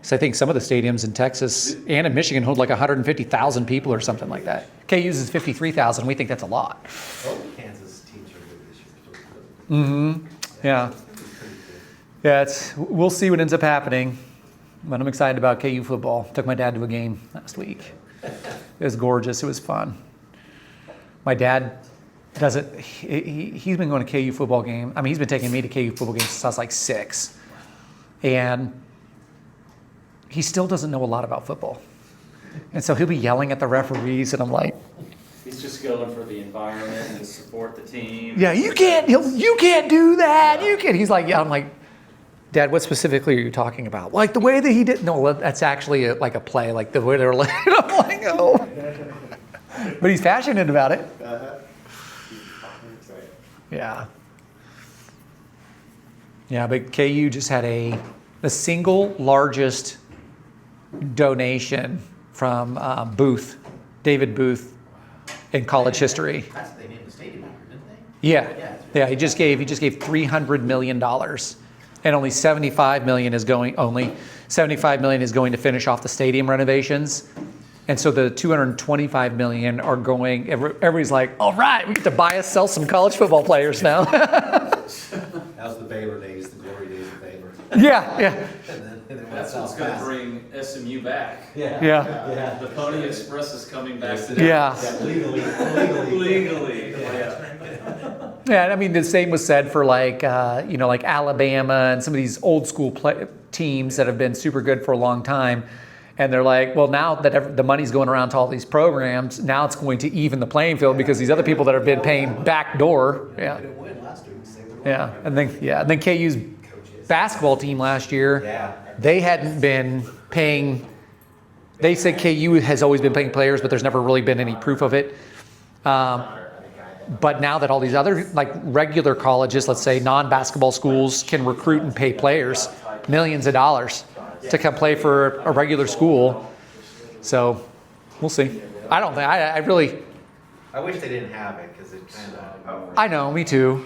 So I think some of the stadiums in Texas and in Michigan hold like 150,000 people or something like that. KU uses 53,000. We think that's a lot. Both Kansas teams are good this year. Mm-hmm. Yeah. It's pretty good. Yeah, we'll see what ends up happening. But I'm excited about KU football. Took my dad to a game last week. It was gorgeous. It was fun. My dad does it. He's been going to KU football game. I mean, he's been taking me to KU football games since I was like 6. And he still doesn't know a lot about football. And so he'll be yelling at the referees, and I'm like, He's just going for the environment and to support the team. yeah, you can't do that. You can't. He's like, yeah, I'm like, Dad, what specifically are you talking about? Like the way that he did, no, that's actually like a play, like the way they're like, I'm like, oh. But he's passionate about it. Yeah. Yeah, but KU just had the single largest donation from David Booth in college history. That's what they named the stadium after, didn't they? Yeah. He just gave $300 million, and only 75 million is going to finish off the stadium renovations. And so the 225 million are going. Everybody's like, all right, we get to sell some college football players now. That was the Baylor days, the glory days of Baylor. Yeah. And then That's what's going to bring SMU back. Yeah. The Pony Express is coming back today. Yeah. Legally. Yeah, I mean, the same was said for like Alabama and some of these old school teams that have been super good for a long time. And they're like, well, now that the money's going around to all these programs, now it's going to even the playing field because these other people that have been paying back door. Yeah. They didn't win last week. Yeah. And then KU's basketball team last year, they hadn't been paying. They said KU has always been paying players, but there's never really been any proof of it. But now that all these other like regular colleges, let's say non-basketball schools, can recruit and pay players millions of dollars to come play for a regular school. So we'll see. I don't think I really. I wish they didn't have it because it kind of. I know, me too.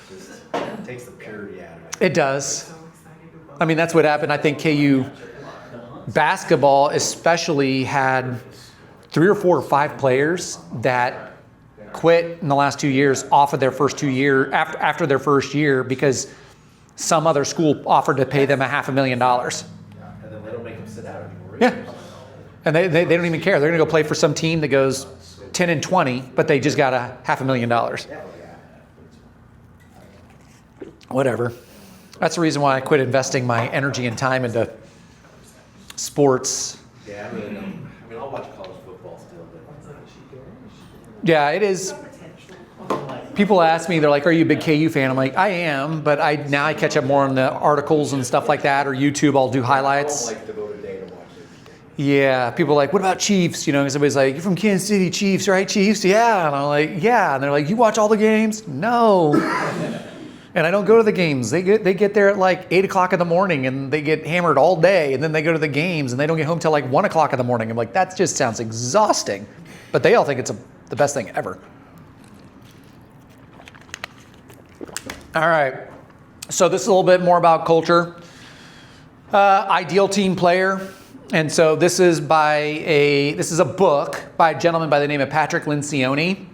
Just takes the purity out of it. It does. I mean, that's what happened. I think KU basketball especially had 3 or 4 or 5 players that quit in the last 2 years off of their first 2 year after their first year because some other school offered to pay them $500,000. And then they don't make them sit out anymore. Yeah. And they don't even care. They're going to go play for some team that goes 10 and 20, but they just got $500,000. Whatever. That's the reason why I quit investing my energy and time into sports. Yeah, I really don't. I mean, I'll watch college football still, but. Yeah, it is. People ask me, they're like, are you a big KU fan? I'm like, I am, but now I catch up more on the articles and stuff like that, or YouTube, I'll do highlights. I don't like devote a day to watch it. Yeah, people are like, what about Chiefs? You know, somebody's like, you're from Kansas City, Chiefs, right? Chiefs? Yeah. And I'm like, yeah. And they're like, you watch all the games? No. And I don't go to the games. They get there at like 8 o'clock in the morning and they get hammered all day, and then they go to the games and they don't get home till like 1 o'clock in the morning. I'm like, that just sounds exhausting. But they all think it's the best thing ever. All right. So this is a little bit more about culture. Ideal team player. And so this is a book by a gentleman by the name of Patrick Lencioni.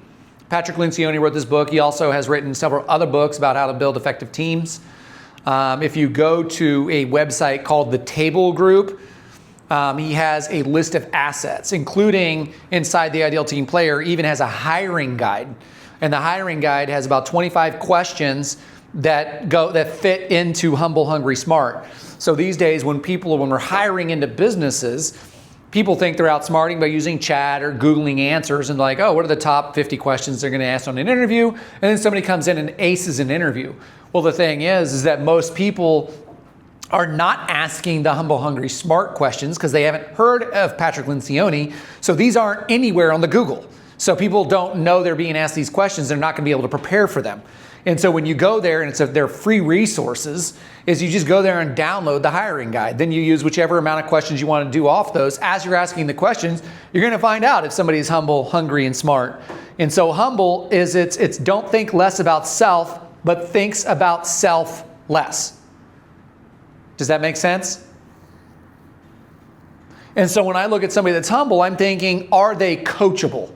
Patrick Lencioni wrote this book. He also has written several other books about how to build effective teams. If you go to a website called The Table Group, he has a list of assets, including inside the ideal team player, even has a hiring guide. And the hiring guide has about 25 questions that fit into humble, hungry, smart. So these days when we're hiring into businesses, people think they're outsmarting by using chat or Googling answers and like, oh, what are the top 50 questions they're going to ask on an interview? And then somebody comes in and aces an interview. Well, the thing is that most people are not asking the humble, hungry, smart questions because they haven't heard of Patrick Lencioni. So these aren't anywhere on the Google. So people don't know they're being asked these questions. They're not going to be able to prepare for them. And so when you go there, and they're free resources, is you just go there and download the hiring guide. Then you use whichever amount of questions you want to do off those. As you're asking the questions, you're going to find out if somebody is humble, hungry, and smart. And so humble is it's don't think less about self, but thinks about self less. Does that make sense? And so when I look at somebody that's humble, I'm thinking, are they coachable?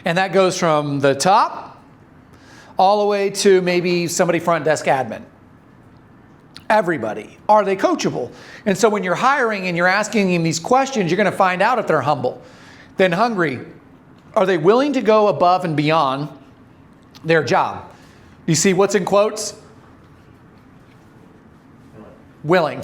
And that goes from the top all the way to maybe somebody front desk admin. Everybody. Are they coachable? And so when you're hiring and you're asking them these questions, you're going to find out if they're humble. Then hungry. Are they willing to go above and beyond their job? You see what's in quotes? Willing.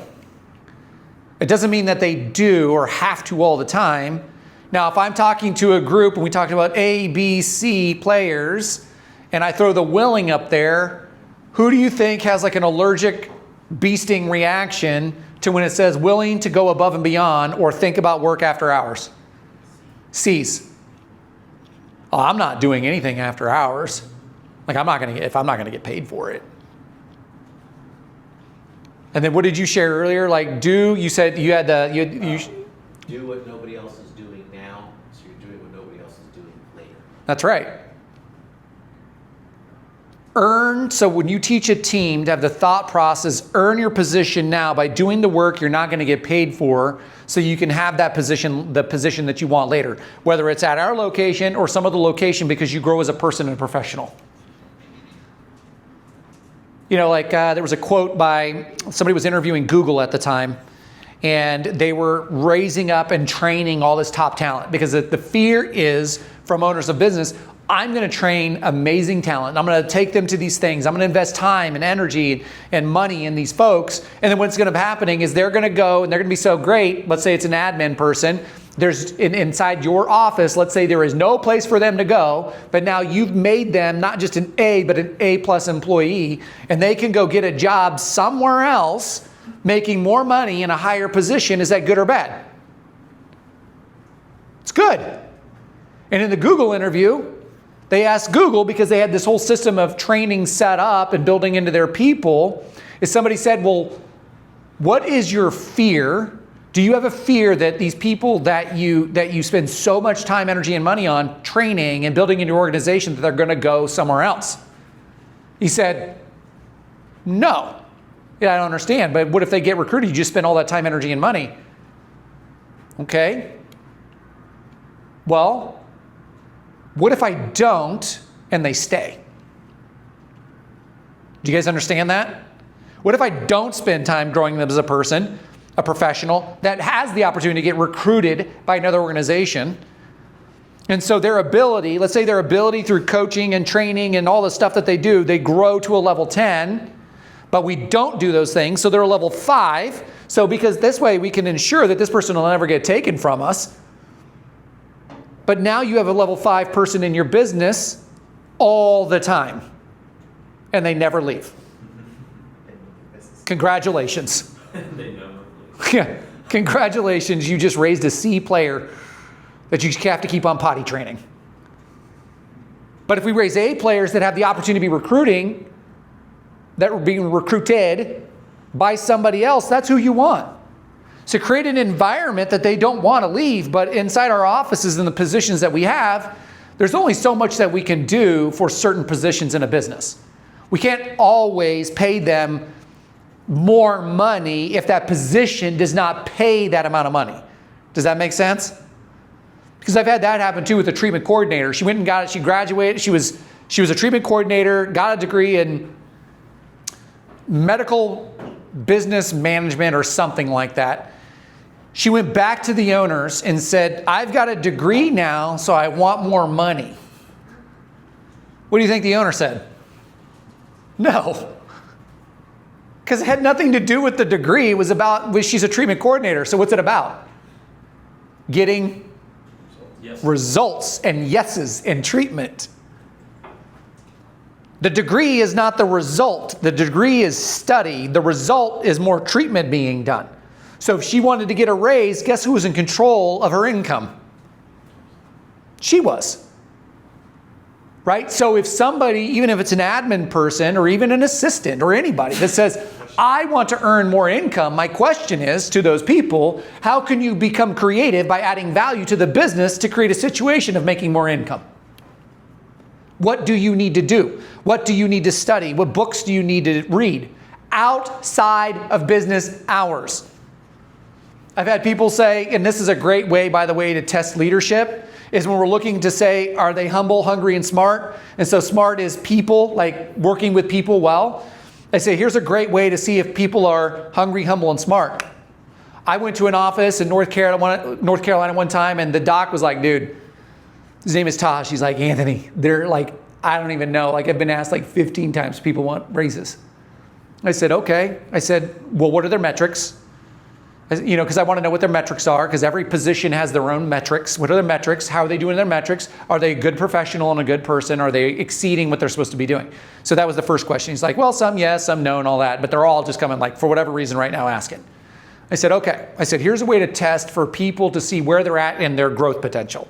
It doesn't mean that they do or have to all the time. Now, if I'm talking to a group and we talked about A, B, C players, and I throw the willing up there, who do you think has like an allergic bee sting reaction to when it says willing to go above and beyond or think about work after hours? C's. Oh, I'm not doing anything after hours. Like I'm not going to get paid for it. And then what did you share earlier? Like you said you had do what nobody else is doing now, so you're doing what nobody else is doing later. That's right. So when you teach a team to have the thought process, earn your position now by doing the work you're not going to get paid for, so you can have that position, the position that you want later, whether it's at our location or some other location because you grow as a person and a professional. You know, like there was a quote by somebody was interviewing Google at the time, and they were raising up and training all this top talent because the fear is from owners of business, I'm going to train amazing talent. I'm going to take them to these things. I'm going to invest time and energy and money in these folks. And then what's going to be happening is they're going to go and they're going to be so great. Let's say it's an admin person. There's inside your office, let's say there is no place for them to go, but now you've made them not just an A, but an A+ employee, and they can go get a job somewhere else making more money in a higher position. Is that good or bad? It's good. And in the Google interview, they asked Google, because they had this whole system of training set up and building into their people, is somebody said, well, what is your fear? Do you have a fear that these people that you spend so much time, energy, and money on training and building into your organization that they're going to go somewhere else? He said, no. Yeah, I don't understand. But what if they get recruited? You just spend all that time, energy, and money. Okay. Well, what if I don't and they stay? Do you guys understand that? What if I don't spend time growing them as a person a professional that has the opportunity to get recruited by another organization. And so their ability, let's say their ability through coaching and training and all the stuff that they do, they grow to a level 10, but we don't do those things, so they're a level 5. So because this way we can ensure that this person will never get taken from us. But now you have a level 5 person in your business all the time, and they never leave. Congratulations. They never leave. Yeah, congratulations, you just raised a C player that you have to keep on potty training. But if we raise A players that have the opportunity to be recruiting, that are being recruited by somebody else, that's who you want. So create an environment that they don't want to leave, but inside our offices and the positions that we have, there's only so much that we can do for certain positions in a business. We can't always pay them more money if that position does not pay that amount of money. Does that make sense? Because I've had that happen too with a treatment coordinator. She went and got it, she graduated, she was a treatment coordinator, got a degree in medical business management or something like that. She went back to the owners and said, I've got a degree now, so I want more money. What do you think the owner said? No. Because it had nothing to do with the degree. It was about, she's a treatment coordinator, so what's it about? Getting results and yeses in treatment. The degree is not the result. The degree is study. The result is more treatment being done. So if she wanted to get a raise, guess who was in control of her income? She was. Right? So if somebody, even if it's an admin person or even an assistant or anybody that says, I want to earn more income, my question is to those people, how can you become creative by adding value to the business to create a situation of making more income? What do you need to do? What do you need to study? What books do you need to read? Outside of business hours. I've had people say, and this is a great way, by the way, to test leadership, is when we're looking to say, are they humble, hungry, and smart? And so smart is people, like working with people well. I say, here's a great way to see if people are hungry, humble, and smart. I went to an office in North Carolina one time, and the doc was like, dude, his name is Tosh. He's like, Anthony, they're like, I don't even know. Like, I've been asked like 15 times people want raises. I said, okay. I said, well, what are their metrics? You know, because I want to know what their metrics are, because every position has their own metrics. What are their metrics? How are they doing their metrics? Are they a good professional and a good person? Are they exceeding what they're supposed to be doing? So that was the first question. He's like, well, some yes, some no, and all that, but they're all just coming like, for whatever reason right now, asking. I said, okay. I said, here's a way to test for people to see where they're at in their growth potential.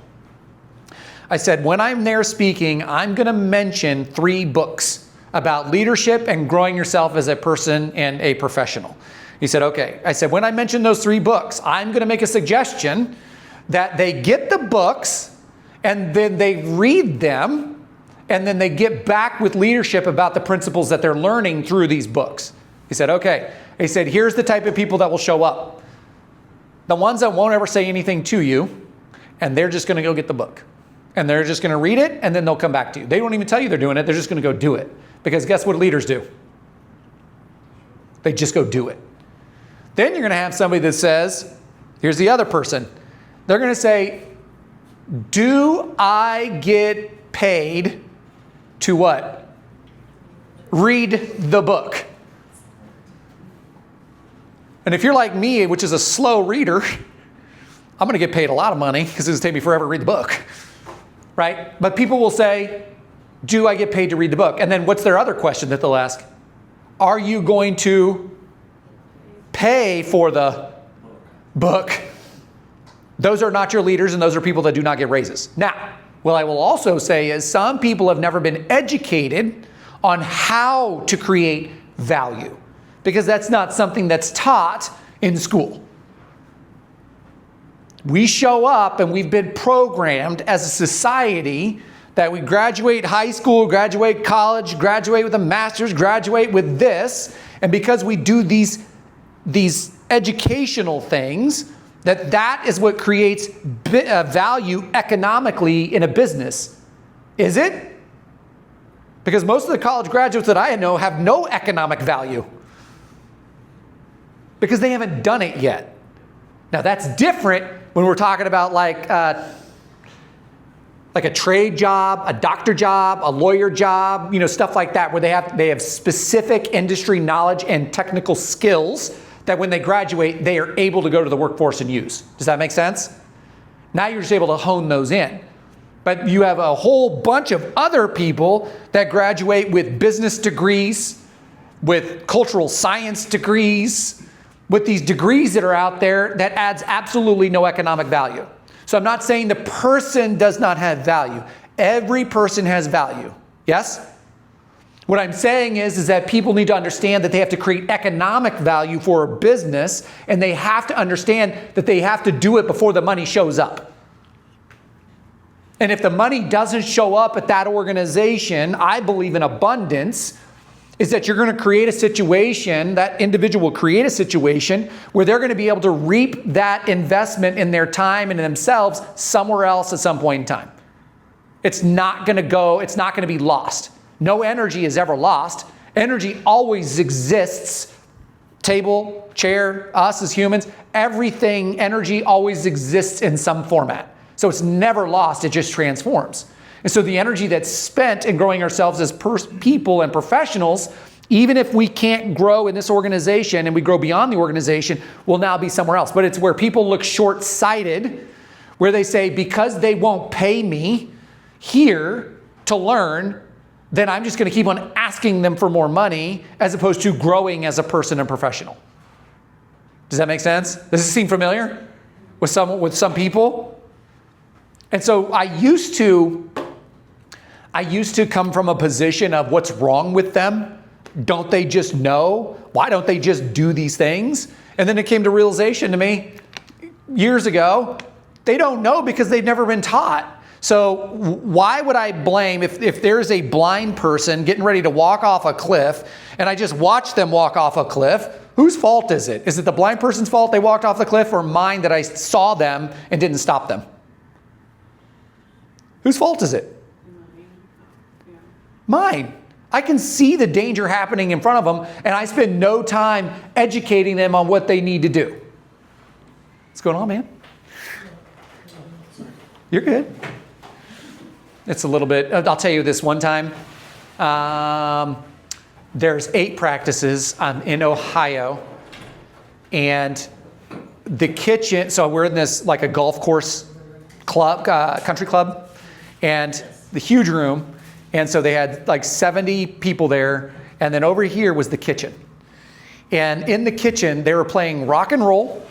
I said, when I'm there speaking, I'm going to mention 3 books about leadership and growing yourself as a person and a professional. He said, okay. I said, when I mention those 3 books, I'm going to make a suggestion that they get the books and then they read them and then they get back with leadership about the principles that they're learning through these books. He said, okay. He said, here's the type of people that will show up. The ones that won't ever say anything to you, and they're just going to go get the book. And they're just going to read it, and then they'll come back to you. They won't even tell you they're doing it. They're just going to go do it. Because guess what leaders do? They just go do it. Then you're going to have somebody that says, here's the other person. They're going to say, do I get paid to what? Read the book. And if you're like me, which is a slow reader, I'm going to get paid a lot of money because it's going to take me forever to read the book. Right? But people will say, do I get paid to read the book? And then what's their other question that they'll ask? Are you going to pay for the book? Those are not your leaders, and those are people that do not get raises. Now, what I will also say is some people have never been educated on how to create value, because that's not something that's taught in school. We show up and we've been programmed as a society that we graduate high school, graduate college, graduate with a master's, graduate with this. And because we do these educational things, that is what creates value economically in a business. Is it? Because most of the college graduates that I know have no economic value. because they haven't done it yet. Now that's different when we're talking about like a trade job, a doctor job, a lawyer job, stuff like that, where they have specific industry knowledge and technical skills that when they graduate, they are able to go to the workforce and use. Does that make sense? Now you're just able to hone those in. But you have a whole bunch of other people that graduate with business degrees, with cultural science degrees, with these degrees that are out there that adds absolutely no economic value. So I'm not saying the person does not have value. Every person has value. Yes? What I'm saying is that people need to understand that they have to create economic value for a business, and they have to understand that they have to do it before the money shows up. And if the money doesn't show up at that organization, I believe in abundance, is that you're going to create a situation, that individual will create a situation where they're going to be able to reap that investment in their time and in themselves somewhere else at some point in time. It's not going to be lost. No energy is ever lost. Energy always exists. Table, chair, us as humans, everything, energy always exists in some format. So it's never lost, it just transforms. And so the energy that's spent in growing ourselves as people and professionals, even if we can't grow in this organization and we grow beyond the organization, will now be somewhere else. But it's where people look short-sighted, where they say, because they won't pay me here to learn, then I'm just going to keep on asking them for more money as opposed to growing as a person and professional. Does that make sense? Does this seem familiar with some people? And so I used to come from a position of what's wrong with them? Don't they just know? Why don't they just do these things? And then it came to realization to me years ago, they don't know because they've never been taught. So why would I blame if there's a blind person getting ready to walk off a cliff and I just watch them walk off a cliff? Whose fault is it? Is it the blind person's fault they walked off the cliff, or mine that I saw them and didn't stop them? Whose fault is it? Mine. I can see the danger happening in front of them, and I spend no time educating them on what they need to do. What's going on, man? You're good. It's a little bit, I'll tell you this one time. There's 8 practices. I'm in Ohio, and the kitchen, so we're in this like a golf course club, country club, and the huge room. And so they had like 70 people there. And then over here was the kitchen. And in the kitchen, they were playing rock and roll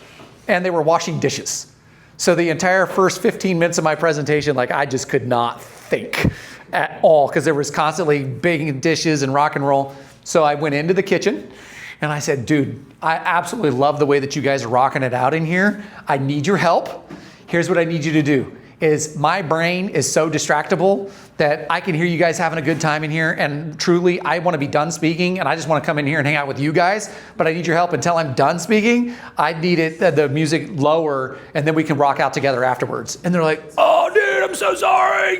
and they were washing dishes. So the entire first 15 minutes of my presentation, like I just could not think at all because there was constantly baking dishes and rock and roll. So I went into the kitchen and I said, dude, I absolutely love the way that you guys are rocking it out in here. I need your help. Here's what I need you to do. Is my brain is so distractible that I can hear you guys having a good time in here, and truly I want to be done speaking and I just want to come in here and hang out with you guys, but I need your help until I'm done speaking. I need the music lower and then we can rock out together afterwards. And they're like, oh dude, I'm so sorry.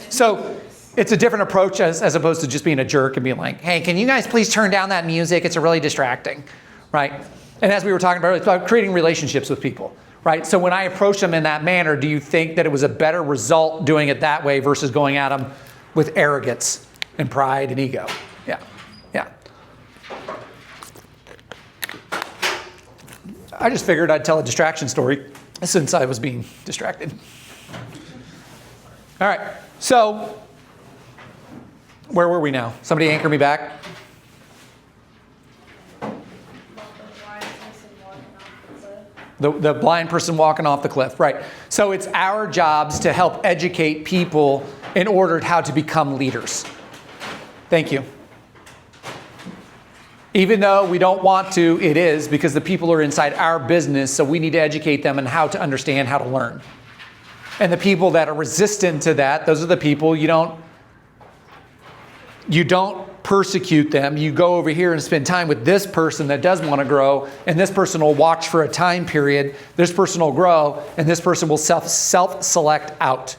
So it's a different approach as opposed to just being a jerk and being like, hey, can you guys please turn down that music? It's really distracting, right? And as we were talking about, it's about creating relationships with people. Right? So when I approach them in that manner, do you think that it was a better result doing it that way versus going at them with arrogance and pride and ego? Yeah. I just figured I'd tell a distraction story since I was being distracted. All right. So where were we now? Somebody anchor me back. The blind person walking off the cliff, right. So it's our jobs to help educate people in order how to become leaders. Thank you. Even though we don't want to, it is, because the people are inside our business, so we need to educate them on how to understand how to learn. And the people that are resistant to that, those are the people you don't persecute them. You go over here and spend time with this person that does want to grow, and this person will watch for a time period. This person will grow, and this person will self-select out.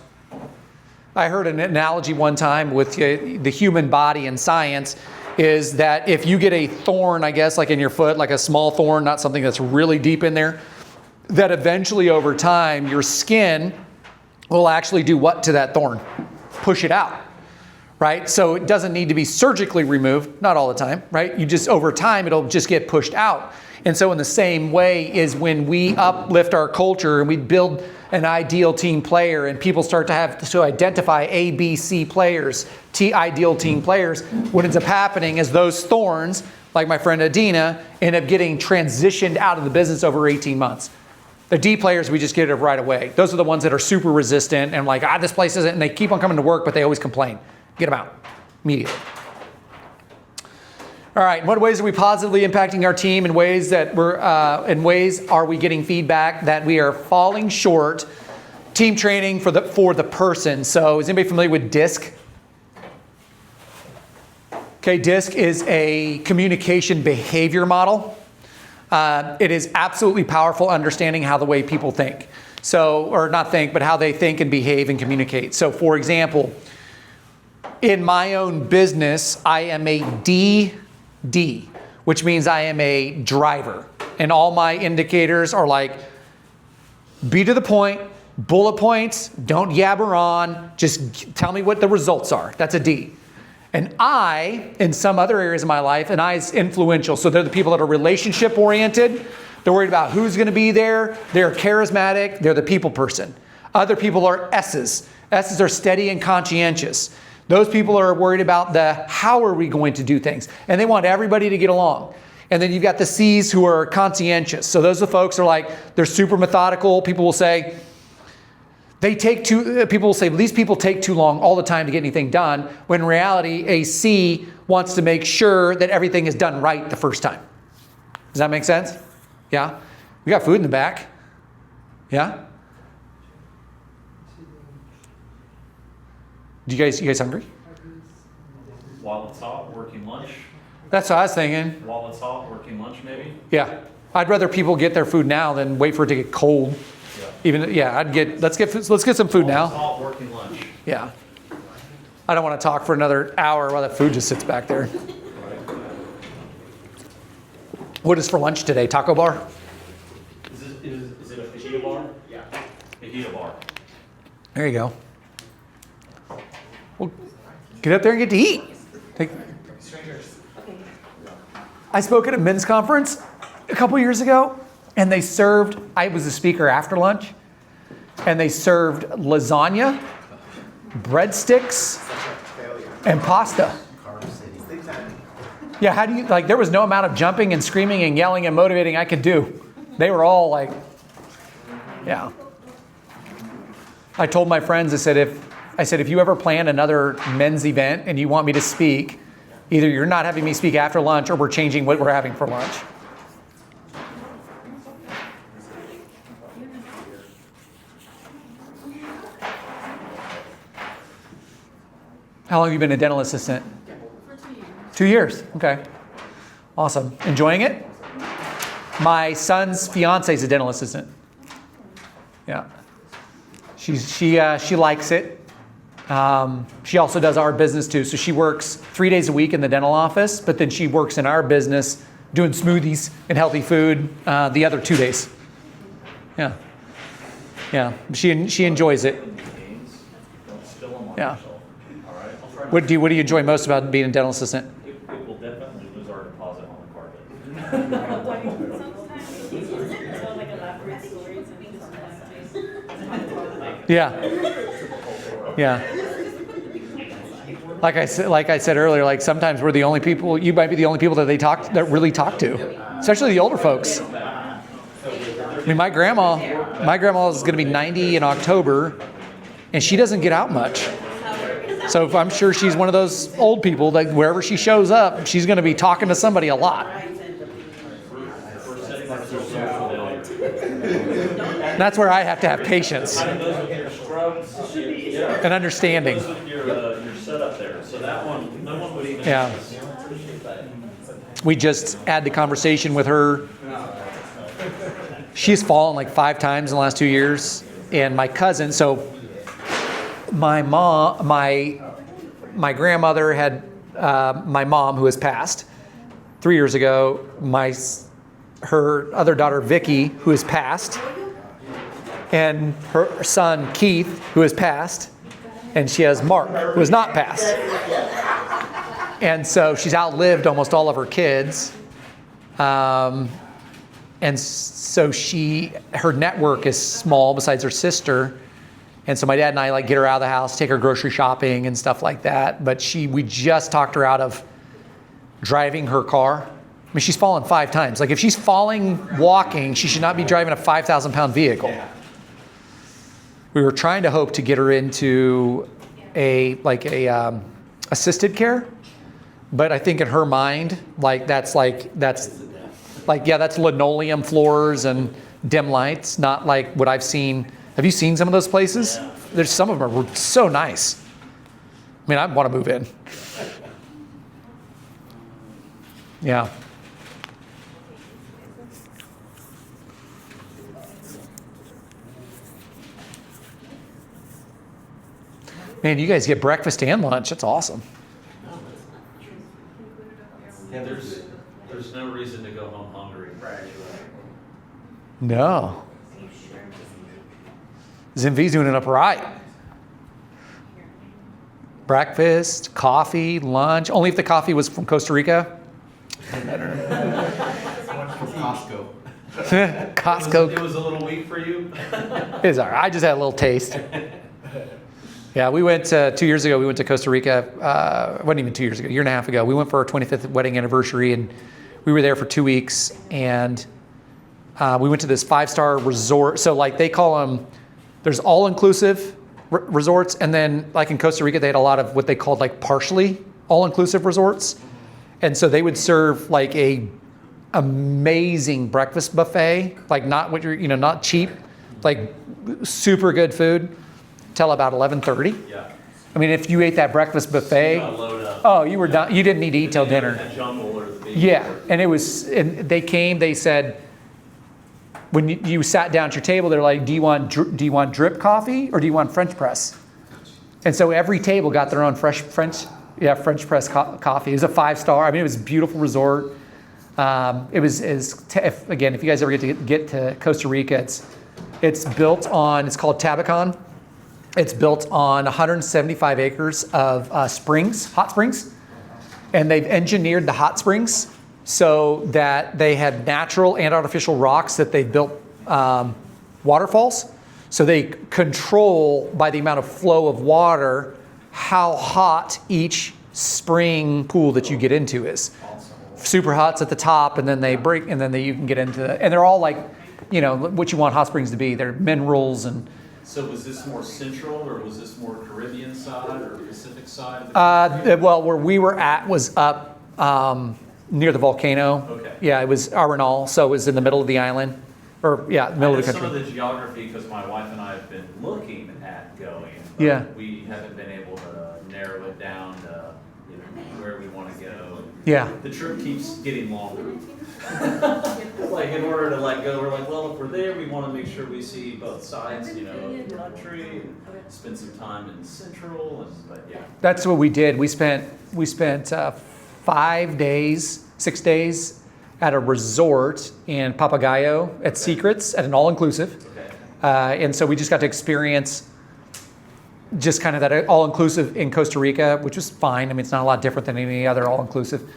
I heard an analogy one time with the human body in science is that if you get a thorn, I guess, like in your foot, like a small thorn, not something that's really deep in there, that eventually over time your skin will actually do what to that thorn? Push it out, right? So it doesn't need to be surgically removed, not all the time, right? You just, over time, it'll just get pushed out. And so in the same way is when we uplift our culture and we build an ideal team player and people start to have to identify A, B, C players, ideal team players, what ends up happening is those thorns, like my friend Adina, end up getting transitioned out of the business over 18 months. The D players, we just get it right away. Those are the ones that are super resistant and like, this place isn't, and they keep on coming to work, but they always complain. Get them out immediately. All right, in what ways are we positively impacting our team? In ways that in ways are we getting feedback that we are falling short? Team training for the person. So is anybody familiar with DISC? Okay, DISC is a communication behavior model. It is absolutely powerful understanding how the way people think. So, or not think, but how they think and behave and communicate. So for example, in my own business, I am a DD, which means I am a driver. And all my indicators are like, be to the point, bullet points, don't yabber on, just tell me what the results are. That's a D. And I, in some other areas of my life, and I is influential. So they're the people that are relationship oriented. They're worried about who's going to be there. They're charismatic. They're the people person. Other people are S's. S's are steady and conscientious. Those people are worried about the how are we going to do things. And they want everybody to get along. And then you've got the C's who are conscientious. So those are the folks who are like, they're super methodical. People will say, people will say, these people take too long all the time to get anything done, when in reality, a C wants to make sure that everything is done right the first time. Does that make sense? Yeah? We got food in the back. Yeah? You guys hungry? While it's hot, working lunch. That's what I was thinking. While it's hot, working lunch maybe. Yeah. I'd rather people get their food now than wait for it to get cold. Let's get some food now. While it's hot, working lunch. Yeah. I don't want to talk for another hour while that food just sits back there. What is for lunch today? Taco bar? Is it a fajita bar? Yeah. Fajita bar. There you go. Well, get up there and get to eat. I spoke at a men's conference a couple years ago, and they served, I was a speaker after lunch, and they served lasagna, breadsticks, and pasta. Yeah, how do you, like, there was no amount of jumping and screaming and yelling and motivating I could do. They were all like, yeah. I told my friends, I said, if you ever plan another men's event and you want me to speak, either you're not having me speak after lunch or we're changing what we're having for lunch. How long have you been a dental assistant? For 2 years. 2 years. Okay. Awesome. Enjoying it? My son's fiance is a dental assistant. Yeah. She likes it. She also does our business too. So she works 3 days a week in the dental office, but then she works in our business doing smoothies and healthy food the other 2 days. Yeah. Yeah. She enjoys it. Don't spill them on Yeah. yourself. All right. I'll try What do you enjoy most about being a dental assistant? It will definitely lose our deposit on the carpet. Sometimes it's easier to tell like elaborate stories and sometimes Yeah. Yeah. Like I said earlier, like sometimes we're the only people, you might be the only people that really talk to, especially the older folks. I mean, my grandma is going to be 90 in October, and she doesn't get out much. So I'm sure she's one of those old people that wherever she shows up, she's going to be talking to somebody a lot. That's where I have to have patience and understanding. Your setup there. So that one, no one would even. Yeah. We just had the conversation with her. She's fallen like 5 times in the last 2 years. And my cousin, so my grandmother had my mom, who has passed 3 years ago, her other daughter, Vicky, who has passed, and her son, Keith, who has passed, and she has Mark, who has not passed. And so she's outlived almost all of her kids. And so her network is small besides her sister. And so my dad and I like get her out of the house, take her grocery shopping and stuff like that. But we just talked her out of driving her car. I mean, she's fallen 5 times. Like if she's falling walking, she should not be driving a 5,000-pound vehicle. Yeah. We were trying to hope to get her into a assisted care. But I think in her mind, that's linoleum floors and dim lights, not like what I've seen. Have you seen some of those places? Yeah. There's some of them are so nice. I mean, I want to move in. Yeah. Man, you guys get breakfast and lunch. That's awesome. Yeah, there's no reason to go home hungry. No. ZimeV's doing it up right. Breakfast, coffee, lunch. Only if the coffee was from Costa Rica. Costco. Costco. It was a little weak for you. It's all right. I just had a little taste. Yeah, we went 2 years ago. We went to Costa Rica. It wasn't even 2 years ago, a year and a half ago. We went for our 25th wedding anniversary, and we were there for 2 weeks. And we went to this 5-star resort. So like they call them, there's all-inclusive resorts, and then like in Costa Rica, they had a lot of what they called like partially all-inclusive resorts. And so they would serve like a amazing breakfast buffet, like not what not cheap, like super good food. Till about 11:30. Yeah. I mean, if you ate that breakfast buffet, You gotta load up. oh, you were done. You didn't need to eat till dinner. The jungle or the big Yeah, resort. and they came. They said, when you sat down at your table, they're like, do you want drip coffee or do you want French press? And so every table got their own French press coffee. It was a 5-star. I mean, it was a beautiful resort. If you guys ever get to Costa Rica, it's built on. It's called Tabacon. It's built on 175 acres of hot springs, and they've engineered the hot springs so that they have natural and artificial rocks that they've built waterfalls. So they control by the amount of flow of water how hot each spring pool that you get into is. Super hot's at the top, and then they break, and then you can get into and they're all like, what you want hot springs to be. They're minerals and. So was this more central, or was this more Caribbean side or Pacific side? Well, where we were at was up near the volcano. Okay. Yeah, it was Arenal, so it was in the middle of the island, middle of the country. Some of the geography, because my wife and I have been looking at going. But Yeah. We haven't been able to narrow it down to where we want to go. Yeah. The trip keeps getting longer. Like in order to go, we're like, well, if we're there, we want to make sure we see both sides, of the country, and spend some time in Central, but yeah. That's what we did. We spent 6 days at a resort in Papagayo at Secrets at an all-inclusive. Okay. And so we just got to experience just kind of that all-inclusive in Costa Rica, which was fine. I mean, it's not a lot different than any other all-inclusive.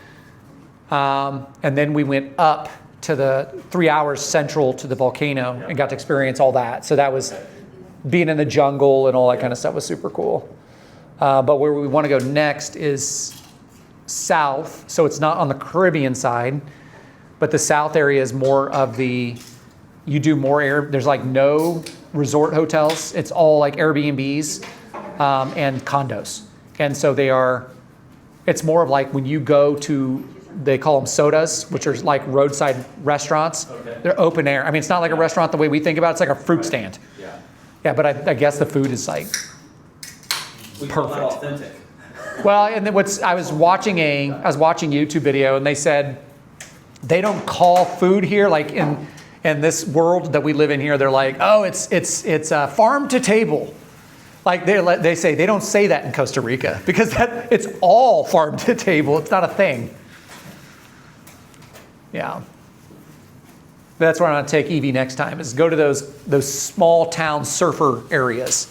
And then we went up to the 3 hours central to the volcano and got to experience all that. So that was being in the jungle and all that kind of stuff was super cool. But where we want to go next is south. So it's not on the Caribbean side, but the south area is more of you do more there's like no resort hotels. It's all like Airbnbs and condos. And so it's more of like when you go to, they call them sodas, which are like roadside restaurants. Okay. They're open air. I mean, it's not like a restaurant the way we think about it. It's like a fruit stand. Yeah. Yeah, but I guess the food is like We call that perfect. authentic. Well, and then I was watching YouTube video, and they said they don't call food here like in this world that we live in here. They're like, oh, it's farm to table. Like they say, they don't say that in Costa Rica because it's all farm to table. It's not a thing. Yeah. That's where I'm going to take Evie next time, is go to those small town surfer areas.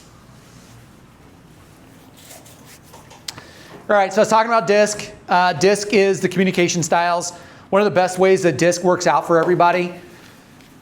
All right, so I was talking about DISC. DISC is the communication styles. One of the best ways that DISC works out for everybody.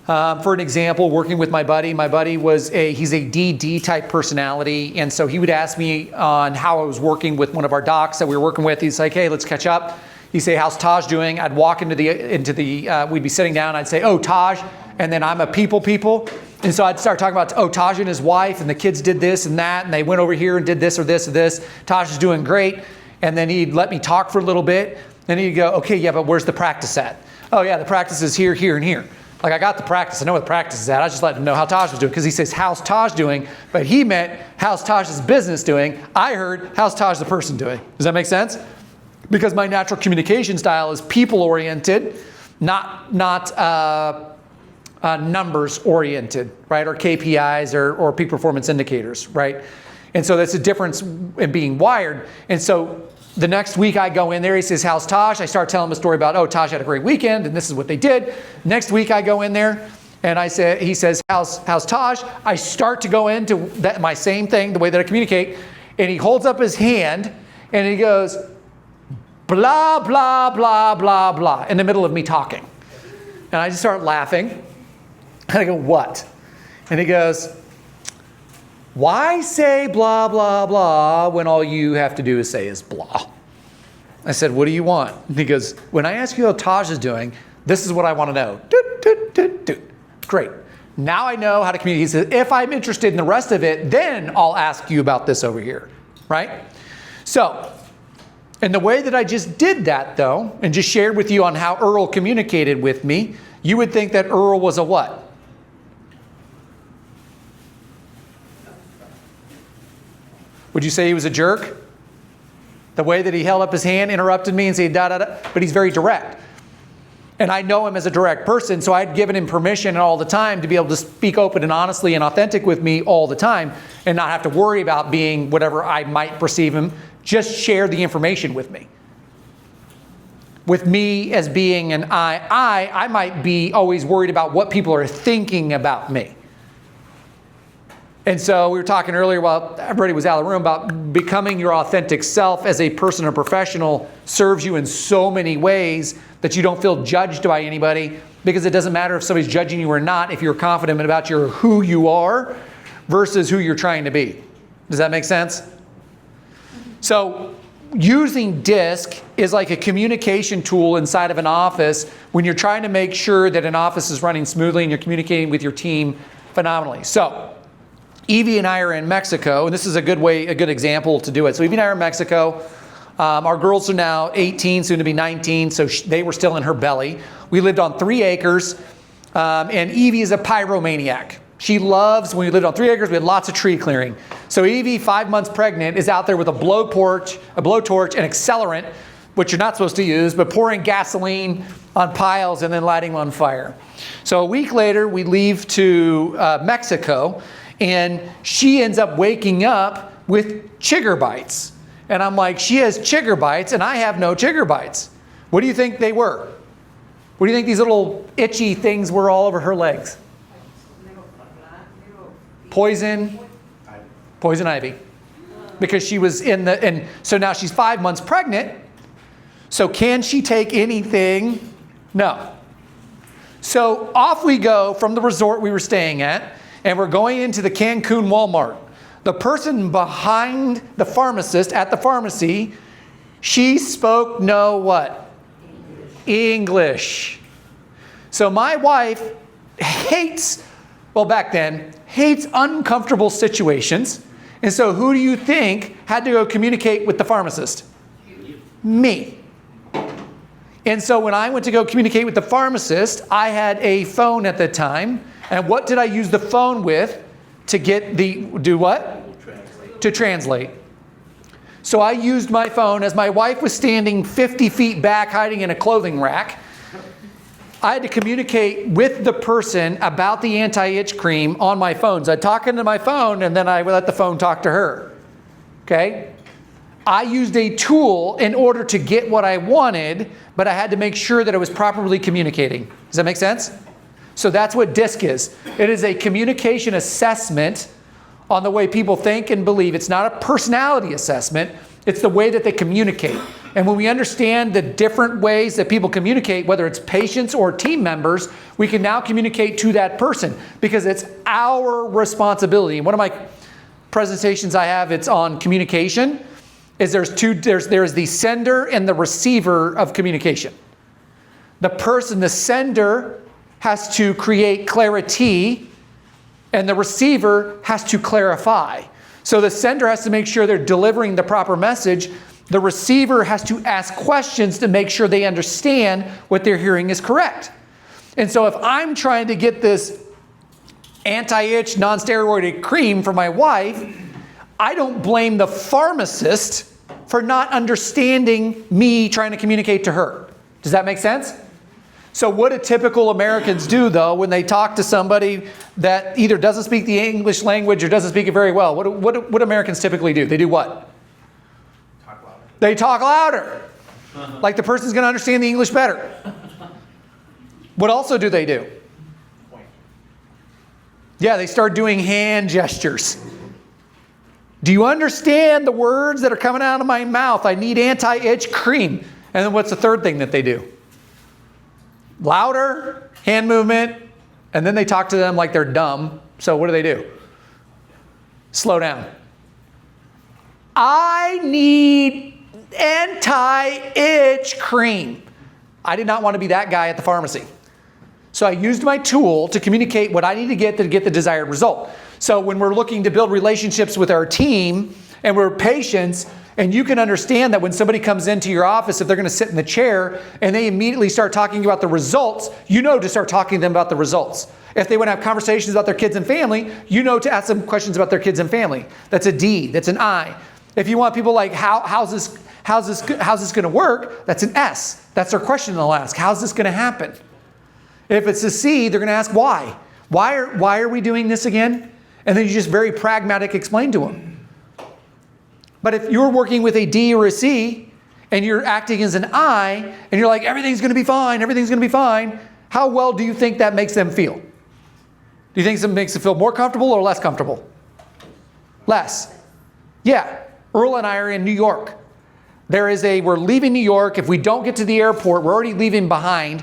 For an example, working with my buddy he's a DD type personality, and so he would ask me on how I was working with one of our docs that we were working with. He's like, hey, let's catch up. He'd say, how's Taj doing? I'd walk into the we'd be sitting down, I'd say, oh, Taj, and then I'm a people. And so I'd start talking about, oh, Taj and his wife, and the kids did this and that, and they went over here and did this or this or this. Taj is doing great. And then he'd let me talk for a little bit. Then he'd go, okay, yeah, but where's the practice at? Oh, yeah, the practice is here, here, and here. Like, I got the practice. I know what the practice is at. I just let him know how Taj was doing, because he says, how's Taj doing? But he meant, how's Taj's business doing? I heard, how's Taj the person doing? Does that make sense? Because my natural communication style is people-oriented, not numbers-oriented, right? Or KPIs or peak performance indicators, right? And so that's a difference in being wired. And so the next week I go in there, he says, how's Taj? I start telling him a story about, oh, Taj had a great weekend, and this is what they did. Next week I go in there, and he says, how's Taj? I start to go into my same thing, the way that I communicate, and he holds up his hand, and he goes, blah, blah, blah, blah, blah, in the middle of me talking. And I just start laughing, and I go, what? And he goes, why say blah, blah, blah when all you have to do is say is blah? I said, what do you want? And he goes, when I ask you how Taj is doing, this is what I want to know. Doot, doot, doot, doot. Great. Now I know how to communicate. He said, if I'm interested in the rest of it, then I'll ask you about this over here, right? So, and the way that I just did that, though, and just shared with you on how Earl communicated with me, you would think that Earl was a what? Would you say he was a jerk? The way that he held up his hand, interrupted me and said da da da, but he's very direct. And I know him as a direct person, so I'd given him permission all the time to be able to speak open and honestly and authentic with me all the time and not have to worry about being whatever I might perceive him. Just share the information with me. With me as being an I might be always worried about what people are thinking about me. And so we were talking earlier while everybody was out of the room about becoming your authentic self as a person or professional serves you in so many ways that you don't feel judged by anybody, because it doesn't matter if somebody's judging you or not if you're confident about who you are versus who you're trying to be. Does that make sense? So using DISC is like a communication tool inside of an office when you're trying to make sure that an office is running smoothly and you're communicating with your team phenomenally. So Evie and I are in Mexico, and this is a good example to do it. So Evie and I are in Mexico. Our girls are now 18, soon to be 19, so they were still in her belly. We lived on 3 acres, and Evie is a pyromaniac. She loves, when we lived on 3 acres, we had lots of tree clearing. So Evie, 5 months pregnant, is out there with a blowtorch, an accelerant, which you're not supposed to use, but pouring gasoline on piles and then lighting them on fire. So a week later, we leave to Mexico, and she ends up waking up with chigger bites. And I'm like, she has chigger bites, and I have no chigger bites. What do you think they were? What do you think these little itchy things were all over her legs? Poison ivy. Because she was and so now she's 5 months pregnant. So can she take anything? No. So off we go from the resort we were staying at, and we're going into the Cancun Walmart. The person behind the pharmacist at the pharmacy, she spoke no what? English. So my wife hates uncomfortable situations. And so who do you think had to go communicate with the pharmacist? Me. And so when I went to go communicate with the pharmacist, I had a phone at the time. And what did I use the phone with to do what? To translate. So I used my phone as my wife was standing 50 feet back hiding in a clothing rack. I had to communicate with the person about the anti-itch cream on my phone. So I'd talk into my phone, and then I would let the phone talk to her. Okay? I used a tool in order to get what I wanted, but I had to make sure that it was properly communicating. Does that make sense? So that's what DISC is. It is a communication assessment on the way people think and believe. It's not a personality assessment. It's the way that they communicate. And when we understand the different ways that people communicate, whether it's patients or team members, we can now communicate to that person because it's our responsibility. And one of my presentations I have, it's on communication, is there's the sender and the receiver of communication. The sender has to create clarity, and the receiver has to clarify. So the sender has to make sure they're delivering the proper message. The receiver has to ask questions to make sure they understand what they're hearing is correct. And so if I'm trying to get this anti-itch non-steroidal cream for my wife, I don't blame the pharmacist for not understanding me trying to communicate to her. Does that make sense? So what do typical Americans do, though, when they talk to somebody that either doesn't speak the English language or doesn't speak it very well? What do Americans typically do? They do what? Talk louder. They talk louder. Like the person's going to understand the English better. What also do they do? Point. Yeah, they start doing hand gestures. Do you understand the words that are coming out of my mouth? I need anti-itch cream. And then what's the third thing that they do? Louder, hand movement, and then they talk to them like they're dumb. So what do? Slow down. I need anti-itch cream. I did not want to be that guy at the pharmacy. So I used my tool to communicate what I need to get the desired result. So when we're looking to build relationships with our team and we're patients, and you can understand that when somebody comes into your office, if they're going to sit in the chair and they immediately start talking about the results, you know to start talking to them about the results. If they want to have conversations about their kids and family, you know to ask them questions about their kids and family. That's a D. That's an I. If you want people like, how's this going to work? That's an S. That's their question they'll ask. How's this going to happen? If it's a C, they're going to ask why. Why are we doing this again? And then you just very pragmatic explain to them. But if you're working with a D or a C, and you're acting as an I, and you're like, everything's going to be fine, everything's going to be fine, how well do you think that makes them feel? Do you think it makes them feel more comfortable or less comfortable? Less. Yeah. Earl and I are in New York. We're leaving New York. If we don't get to the airport, we're already leaving behind.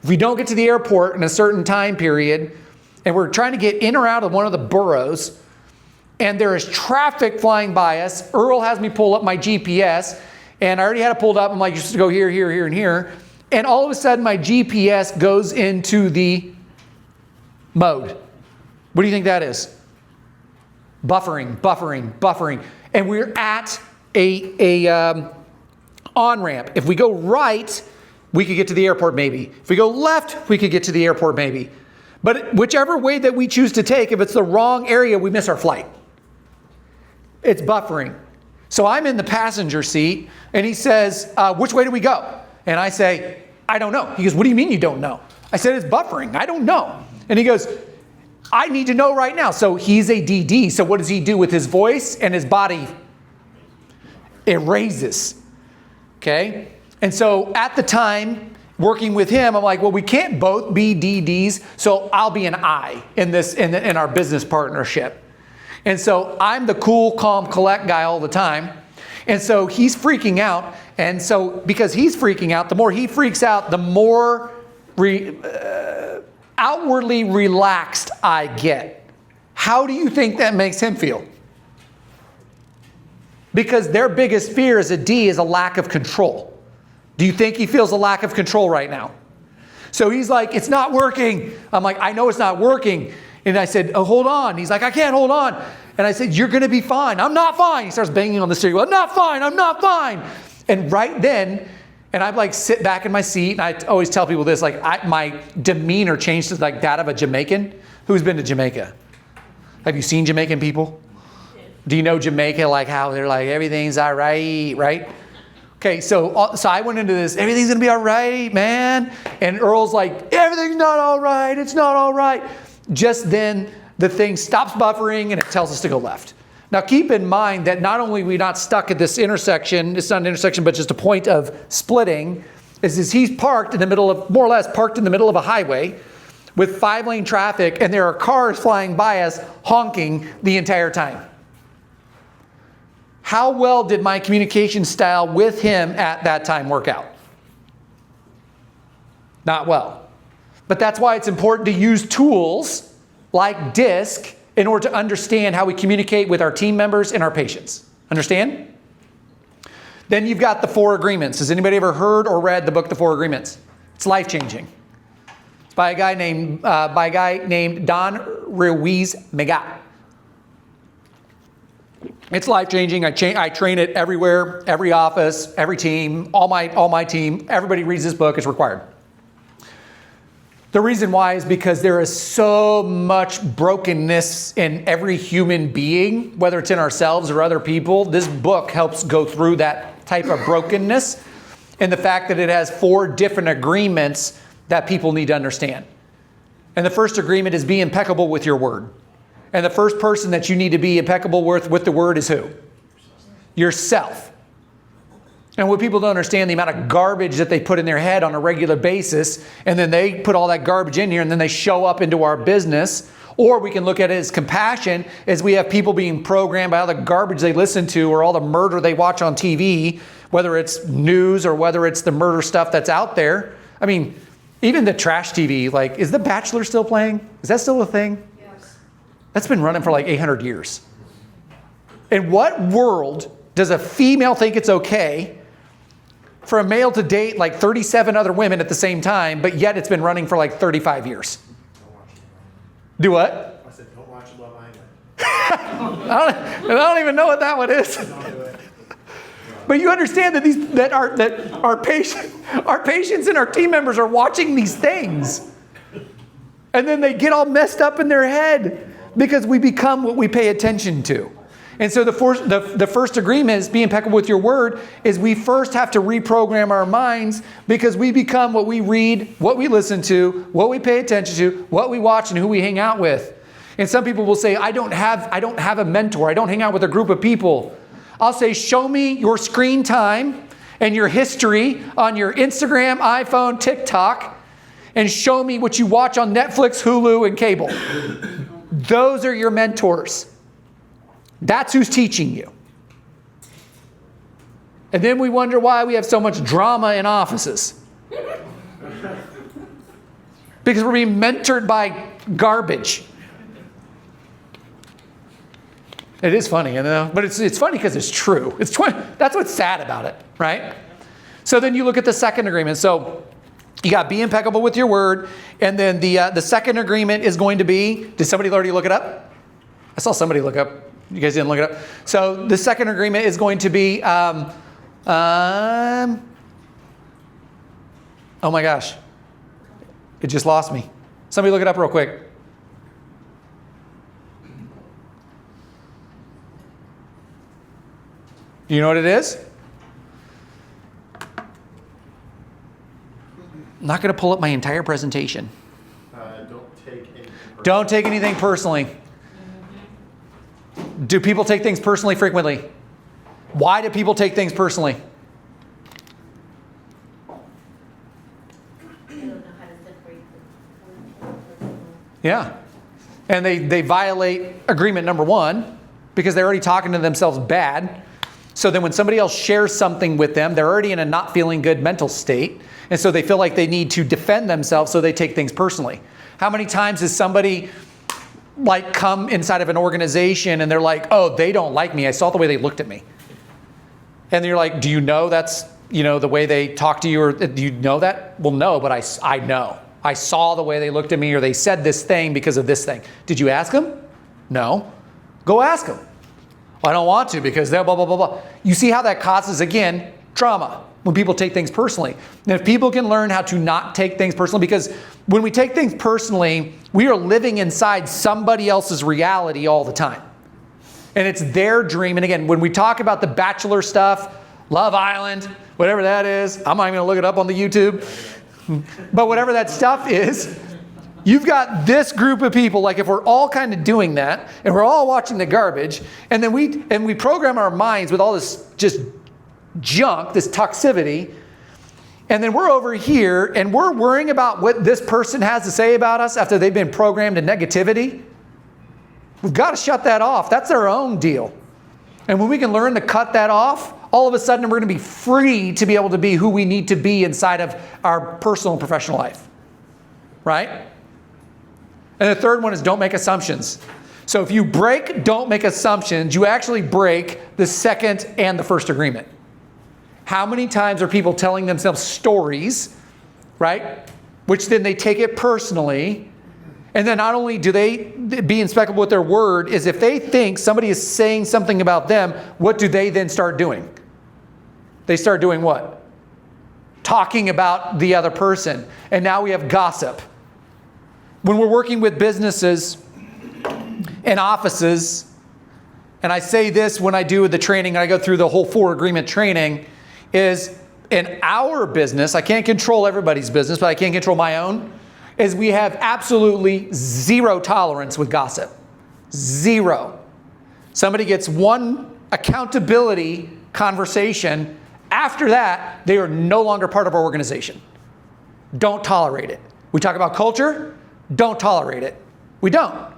If we don't get to the airport in a certain time period, and we're trying to get in or out of one of the boroughs, and there is traffic flying by us, Earl has me pull up my GPS, and I already had it pulled up. I'm like, just go here, here, here, and here. And all of a sudden, my GPS goes into the mode. What do you think that is? Buffering. And we're at a on-ramp. If we go right, we could get to the airport maybe. If we go left, we could get to the airport maybe. But whichever way that we choose to take, if it's the wrong area, we miss our flight. It's buffering. So I'm in the passenger seat, and he says, which way do we go? And I say, I don't know. He goes, what do you mean you don't know? I said, it's buffering. I don't know. And he goes, I need to know right now. So he's a DD. So what does he do with his voice and his body? It raises. Okay? And so at the time, working with him, I'm like, well, we can't both be DDs, so I'll be an I in our business partnership. And so I'm the cool, calm, collect guy all the time. And so he's freaking out. And so because he's freaking out, the more he freaks out, the more outwardly relaxed I get. How do you think that makes him feel? Because their biggest fear as a D is a lack of control. Do you think he feels a lack of control right now? So he's like, it's not working. I'm like, I know it's not working. And I said, oh, hold on. He's like, I can't hold on. And I said, you're going to be fine. I'm not fine. He starts banging on the steering wheel. I'm not fine. I'm not fine. And right then, and I like sit back in my seat, and I always tell people this, like my demeanor changed to like that of a Jamaican. Who's been to Jamaica? Have you seen Jamaican people? Do you know Jamaica, like how they're like, everything's all right, right? Okay, so I went into this, everything's gonna be all right, man. And Earl's like, everything's not all right, it's not all right. Just then, the thing stops buffering and it tells us to go left. Now keep in mind that not only are we not stuck at this intersection, it's not an intersection, but just a point of splitting, is he's parked in the middle of, more or less parked in the middle of a highway with 5-lane traffic, and there are cars flying by us honking the entire time. How well did my communication style with him at that time work out? Not well. But that's why it's important to use tools like DISC in order to understand how we communicate with our team members and our patients. Understand? Then you've got the 4 agreements. Has anybody ever heard or read the book, The 4 Agreements? It's life-changing. It's by a guy named Don Ruiz-Mega. It's life-changing. I train it everywhere, every office, every team, all my team. Everybody reads this book. It's required. The reason why is because there is so much brokenness in every human being, whether it's in ourselves or other people. This book helps go through that type of brokenness, and the fact that it has 4 different agreements that people need to understand. And the first agreement is be impeccable with your word. And the first person that you need to be impeccable with the word is who? Yourself. And what people don't understand, the amount of garbage that they put in their head on a regular basis, and then they put all that garbage in here, and then they show up into our business. Or we can look at it as compassion, as we have people being programmed by all the garbage they listen to or all the murder they watch on TV, whether it's news or whether it's the murder stuff that's out there. I mean, even the trash TV, like, is The Bachelor still playing? Is that still a thing? Yes. That's been running for like 800 years. In what world does a female think it's okay for a male to date like 37 other women at the same time, but yet it's been running for like 35 years? Do what? I said, don't watch Love Island. I don't even know what that one is. Don't do it. But you understand that our patients and our team members are watching these things. And then they get all messed up in their head because we become what we pay attention to. And so the first agreement is be impeccable with your word, is we first have to reprogram our minds, because we become what we read, what we listen to, what we pay attention to, what we watch, and who we hang out with. And some people will say, I don't have a mentor. I don't hang out with a group of people. I'll say, show me your screen time and your history on your Instagram, iPhone, TikTok, and show me what you watch on Netflix, Hulu, and cable. Those are your mentors. That's who's teaching you. And then we wonder why we have so much drama in offices. Because we're being mentored by garbage. It is funny, you know? But it's funny because it's true. That's what's sad about it, right? So then you look at the second agreement. So you got be impeccable with your word. And then the second agreement is going to be, did somebody already look it up? I saw somebody look up. You guys didn't look it up. So the second agreement is going to be, oh my gosh. It just lost me. Somebody look it up real quick. Do you know what it is? I'm not going to pull up my entire presentation. Don't take anything personally. Do people take things personally frequently? Why do people take things personally? They don't know how to separate the personal. Yeah. And they violate agreement number 1 because they're already talking to themselves bad. So then when somebody else shares something with them, they're already in a not feeling good mental state. And so they feel like they need to defend themselves, so they take things personally. How many times has somebody like come inside of an organization and they're like, oh, they don't like me. I saw the way they looked at me. And you're like, do you know that's, the way they talk to you, or do you know that? Well, no, but I know. I saw the way they looked at me, or they said this thing because of this thing. Did you ask them? No. Go ask them. Well, I don't want to because they're blah, blah, blah, blah. You see how that causes, again, trauma when people take things personally. And if people can learn how to not take things personally, because when we take things personally, we are living inside somebody else's reality all the time. And it's their dream. And again, when we talk about the Bachelor stuff, Love Island, whatever that is. I'm not even gonna look it up on the YouTube. But whatever that stuff is, you've got this group of people, like if we're all kind of doing that, and we're all watching the garbage, and then we program our minds with all this just junk, this toxicity, and then we're over here, and we're worrying about what this person has to say about us after they've been programmed to negativity. We've got to shut that off. That's their own deal. And when we can learn to cut that off, all of a sudden we're going to be free to be able to be who we need to be inside of our personal and professional life. Right? And the third one is don't make assumptions. So if you break don't make assumptions, you actually break the second and the first agreement. How many times are people telling themselves stories, right? Which then they take it personally. And then not only do they be impeccable with their word, is if they think somebody is saying something about them, what do they then start doing? They start doing what? Talking about the other person. And now we have gossip. When we're working with businesses and offices, and I say this when I do the training, and I go through the whole 4 agreement training, is in our business, I can't control everybody's business, but I can control my own, is we have absolutely zero tolerance with gossip. Zero. Somebody gets one accountability conversation. After that, they are no longer part of our organization. Don't tolerate it. We talk about culture. Don't tolerate it. We don't.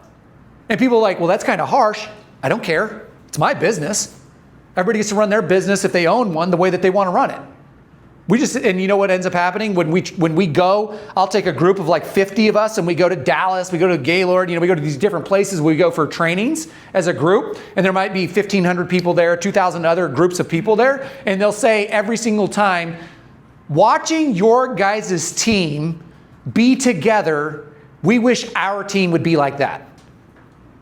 And people are like, well, that's kind of harsh. I don't care. It's my business. Everybody gets to run their business if they own one the way that they want to run it. And you know what ends up happening? When we go, I'll take a group of like 50 of us and we go to Dallas, we go to Gaylord, we go to these different places we go for trainings as a group, and there might be 1,500 people there, 2,000 other groups of people there, and they'll say every single time, watching your guys' team be together, we wish our team would be like that.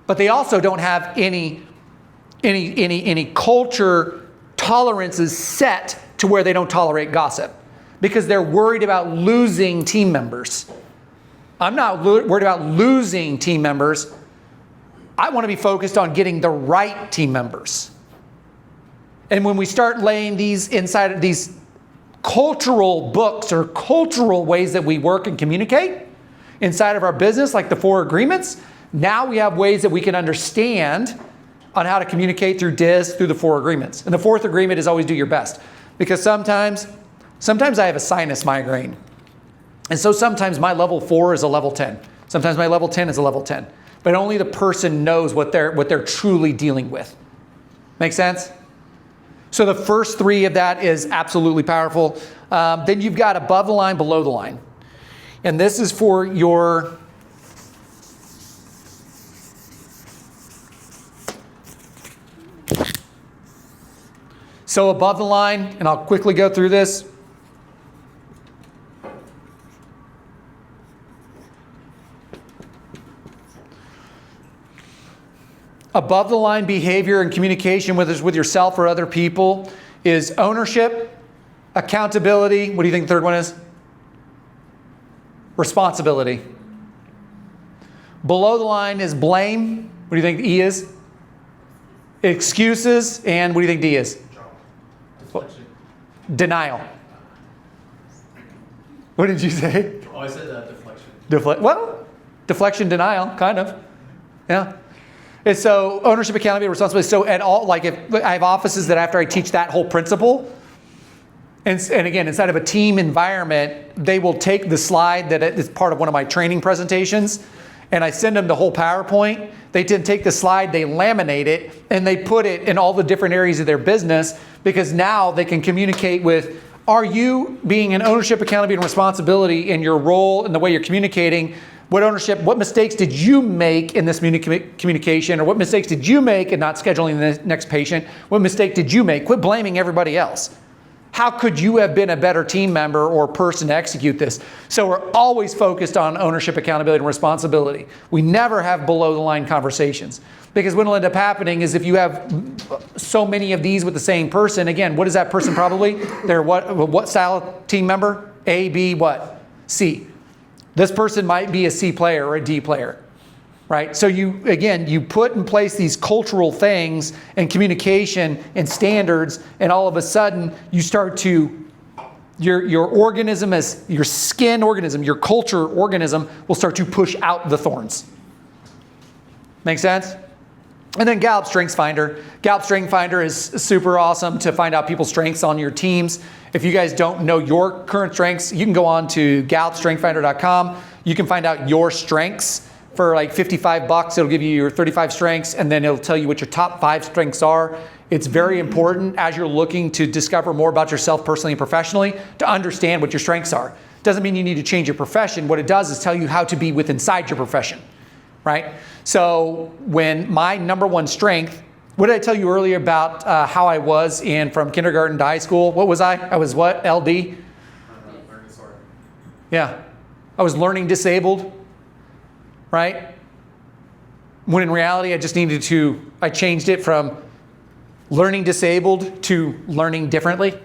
But they also don't have any culture tolerances set to where they don't tolerate gossip because they're worried about losing team members. I'm not worried about losing team members. I want to be focused on getting the right team members. And when we start laying these inside of these cultural books or cultural ways that we work and communicate inside of our business, like the 4 agreements, now we have ways that we can understand on how to communicate through through the 4 agreements. And the 4th agreement is always do your best. Because sometimes I have a sinus migraine. And so sometimes my level 4 is a level 10. Sometimes my level 10 is a level 10. But only the person knows what they're truly dealing with. Make sense? So the first 3 of that is absolutely powerful. Then you've got above the line, below the line. And this is for your so above the line, and I'll quickly go through this. Above the line behavior and communication with yourself or other people is ownership, accountability. What do you think the third one is? Responsibility. Below the line is blame. What do you think E is? Excuses. And what do you think D is? Deflection. Denial. What did you say? Oh, I said deflection. Deflection, denial, kind of. Yeah. And so ownership, accountability, responsibility. So at all, like if I have offices that after I teach that whole principle, and again, inside of a team environment, they will take the slide that is part of one of my training presentations, and I send them the whole PowerPoint. They then take the slide, they laminate it, and they put it in all the different areas of their business because now they can communicate with, are you being an ownership, accountability, and responsibility in your role and the way you're communicating? What mistakes did you make in this communication? Or what mistakes did you make in not scheduling the next patient? What mistake did you make? Quit blaming everybody else. How could you have been a better team member or person to execute this? So we're always focused on ownership, accountability, and responsibility. We never have below the line conversations. Because what will end up happening is if you have so many of these with the same person, again, what is that person probably? They're what style of team member? A, B, what? C. This person might be a C player or a D player. right? So you put in place these cultural things and communication and standards, and all of a sudden you start to, your organism, as your skin organism, your culture organism will start to push out the thorns. Make sense? And then Gallup Strengths Finder. Gallup Strengths Finder is super awesome to find out people's strengths on your teams. If you guys don't know your current strengths, you can go on to gallupstrengthfinder.com. You can find out your strengths for like $55. It'll give you your 35 strengths, and then it'll tell you what your top 5 strengths are. It's very important as you're looking to discover more about yourself personally and professionally to understand what your strengths are. Doesn't mean you need to change your profession. What it does is tell you how to be inside your profession, right? So when my number one strength, what did I tell you earlier about how I was from kindergarten to high school? What was I? I was what? LD? Learning disorder. Yeah. I was learning disabled, right? When in reality, I changed it from learning disabled to learning differently.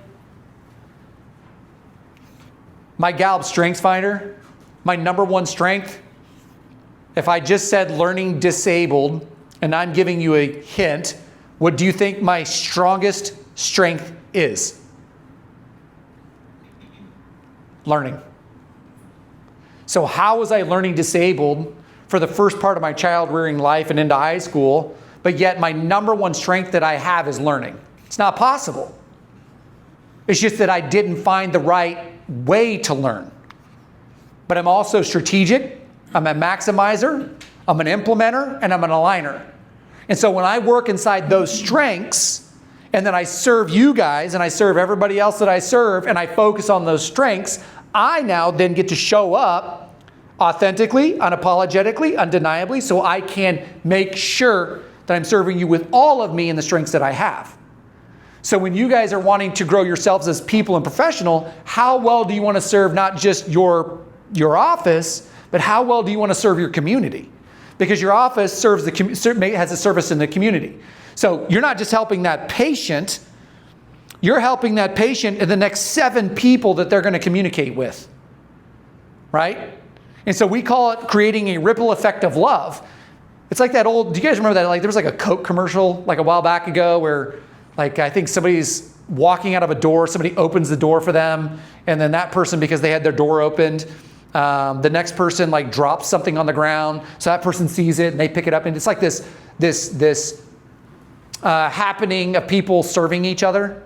My Gallup Strengths Finder, my number one strength, if I just said learning disabled, and I'm giving you a hint, what do you think my strongest strength is? Learning. So how was I learning disabled for the first part of my child rearing life and into high school, but yet my number one strength that I have is learning? It's not possible. It's just that I didn't find the right way to learn. But I'm also strategic, I'm a maximizer, I'm an implementer, and I'm an aligner. And so when I work inside those strengths, and then I serve you guys, and I serve everybody else that I serve, and I focus on those strengths, I now then get to show up authentically, unapologetically, undeniably, so I can make sure that I'm serving you with all of me and the strengths that I have. So when you guys are wanting to grow yourselves as people and professional, how well do you want to serve not just your office, but how well do you want to serve your community? Because your office has a service in the community. So you're not just helping that patient, you're helping that patient and the next 7 people that they're going to communicate with, right? And so we call it creating a ripple effect of love. It's like that old, do you guys remember that? Like there was like a Coke commercial like a while back ago where like I think somebody's walking out of a door, somebody opens the door for them, and then that person, because they had their door opened, the next person like drops something on the ground, so that person sees it and they pick it up, and it's like this happening of people serving each other.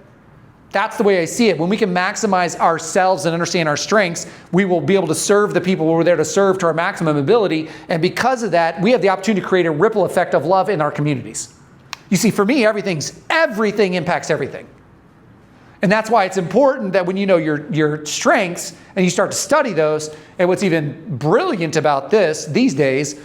That's the way I see it. When we can maximize ourselves and understand our strengths, we will be able to serve the people we're there to serve to our maximum ability, and because of that, we have the opportunity to create a ripple effect of love in our communities. You see, for me, everything impacts everything. And that's why it's important that when you know your strengths and you start to study those, and what's even brilliant about these days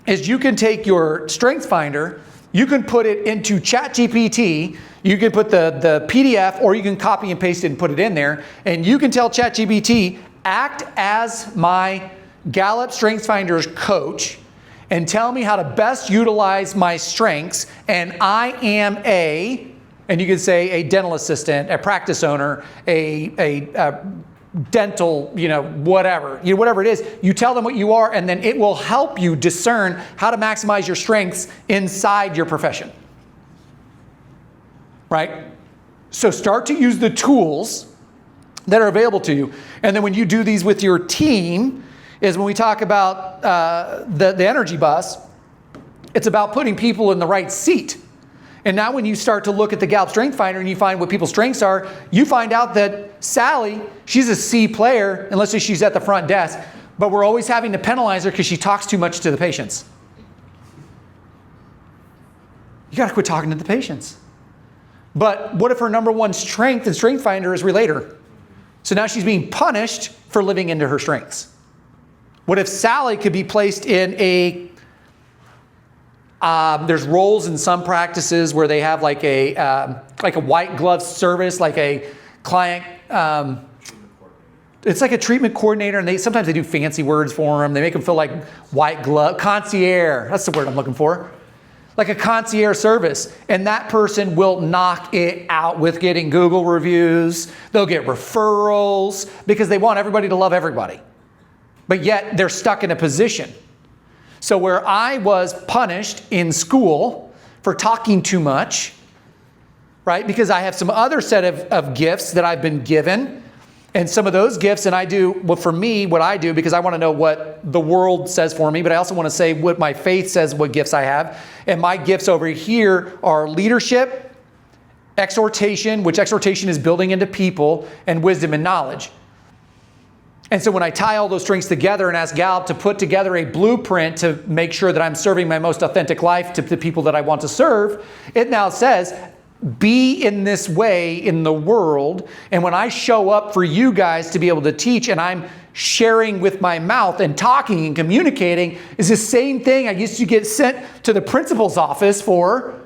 is you can take your Strengths Finder, you can put it into ChatGPT, you can put the PDF, or you can copy and paste it and put it in there, and you can tell ChatGPT, act as my Gallup Strengths Finder's coach and tell me how to best utilize my strengths, and I am and you can say a dental assistant, a practice owner, a dental, whatever it is. You tell them what you are, and then it will help you discern how to maximize your strengths inside your profession. Right? So start to use the tools that are available to you. And then when you do these with your team, is when we talk about the energy bus, it's about putting people in the right seat. And now when you start to look at the Gallup Strength Finder and you find what people's strengths are, you find out that Sally, she's a C player, unless she's at the front desk, but we're always having to penalize her because she talks too much to the patients. You got to quit talking to the patients. But what if her number one strength in Strength Finder is relator? So now she's being punished for living into her strengths. What if Sally could be placed in there's roles in some practices where they have like a white glove service, like a client, it's like a treatment coordinator, and sometimes they do fancy words for them. They make them feel like white glove, concierge, that's the word I'm looking for. Like a concierge service, and that person will knock it out with getting Google reviews. They'll get referrals because they want everybody to love everybody. But yet they're stuck in a position. So where I was punished in school for talking too much, right? Because I have some other set of gifts that I've been given. And some of those gifts, and I do, well, for me, what I do, because I want to know what the world says for me, but I also want to say what my faith says, what gifts I have. And my gifts over here are leadership, exhortation, which exhortation is building into people, and wisdom and knowledge. And so when I tie all those strings together and ask Gal to put together a blueprint to make sure that I'm serving my most authentic life to the people that I want to serve, it now says, be in this way in the world. And when I show up for you guys to be able to teach, and I'm sharing with my mouth and talking and communicating, is the same thing I used to get sent to the principal's office for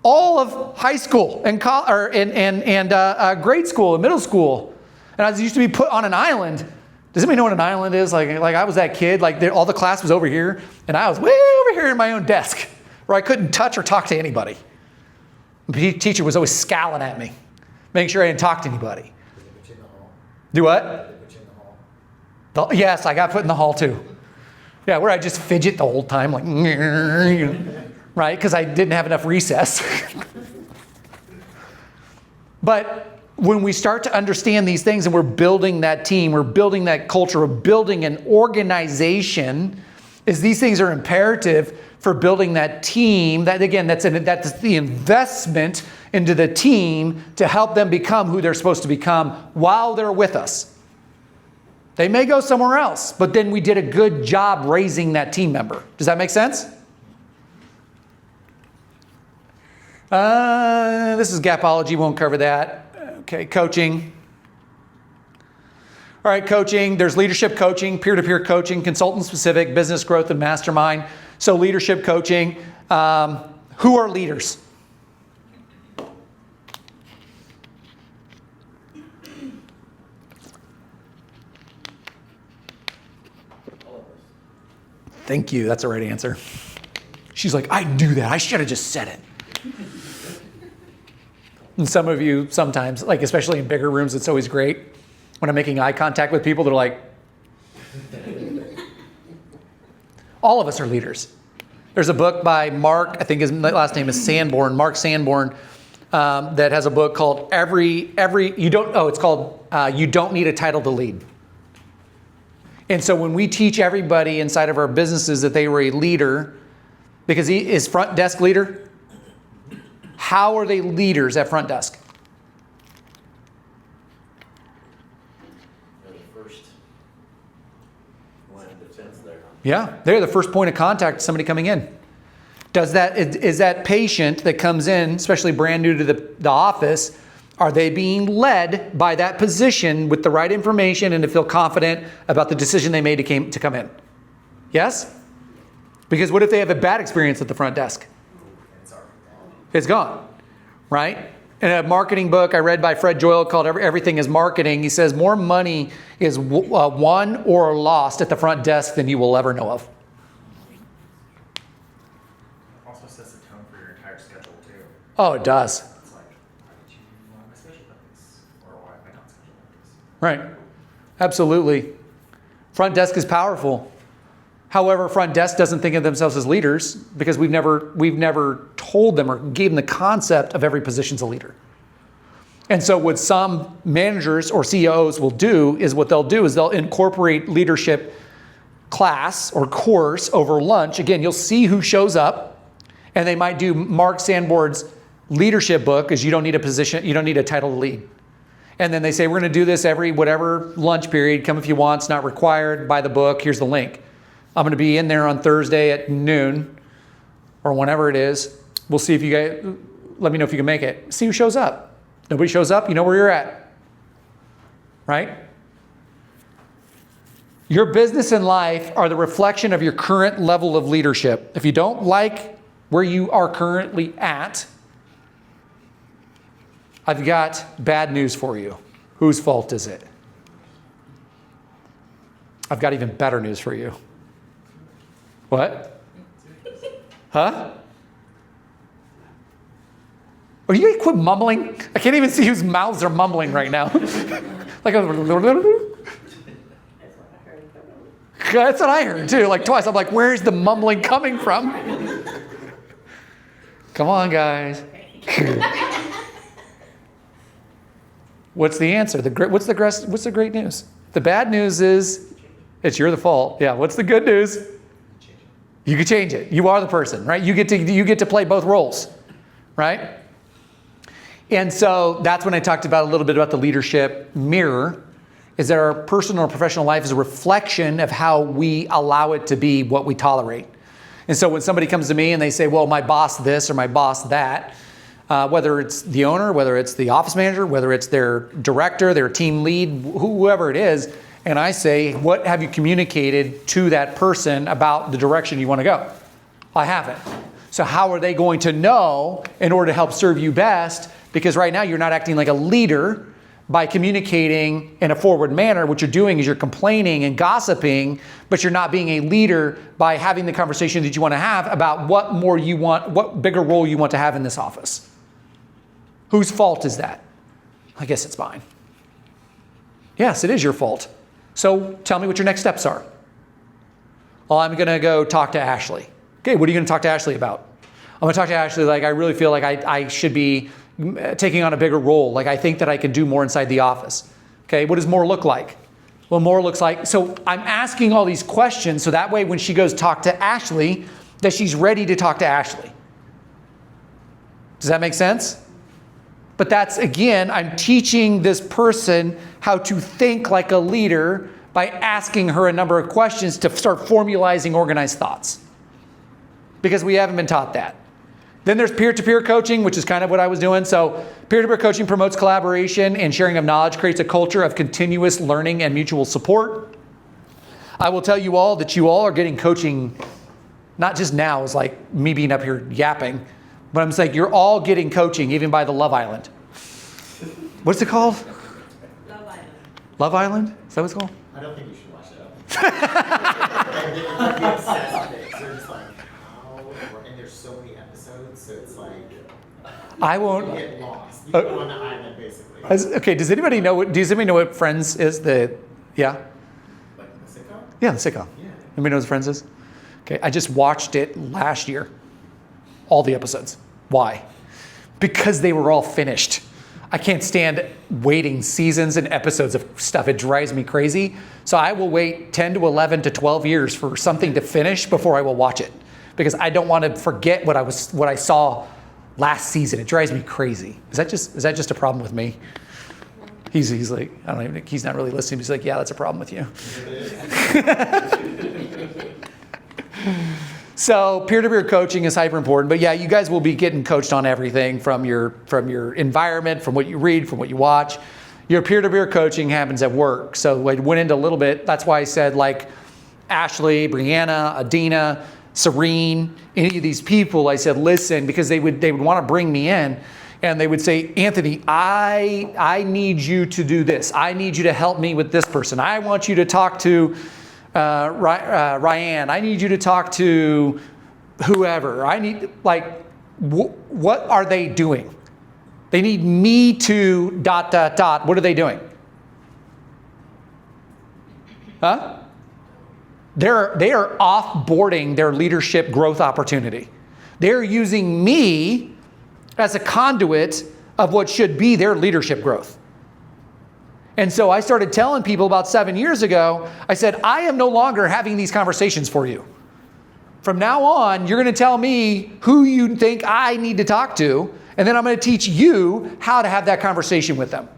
all of high school and grade school and middle school. And I used to be put on an island. Does anybody know what an island is? Like I was that kid, all the class was over here, and I was way over here in my own desk where I couldn't touch or talk to anybody. The teacher was always scowling at me, making sure I didn't talk to anybody. Do what? Yes, I got put in the hall too. Yeah, where I just fidget the whole time, like, right? Because I didn't have enough recess. But when we start to understand these things and we're building that team, we're building that culture, we're building an organization, is these things are imperative for building that team. That again, that's the investment into the team to help them become who they're supposed to become while they're with us. They may go somewhere else, but then we did a good job raising that team member. Does that make sense? This is Gapology, won't cover that. Okay, coaching. All right, coaching. There's leadership coaching, peer-to-peer coaching, consultant-specific, business growth, and mastermind. So leadership coaching. Who are leaders? Thank you. That's the right answer. She's like, I knew that. I should have just said it. And some of you sometimes, like especially in bigger rooms, it's always great. When I'm making eye contact with people, they're like, all of us are leaders. There's a book by Mark, I think his last name is Sanborn, Mark Sanborn, that has a book called You Don't Need a Title to Lead. And so when we teach everybody inside of our businesses that they were a leader, because he is front desk leader, how are they leaders at front desk? They're the first line of defense there. Yeah, they're the first point of contact to somebody coming in. Is that patient that comes in, especially brand new to the office, are they being led by that position with the right information and to feel confident about the decision they made to come in? Yes? Because what if they have a bad experience at the front desk? It's gone, right? In a marketing book I read by Fred Joyle called Everything is Marketing, he says more money is won or lost at the front desk than you will ever know of. Also sets the tone for your entire schedule too. Oh, it does. It's like, why did you want my schedule like this? Or why am I not scheduled like this? Right. Absolutely. Front desk is powerful. However, front desk doesn't think of themselves as leaders because we've never told them or gave them the concept of every position's a leader. And so what some managers or CEOs will do is they'll incorporate leadership class or course over lunch. Again, you'll see who shows up, and they might do Mark Sanborn's leadership book, because you don't need a title to lead. And then they say, we're going to do this every whatever lunch period. Come if you want. It's not required. Buy the book. Here's the link. I'm going to be in there on Thursday at noon or whenever it is. We'll see if you guys, let me know if you can make it. See who shows up. Nobody shows up, you know where you're at. Right? Your business and life are the reflection of your current level of leadership. If you don't like where you are currently at, I've got bad news for you. Whose fault is it? I've got even better news for you. What? Huh? Are you going to quit mumbling? I can't even see whose mouths are mumbling right now. Like a... That's what I heard too, like twice. I'm like, where's the mumbling coming from? Come on, guys. What's the answer? What's the great news? The bad news is you're the fault. Yeah. What's the good news? You can change it. You are the person, right? You get to play both roles, right? And so that's when I talked about a little bit about the leadership mirror. Is that our personal or professional life is a reflection of how we allow it to be what we tolerate. And so when somebody comes to me and they say, well, my boss this or my boss that, whether it's the owner, whether it's the office manager, whether it's their director, their team lead, whoever it is, and I say, what have you communicated to that person about the direction you want to go? I haven't. So how are they going to know in order to help serve you best? Because right now you're not acting like a leader by communicating in a forward manner. What you're doing is you're complaining and gossiping, but you're not being a leader by having the conversation that you want to have about what more you want, what bigger role you want to have in this office. Whose fault is that? I guess it's mine. Yes, it is your fault. So tell me what your next steps are. Well, I'm going to go talk to Ashley. Okay, what are you going to talk to Ashley about? I'm going to talk to Ashley like I really feel like I should be taking on a bigger role. Like I think that I can do more inside the office. Okay, what does more look like? Well, more looks like, so I'm asking all these questions so that way when she goes talk to Ashley, that she's ready to talk to Ashley. Does that make sense? But that's, again, I'm teaching this person how to think like a leader by asking her a number of questions to start formalizing organized thoughts. Because we haven't been taught that. Then there's peer-to-peer coaching, which is kind of what I was doing. So peer-to-peer coaching promotes collaboration and sharing of knowledge, creates a culture of continuous learning and mutual support. I will tell you all that you all are getting coaching, not just now, it's like me being up here yapping, but I'm saying you're all getting coaching, even by the Love Island. What's it called? Love Island. Love Island? Is that what it's called? I don't think you should watch it. They're obsessed with it. So they're just like, how? And there's so many episodes, so it's like, I won't. you get lost. You go on the island, basically. Okay, does anybody know what Friends is? Yeah? Like the sitcom? Yeah, the sitcom. Yeah. Anybody know what Friends is? Okay, I just watched it last year. All the episodes. Why? Because they were all finished. I can't stand waiting seasons and episodes of stuff. It drives me crazy. So I will wait 10 to 11 to 12 years for something to finish before I will watch it. Because I don't want to forget what I saw last season. It drives me crazy. Is that just a problem with me? He's like, I don't even think he's not really listening. He's like, yeah, that's a problem with you. So peer-to-peer coaching is hyper important, but yeah, you guys will be getting coached on everything from your environment, from what you read, from what you watch. Your peer-to-peer coaching happens at work. So I went into a little bit. That's why I said like Ashley, Brianna, Adina, Serene, any of these people. I said listen, because they would want to bring me in, and they would say, Anthony, I need you to do this. I need you to help me with this person. I want you to talk to Ryan, I need you to talk to whoever. I need, like, what are they doing? They need me to ... What are they doing? Huh? They are offboarding their leadership growth opportunity. They're using me as a conduit of what should be their leadership growth. And so I started telling people about 7 years ago, I said, I am no longer having these conversations for you. From now on, you're going to tell me who you think I need to talk to, and then I'm going to teach you how to have that conversation with them.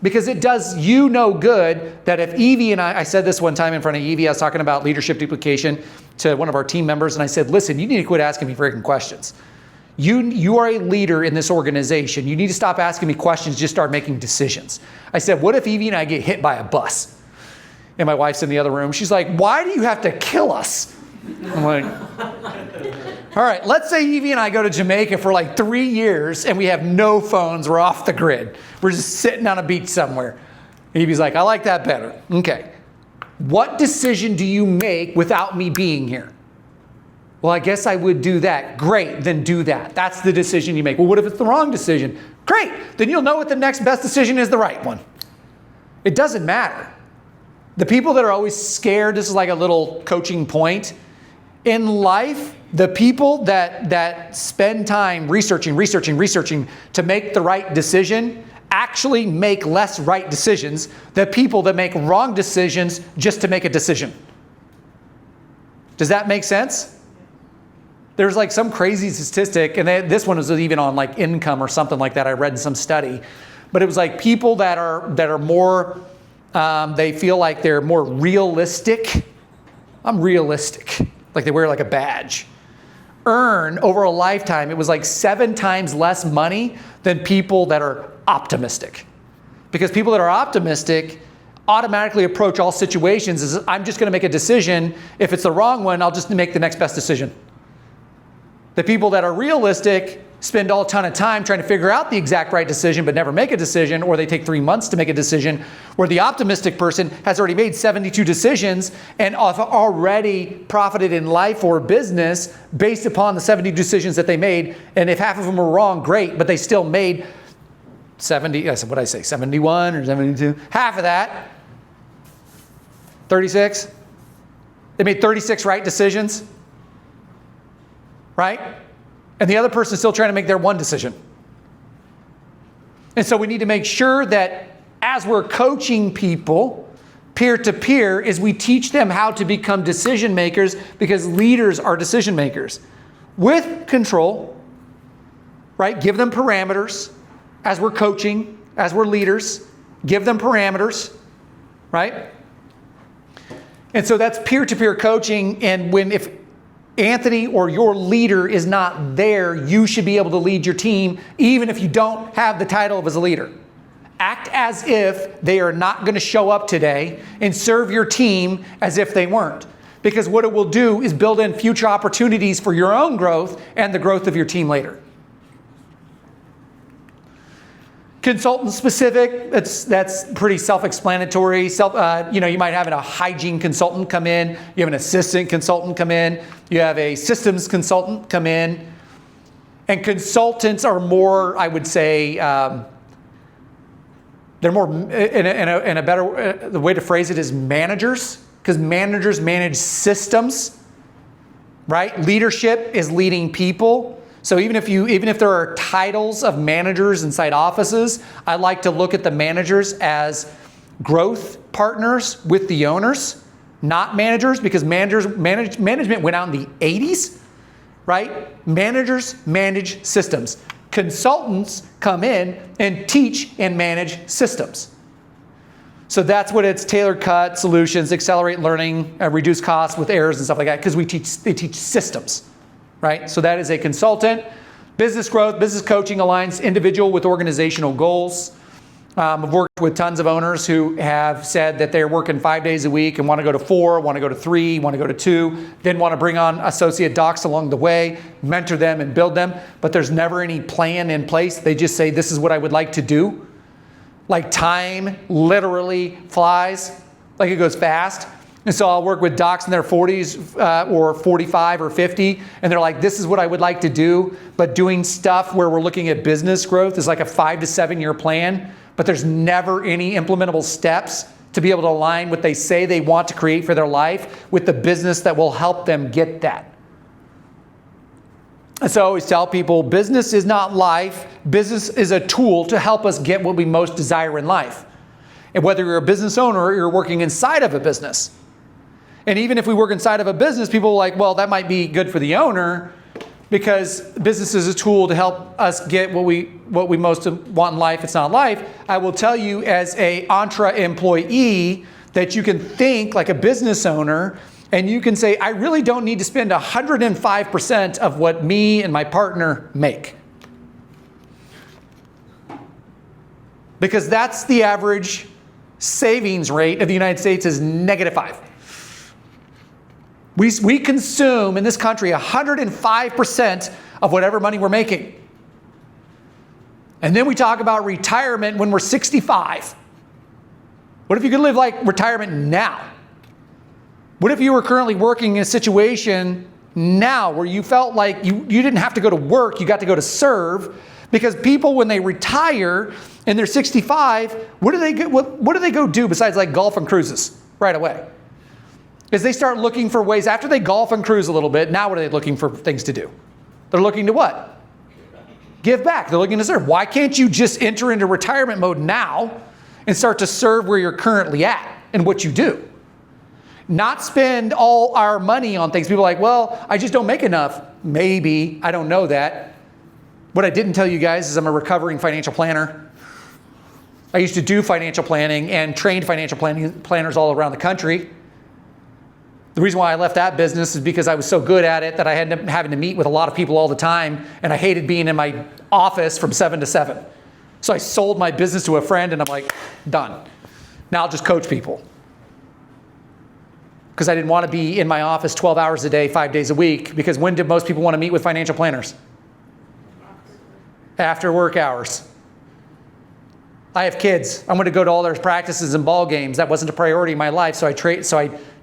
Because it does you no good that if Evie and I said this one time in front of Evie, I was talking about leadership duplication to one of our team members, and I said, listen, you need to quit asking me freaking questions. You are a leader in this organization. You need to stop asking me questions, just start making decisions. I said, what if Evie and I get hit by a bus? And my wife's in the other room. She's like, why do you have to kill us? I'm like, all right, let's say Evie and I go to Jamaica for like 3 years and we have no phones. We're off the grid. We're just sitting on a beach somewhere. Evie's like, I like that better. Okay. What decision do you make without me being here? Well, I guess I would do that. Great, then do that. That's the decision you make. Well, what if it's the wrong decision? Great, then you'll know what the next best decision is, the right one. It doesn't matter. the people that are always scared, this is like a little coaching point. In life, the people that spend time researching to make the right decision actually make less right decisions than people that make wrong decisions just to make a decision. Does that make sense? There's like some crazy statistic, and this one was even on like income or something like that. I read in some study, but it was like people that are more, they feel like they're more realistic. I'm realistic, like they wear like a badge. Earn over a lifetime, it was like 7 times less money than people that are optimistic. Because people that are optimistic automatically approach all situations as I'm just going to make a decision. If it's the wrong one, I'll just make the next best decision. The people that are realistic spend a ton of time trying to figure out the exact right decision but never make a decision, or they take 3 months to make a decision, where the optimistic person has already made 72 decisions and have already profited in life or business based upon the 72 decisions that they made. And if half of them were wrong, great, but they still made 70, what did I say, 71 or 72? Half of that, 36. They made 36 right decisions, right? And the other person is still trying to make their one decision. And so we need to make sure that as we're coaching people, peer-to-peer, is we teach them how to become decision makers, because leaders are decision makers. With control, right? Give them parameters as we're coaching, as we're leaders. Give them parameters, right? And so that's peer-to-peer coaching. And if Anthony or your leader is not there, you should be able to lead your team even if you don't have the title of as a leader. Act as if they are not going to show up today and serve your team as if they weren't. Because what it will do is build in future opportunities for your own growth and the growth of your team later. Consultant specific, that's pretty self-explanatory. You might have a hygiene consultant come in. You have an assistant consultant come in. You have a systems consultant come in. And consultants are more, I would say, they're more, in a better, the way to phrase it is managers, because managers manage systems, right? Leadership is leading people. So even if there are titles of managers inside offices, I like to look at the managers as growth partners with the owners, not managers, because management went out in the 80s, right? Managers manage systems. Consultants come in and teach and manage systems. So that's what it's: tailored cut solutions, accelerate learning, reduce costs with errors and stuff like that, because they teach systems. Right? So that is a consultant. Business growth, business coaching aligns individual with organizational goals. I've worked with tons of owners who have said that they're working 5 days a week and want to go to 4, want to go to 3, want to go to 2, then want to bring on associate docs along the way, mentor them and build them, but there's never any plan in place. They just say, this is what I would like to do. Like time literally flies, like it goes fast. And so I'll work with docs in their 40s or 45 or 50, and they're like, this is what I would like to do, but doing stuff where we're looking at business growth is like a 5 to 7 year plan, but there's never any implementable steps to be able to align what they say they want to create for their life with the business that will help them get that. And so I always tell people, business is not life. Business is a tool to help us get what we most desire in life. And whether you're a business owner or you're working inside of a business. And even if we work inside of a business, people are like, well, that might be good for the owner, because business is a tool to help us get what we most want in life. It's not life. I will tell you, as a Entra employee, that you can think like a business owner, and you can say, I really don't need to spend 105% of what me and my partner make. Because that's the average savings rate of the United States is -5. We consume in this country 105% of whatever money we're making. And then we talk about retirement when we're 65. What if you could live like retirement now? What if you were currently working in a situation now where you felt like you didn't have to go to work, you got to go to serve? Because people, when they retire and they're 65, what do they go do besides like golf and cruises? right away. Is they start looking for ways, after they golf and cruise a little bit, now what are they looking for things to do? They're looking to what? Give back. They're looking to serve. Why can't you just enter into retirement mode now and start to serve where you're currently at and what you do? Not spend all our money on things. People are like, well, I just don't make enough. Maybe, I don't know that. What I didn't tell you guys is I'm a recovering financial planner. I used to do financial planning and trained financial planners all around the country. The reason why I left that business is because I was so good at it that I ended up having to meet with a lot of people all the time, and I hated being in my office from 7 to 7. So I sold my business to a friend, and I'm like, done. Now I'll just coach people. Because I didn't want to be in my office 12 hours a day, 5 days a week, because when did most people want to meet with financial planners? After work hours. I have kids. I'm going to go to all their practices and ball games. That wasn't a priority in my life, so I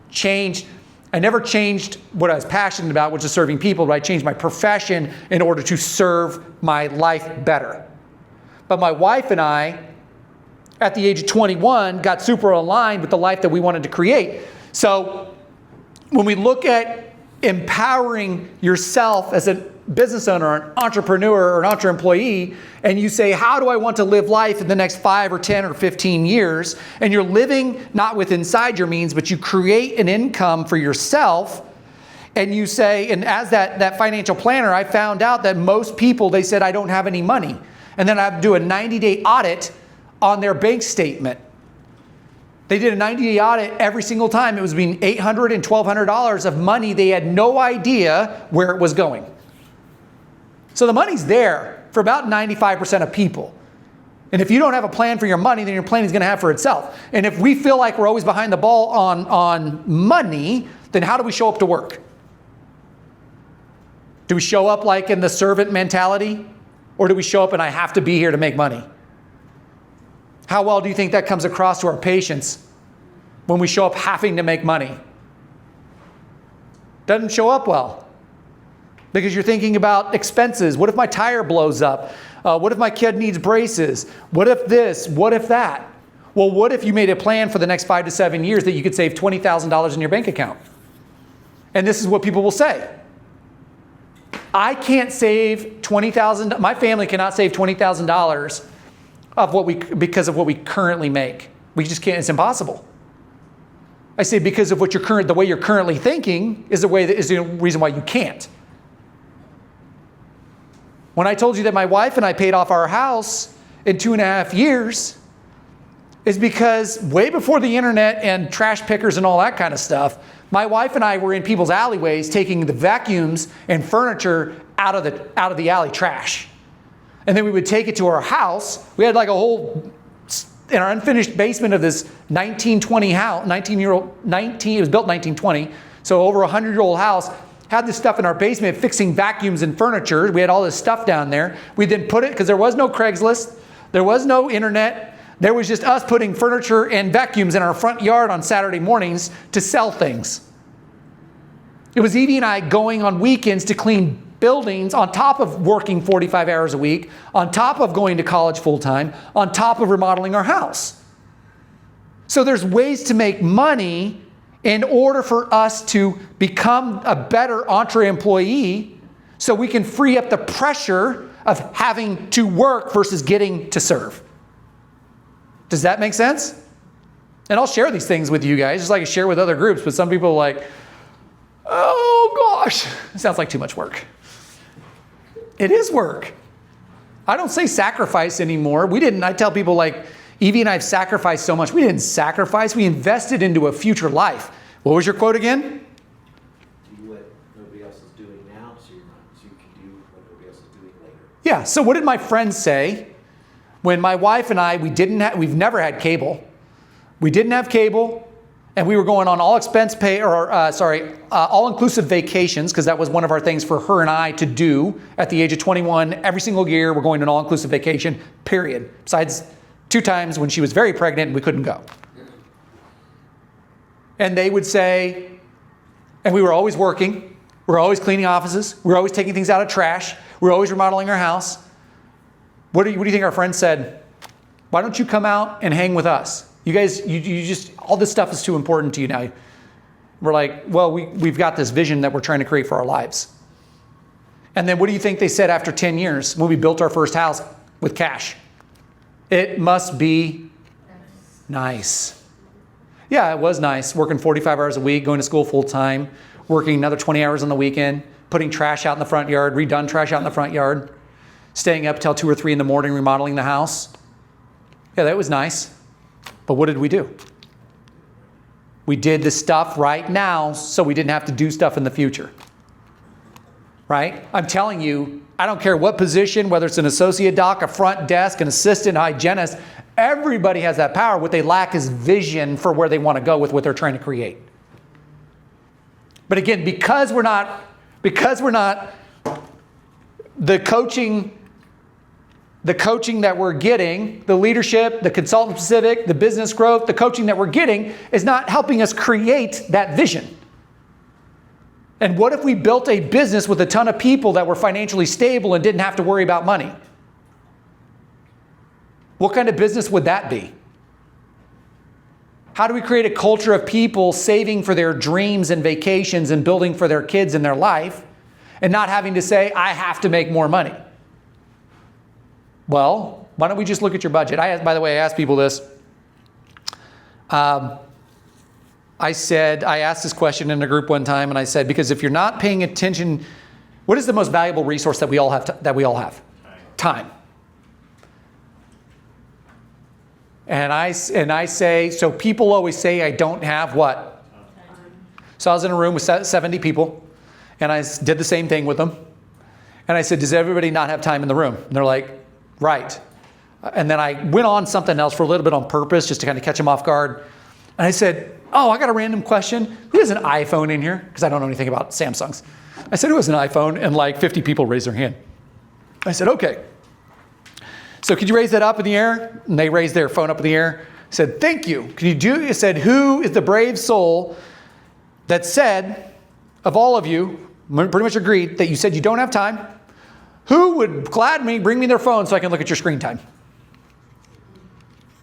changed. I never changed what I was passionate about, which is serving people, but I changed my profession in order to serve my life better. But my wife and I, at the age of 21, got super aligned with the life that we wanted to create. So when we look at empowering yourself as a business owner, an entrepreneur, or an entre-employee, and you say, how do I want to live life in the next 5 or 10 or 15 years? And you're living not with inside your means, but you create an income for yourself. And you say, and as that financial planner, I found out that most people, they said, I don't have any money. And then I have to do a 90-day audit on their bank statement. They did a 90-day audit every single time. It was between $800 and $1,200 of money. They had no idea where it was going. So the money's there for about 95% of people. And if you don't have a plan for your money, then your plan is going to have for itself. And if we feel like we're always behind the ball on money, then how do we show up to work? Do we show up like in the servant mentality? Or do we show up and I have to be here to make money? How well do you think that comes across to our patients when we show up having to make money? Doesn't show up well. Because you're thinking about expenses. What if my tire blows up? What if my kid needs braces? What if this? What if that? Well, what if you made a plan for the next 5 to 7 years that you could save $20,000 in your bank account? And this is what people will say. I can't save $20,000. My family cannot save $20,000 because of what we currently make. We just can't. It's impossible. I say because of the way you're currently thinking is the reason why you can't. When I told you that my wife and I paid off our house in 2.5 years, is because way before the internet and trash pickers and all that kind of stuff, my wife and I were in people's alleyways taking the vacuums and furniture out of the alley trash. And then we would take it to our house. We had like a whole, in our unfinished basement of this 1920 house, it was built in 1920, so over 100-year-old house, had this stuff in our basement fixing vacuums and furniture. We had all this stuff down there. We then put it, because there was no Craigslist, there was no internet, there was just us putting furniture and vacuums in our front yard on Saturday mornings to sell things. It was Evie and I going on weekends to clean buildings on top of working 45 hours a week, on top of going to college full-time, on top of remodeling our house. So there's ways to make money in order for us to become a better entre-employee so we can free up the pressure of having to work versus getting to serve. Does that make sense? And I'll share these things with you guys, just like I share with other groups, but some people are like, oh gosh, it sounds like too much work. It is work. I don't say sacrifice anymore. I tell people like, Evie and I have sacrificed so much. We didn't sacrifice, we invested into a future life. What was your quote again? Do what nobody else is doing now, so you can do what nobody else is doing later. Yeah, so what did my friends say when my wife and I, we've never had cable. We didn't have cable, and we were going on all-inclusive vacations, because that was one of our things for her and I to do at the age of 21. Every single year, we're going to an all-inclusive vacation, period. Besides 2 times when she was very pregnant and we couldn't go. And they would say, and we were always working, we were always cleaning offices, we were always taking things out of trash, we were always remodeling our house. What do you think our friends said? Why don't you come out and hang with us? You guys, you just, all this stuff is too important to you now. We're like, well, we've got this vision that we're trying to create for our lives. And then what do you think they said after 10 years when we built our first house with cash? It must be nice. Yeah, it was nice. Working 45 hours a week, going to school full time, working another 20 hours on the weekend, putting trash out in the front yard, redone trash out in the front yard, staying up till 2 or 3 in the morning remodeling the house. Yeah, that was nice. But what did we do? We did the stuff right now so we didn't have to do stuff in the future. Right? I'm telling you, I don't care what position, whether it's an associate doc, a front desk, an assistant hygienist, everybody has that power. What they lack is vision for where they want to go with what they're trying to create. But again, because we're not the coaching that we're getting, the leadership, the consultant specific, the business growth, the coaching that we're getting is not helping us create that vision. And what if we built a business with a ton of people that were financially stable and didn't have to worry about money? What kind of business would that be? How do we create a culture of people saving for their dreams and vacations and building for their kids in their life and not having to say, I have to make more money? Well, why don't we just look at your budget? By the way, I asked people this. I asked this question in a group one time, and I said, because if you're not paying attention, what is the most valuable resource that we all have? Time. And I say, so people always say I don't have what? So I was in a room with 70 people, and I did the same thing with them. And I said, does everybody not have time in the room? And they're like, right. And then I went on something else for a little bit on purpose, just to kind of catch them off guard. And I said, oh, I got a random question. Who has an iPhone in here? Because I don't know anything about Samsungs. I said, who has an iPhone? And like 50 people raised their hand. I said, okay. So could you raise that up in the air? And they raised their phone up in the air. I said, thank you. Could you do? I said, who is the brave soul that said, of all of you, pretty much agreed that you said you don't have time? Who would gladly bring me their phone so I can look at your screen time?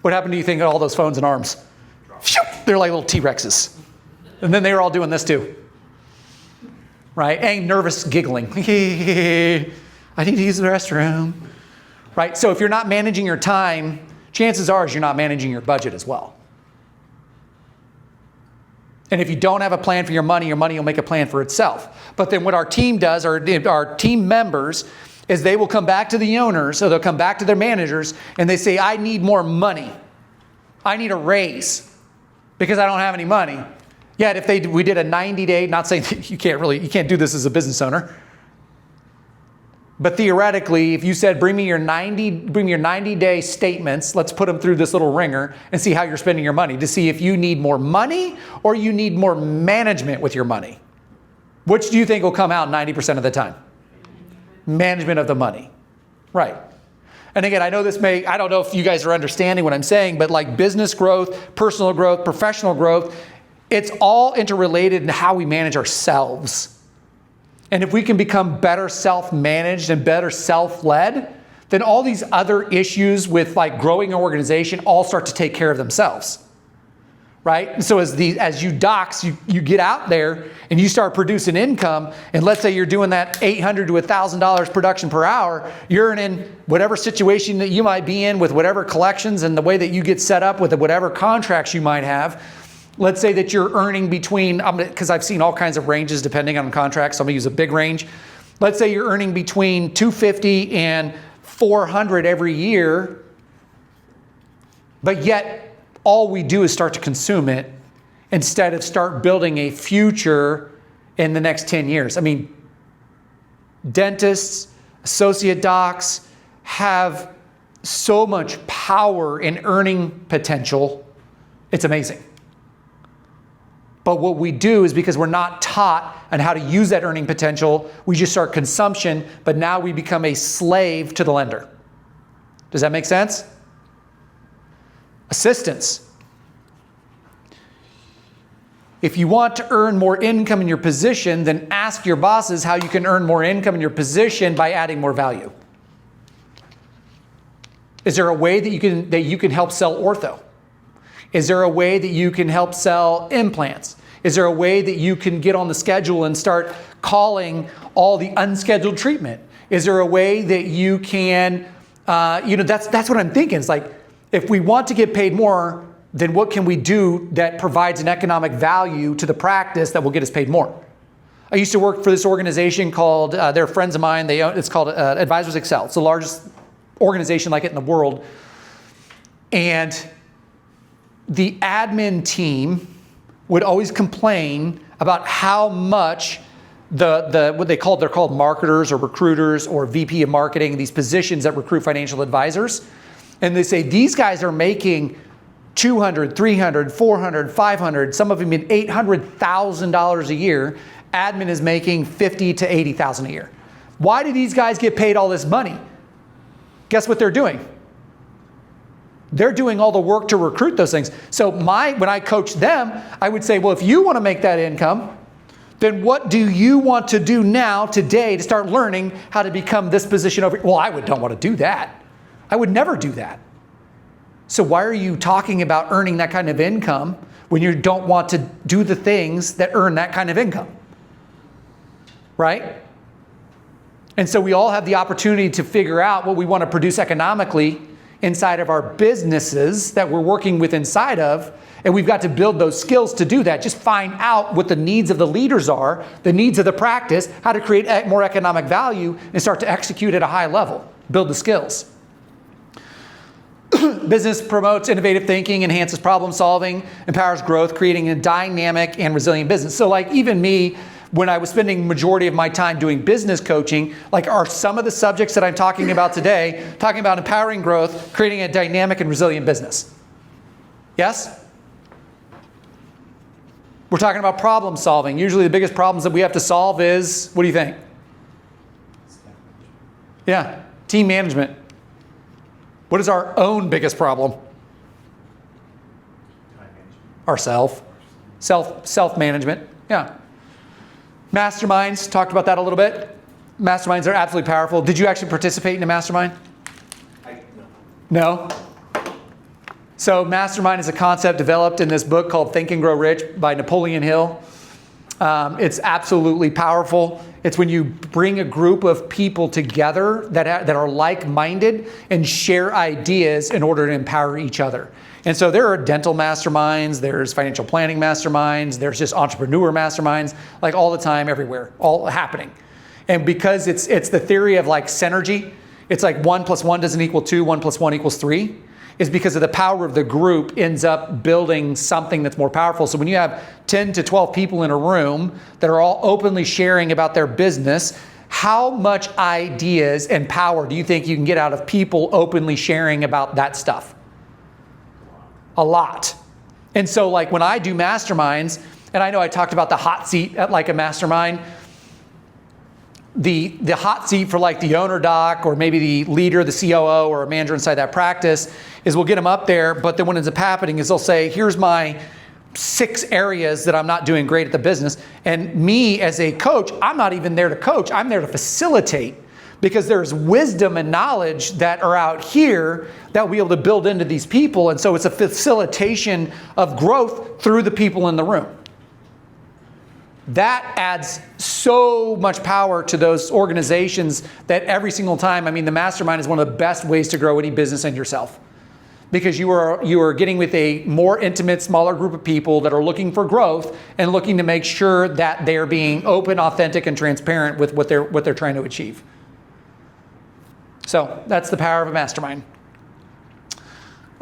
What happened do you think of all those phones and arms? They're like little T-Rexes. And then they were all doing this too. Right? And nervous giggling. I need to use the restroom. Right? So if you're not managing your time, chances are you're not managing your budget as well. And if you don't have a plan for your money will make a plan for itself. But then what our team does, our team members, is they will come back to the owners, or they'll come back to their managers, and they say, I need more money. I need a raise because I don't have any money. Yet if we did a 90-day, not saying that you can't do this as a business owner, but theoretically, if you said, bring me your 90-day statements, let's put them through this little ringer and see how you're spending your money to see if you need more money or you need more management with your money. Which do you think will come out 90% of the time? Management of the money. Right. And again, I don't know if you guys are understanding what I'm saying, but like business growth, personal growth, professional growth, it's all interrelated in how we manage ourselves. And if we can become better self-managed and better self-led, then all these other issues with like growing an organization all start to take care of themselves. Right? And so as you docs, you get out there and you start producing income, and let's say you're doing that $800 to $1,000 production per hour, you're in whatever situation that you might be in with whatever collections and the way that you get set up with whatever contracts you might have. Let's say that you're earning between, because I've seen all kinds of ranges depending on contracts, so I'm going to use a big range. Let's say you're earning between $250 and $400 every year, but yet all we do is start to consume it instead of start building a future in the next 10 years. I mean, dentists, associate docs have so much power in earning potential. It's amazing. But what we do is because we're not taught on how to use that earning potential, we just start consumption, but now we become a slave to the lender. Does that make sense? Assistants. If you want to earn more income in your position, then ask your bosses how you can earn more income in your position by adding more value. Is there a way that you can help sell ortho? Is there a way that you can help sell implants? Is there a way that you can get on the schedule and start calling all the unscheduled treatment? Is there a way that you can, that's what I'm thinking. It's like, if we want to get paid more, then what can we do that provides an economic value to the practice that will get us paid more? I used to work for this organization called, they're friends of mine, it's called Advisors Excel. It's the largest organization like it in the world. And the admin team would always complain about how much what they're called marketers or recruiters or VP of marketing, these positions that recruit financial advisors. And they say, these guys are making $200, $300, $400, $500, some of them in $800,000 a year. Admin is making $50,000 to $80,000 a year. Why do these guys get paid all this money? Guess what they're doing? They're doing all the work to recruit those things. So when I coach them, I would say, well, if you want to make that income, then what do you want to do now, today, to start learning how to become this position over? Well, don't want to do that. I would never do that. So why are you talking about earning that kind of income when you don't want to do the things that earn that kind of income? Right? And so we all have the opportunity to figure out what we want to produce economically inside of our businesses that we're working with inside of, and we've got to build those skills to do that. Just find out what the needs of the leaders are, the needs of the practice, how to create more economic value, and start to execute at a high level. Build the skills. Business promotes innovative thinking, enhances problem solving, empowers growth, creating a dynamic and resilient business. So like even me, when I was spending majority of my time doing business coaching, like are some of the subjects that I'm talking about today, talking about empowering growth, creating a dynamic and resilient business. Yes? We're talking about problem solving. Usually the biggest problems that we have to solve is, what do you think? Yeah, team management. What is our own biggest problem? Self-management. Yeah. Masterminds, talked about that a little bit. Masterminds are absolutely powerful. Did you actually participate in a mastermind? No? So mastermind is a concept developed in this book called Think and Grow Rich by Napoleon Hill. It's absolutely powerful. It's when you bring a group of people together that are like-minded and share ideas in order to empower each other. And so there are dental masterminds, there's financial planning masterminds, there's just entrepreneur masterminds, like all the time, everywhere, all happening. And because it's the theory of like synergy, it's like 1 + 1 doesn't equal 2, 1 + 1 = 3. Is because of the power of the group ends up building something that's more powerful. So when you have 10 to 12 people in a room that are all openly sharing about their business, how much ideas and power do you think you can get out of people openly sharing about that stuff? A lot. And so like when I do masterminds, and I know I talked about the hot seat at like a mastermind, the hot seat for like the owner doc or maybe the leader, the COO or a manager inside that practice is we'll get them up there, but then what ends up happening is they'll say, here's my 6 areas that I'm not doing great at the business. And me as a coach, I'm not even there to coach, I'm there to facilitate because there's wisdom and knowledge that are out here that we'll be able to build into these people. And so it's a facilitation of growth through the people in the room. That adds so much power to those organizations that every single time, I mean, the mastermind is one of the best ways to grow any business and yourself. Because you are getting with a more intimate, smaller group of people that are looking for growth and looking to make sure that they're being open, authentic, and transparent with what they're trying to achieve. So that's the power of a mastermind.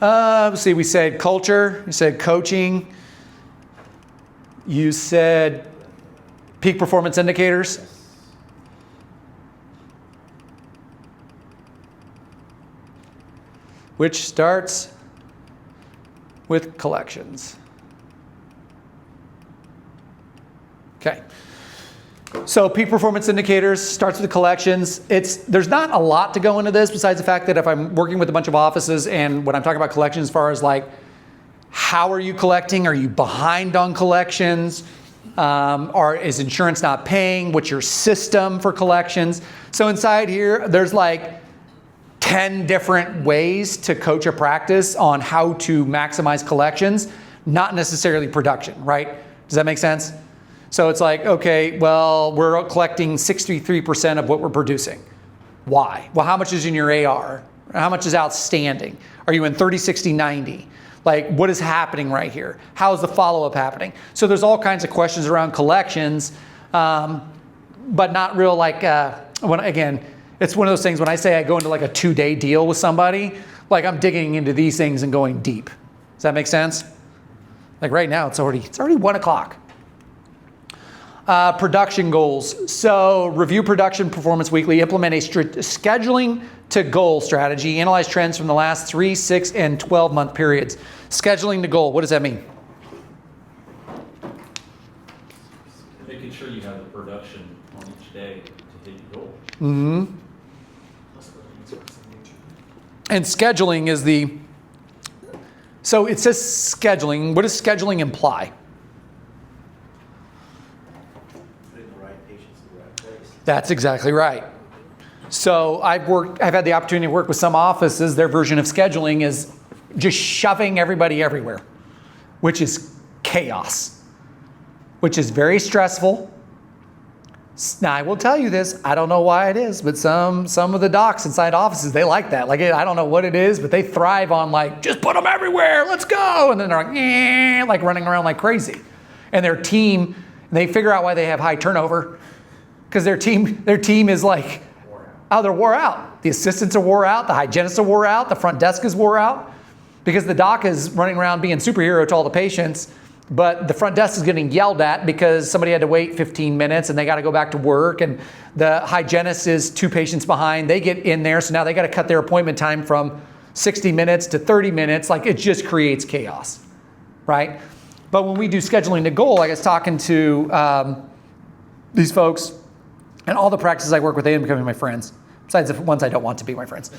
Let's see, we said culture, you said coaching, you said peak performance indicators. Which starts with collections. Okay. So peak performance indicators starts with collections. There's not a lot to go into this besides the fact that if I'm working with a bunch of offices and when I'm talking about collections as far as like, how are you collecting? Are you behind on collections? Or is insurance not paying? What's your system for collections? So inside here, there's like 10 different ways to coach a practice on how to maximize collections, not necessarily production, right? Does that make sense? So it's like, okay, well, we're collecting 63% of what we're producing. Why? Well, how much is in your AR? How much is outstanding? Are you in 30, 60, 90? Like, what is happening right here? How is the follow-up happening? So there's all kinds of questions around collections, but not real like, again, it's one of those things when I say I go into like a 2-day deal with somebody, like I'm digging into these things and going deep. Does that make sense? Like right now, it's already 1 o'clock. Production goals. So review production performance weekly, implement a scheduling to goal strategy, analyze trends from the last 3, 6, and 12-month periods. Scheduling to goal, what does that mean? Making sure you have the production on each day to hit your goal. Mm-hmm. And scheduling is so it says scheduling. What does scheduling imply? Putting the right patients in the right place. That's exactly right. So I've had the opportunity to work with some offices. Their version of scheduling is just shoving everybody everywhere, which is chaos, which is very stressful. Now, I will tell you this, I don't know why it is, but some of the docs inside offices, they like that. Like, I don't know what it is, but they thrive on like, just put them everywhere, let's go. And then they're like, like running around like crazy. And their team, they figure out why they have high turnover, because their team is like, oh, they're wore out. The assistants are wore out, the hygienists are wore out, the front desk is wore out, because the doc is running around being superhero to all the patients, but the front desk is getting yelled at because somebody had to wait 15 minutes and they got to go back to work, and the hygienist is 2 patients behind. They get in there, so now they got to cut their appointment time from 60 minutes to 30 minutes. Like, it just creates chaos, right? But when we do scheduling to goal, like I was talking to these folks, and all the practices I work with, they end up becoming my friends, besides the ones I don't want to be my friends.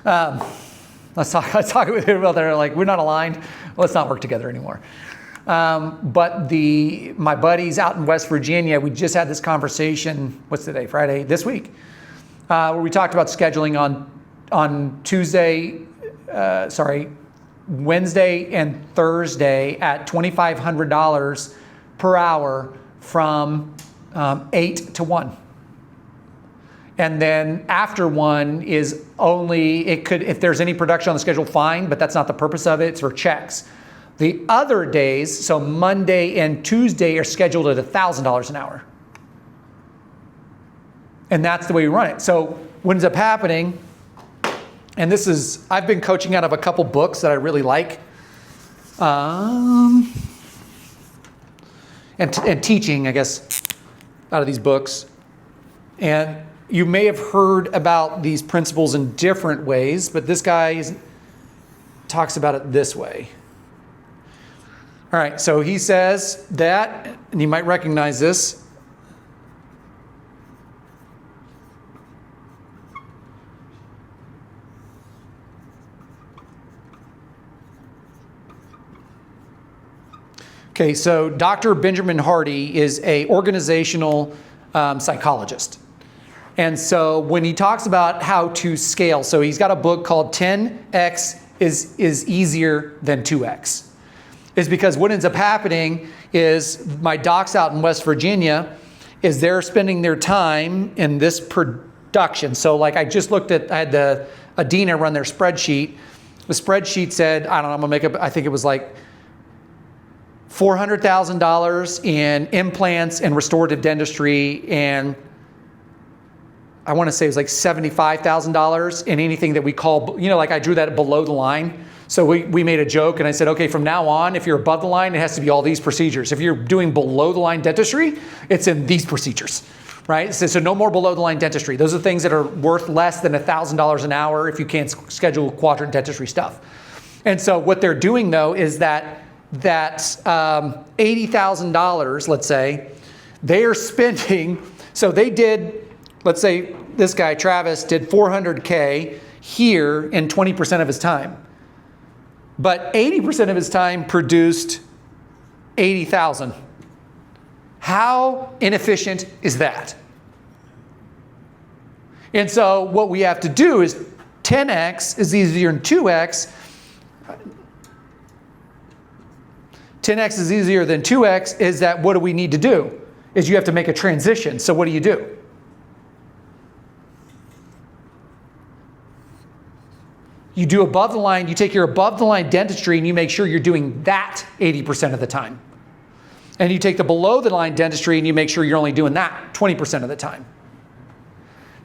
Let's talk with them about they're like, we're not aligned, let's not work together anymore. But my buddies out in West Virginia, we just had this conversation, what's today, Friday, this week, where we talked about scheduling on Wednesday and Thursday at $2,500 per hour from 8 to 1. And then after 1 is only, if there's any production on the schedule, fine, but that's not the purpose of it, it's for checks. The other days, so Monday and Tuesday, are scheduled at $1,000 an hour. And that's the way we run it. So what ends up happening, and I've been coaching out of a couple books that I really like, and teaching, I guess, out of these books. And you may have heard about these principles in different ways, but this guy talks about it this way. All right, so he says that, and you might recognize this. Okay, so Dr. Benjamin Hardy is an organizational psychologist. And so when he talks about how to scale, so he's got a book called 10X is easier than 2X. Is because what ends up happening is my docs out in West Virginia is they're spending their time in this production. So like I just looked at, I had Adina run their spreadsheet. The spreadsheet said, I don't know, I'm gonna make up, I think it was like $400,000 in implants and restorative dentistry, and I want to say it was like $75,000 in anything that we call, like I drew that below the line. So we made a joke and I said, okay, from now on, if you're above the line, it has to be all these procedures. If you're doing below the line dentistry, it's in these procedures, right? So no more below the line dentistry. Those are things that are worth less than $1,000 an hour if you can't schedule quadrant dentistry stuff. And so what they're doing though is that $80,000, let's say, they are spending, so they did, let's say this guy, Travis, did $400K here in 20% of his time. But 80% of his time produced $80,000. How inefficient is that? And so what we have to do is 10x is easier than 2x. 10x is easier than 2x is that what do we need to do? Is you have to make a transition. So what do? You do above the line, you take your above the line dentistry and you make sure you're doing that 80% of the time. And you take the below the line dentistry and you make sure you're only doing that 20% of the time.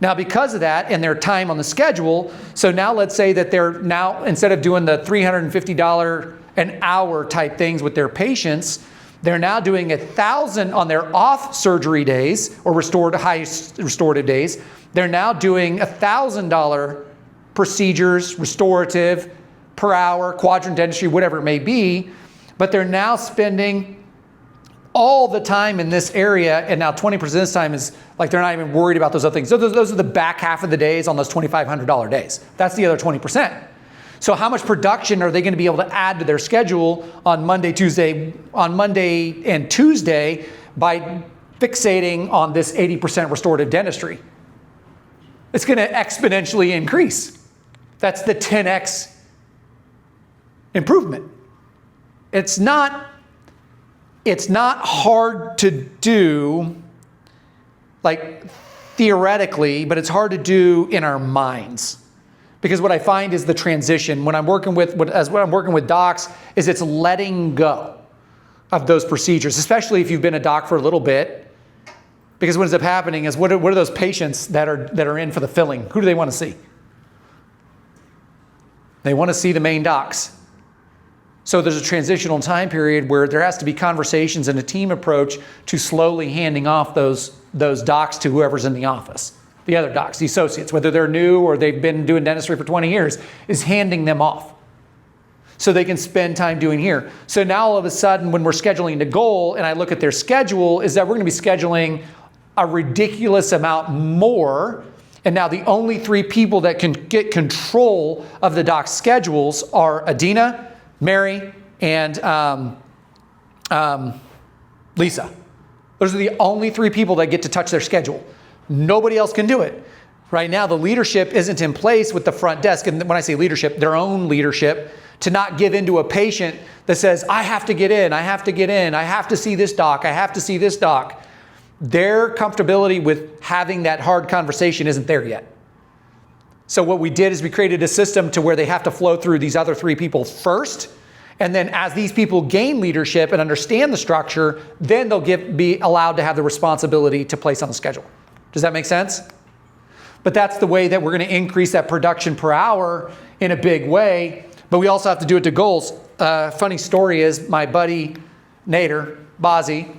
Now because of that and their time on the schedule, so now let's say that they're now, instead of doing the $350 an hour type things with their patients, they're now doing $1,000 on their off surgery days or high restorative days. They're now doing $1,000 procedures, restorative, per hour, quadrant dentistry, whatever it may be, but they're now spending all the time in this area, and now 20% of this time is like they're not even worried about those other things. So those are the back half of the days on those $2,500 days. That's the other 20%. So how much production are they going to be able to add to their schedule on Monday and Tuesday by fixating on this 80% restorative dentistry? It's going to exponentially increase. That's the 10x improvement. It's not hard to do, like theoretically, but it's hard to do in our minds. Because what I find is the transition when I'm working with docs is it's letting go of those procedures, especially if you've been a doc for a little bit. Because what ends up happening is what are those patients that are in for the filling? Who do they want to see? They want to see the main docs. So there's a transitional time period where there has to be conversations and a team approach to slowly handing off those docs to whoever's in the office. The other docs, the associates, whether they're new or they've been doing dentistry for 20 years, is handing them off so they can spend time doing here. So now all of a sudden when we're scheduling the goal and I look at their schedule is that we're going to be scheduling a ridiculous amount more. And now the only 3 people that can get control of the doc's schedules are Adina, Mary, and Lisa. Those are the only 3 people that get to touch their schedule. Nobody else can do it. Right now, the leadership isn't in place with the front desk. And when I say leadership, their own leadership, to not give in to a patient that says, I have to get in, I have to get in, I have to see this doc, I have to see this doc. Their comfortability with having that hard conversation isn't there yet. So what we did is we created a system to where they have to flow through these other 3 people first. And then as these people gain leadership and understand the structure, then they'll be allowed to have the responsibility to place on the schedule. Does that make sense? But that's the way that we're going to increase that production per hour in a big way. But we also have to do it to goals. Funny story is my buddy Nader Bazi.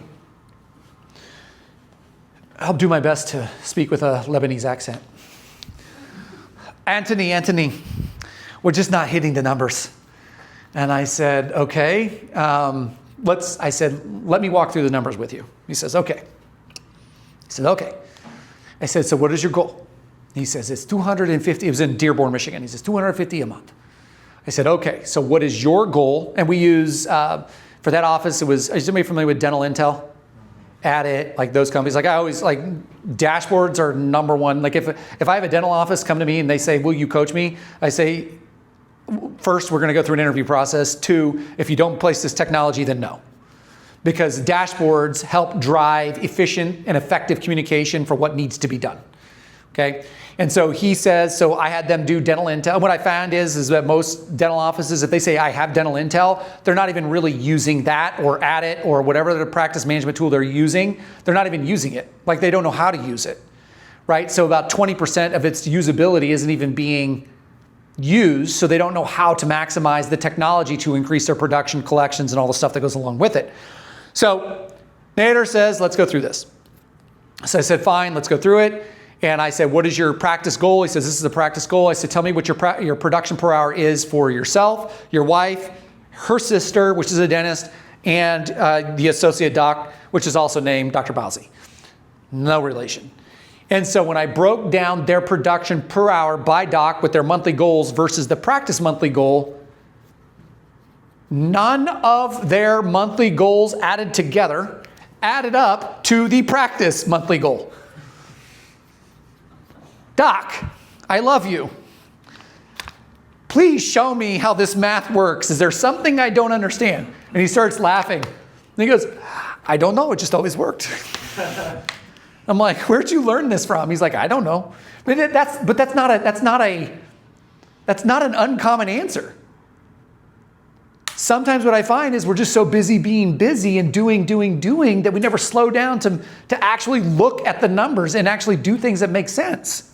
I'll do my best to speak with a Lebanese accent. Anthony, we're just not hitting the numbers. And I said, okay, let me walk through the numbers with you. He says, okay. I said, okay. I said, so what is your goal? He says, it's 250. It was in Dearborn, Michigan. He says, 250 a month. I said, okay, so what is your goal? And we use, for that office, is somebody familiar with Dental Intel? Addit, like those companies. Like I always, like dashboards are number one. Like if I have a dental office come to me and they say, will you coach me? I say, first, we're going to go through an interview process. 2, if you don't place this technology, then no. Because dashboards help drive efficient and effective communication for what needs to be done. Okay? And so he says, so I had them do dental intel. What I found is that most dental offices, if they say I have dental intel, they're not even really using that or Addit or whatever the practice management tool they're using. They're not even using it. Like they don't know how to use it. Right? So about 20% of its usability isn't even being used, so they don't know how to maximize the technology to increase their production, collections, and all the stuff that goes along with it. So Nader says, let's go through this. So I said, fine, let's go through it. And I said, what is your practice goal? He says, this is the practice goal. I said, tell me what your production per hour is for yourself, your wife, her sister, which is a dentist, and the associate doc, which is also named Dr. Bowsey. No relation. And so when I broke down their production per hour by doc with their monthly goals versus the practice monthly goal, none of their monthly goals added together added up to the practice monthly goal. Doc, I love you. please show me how this math works. Is there something I don't understand? And he starts laughing. And he goes, I don't know, it just always worked. I'm like, where'd you learn this from? He's like, I don't know. But that's not an uncommon answer. Sometimes what I find is we're just so busy being busy and doing that we never slow down to actually look at the numbers and actually do things that make sense.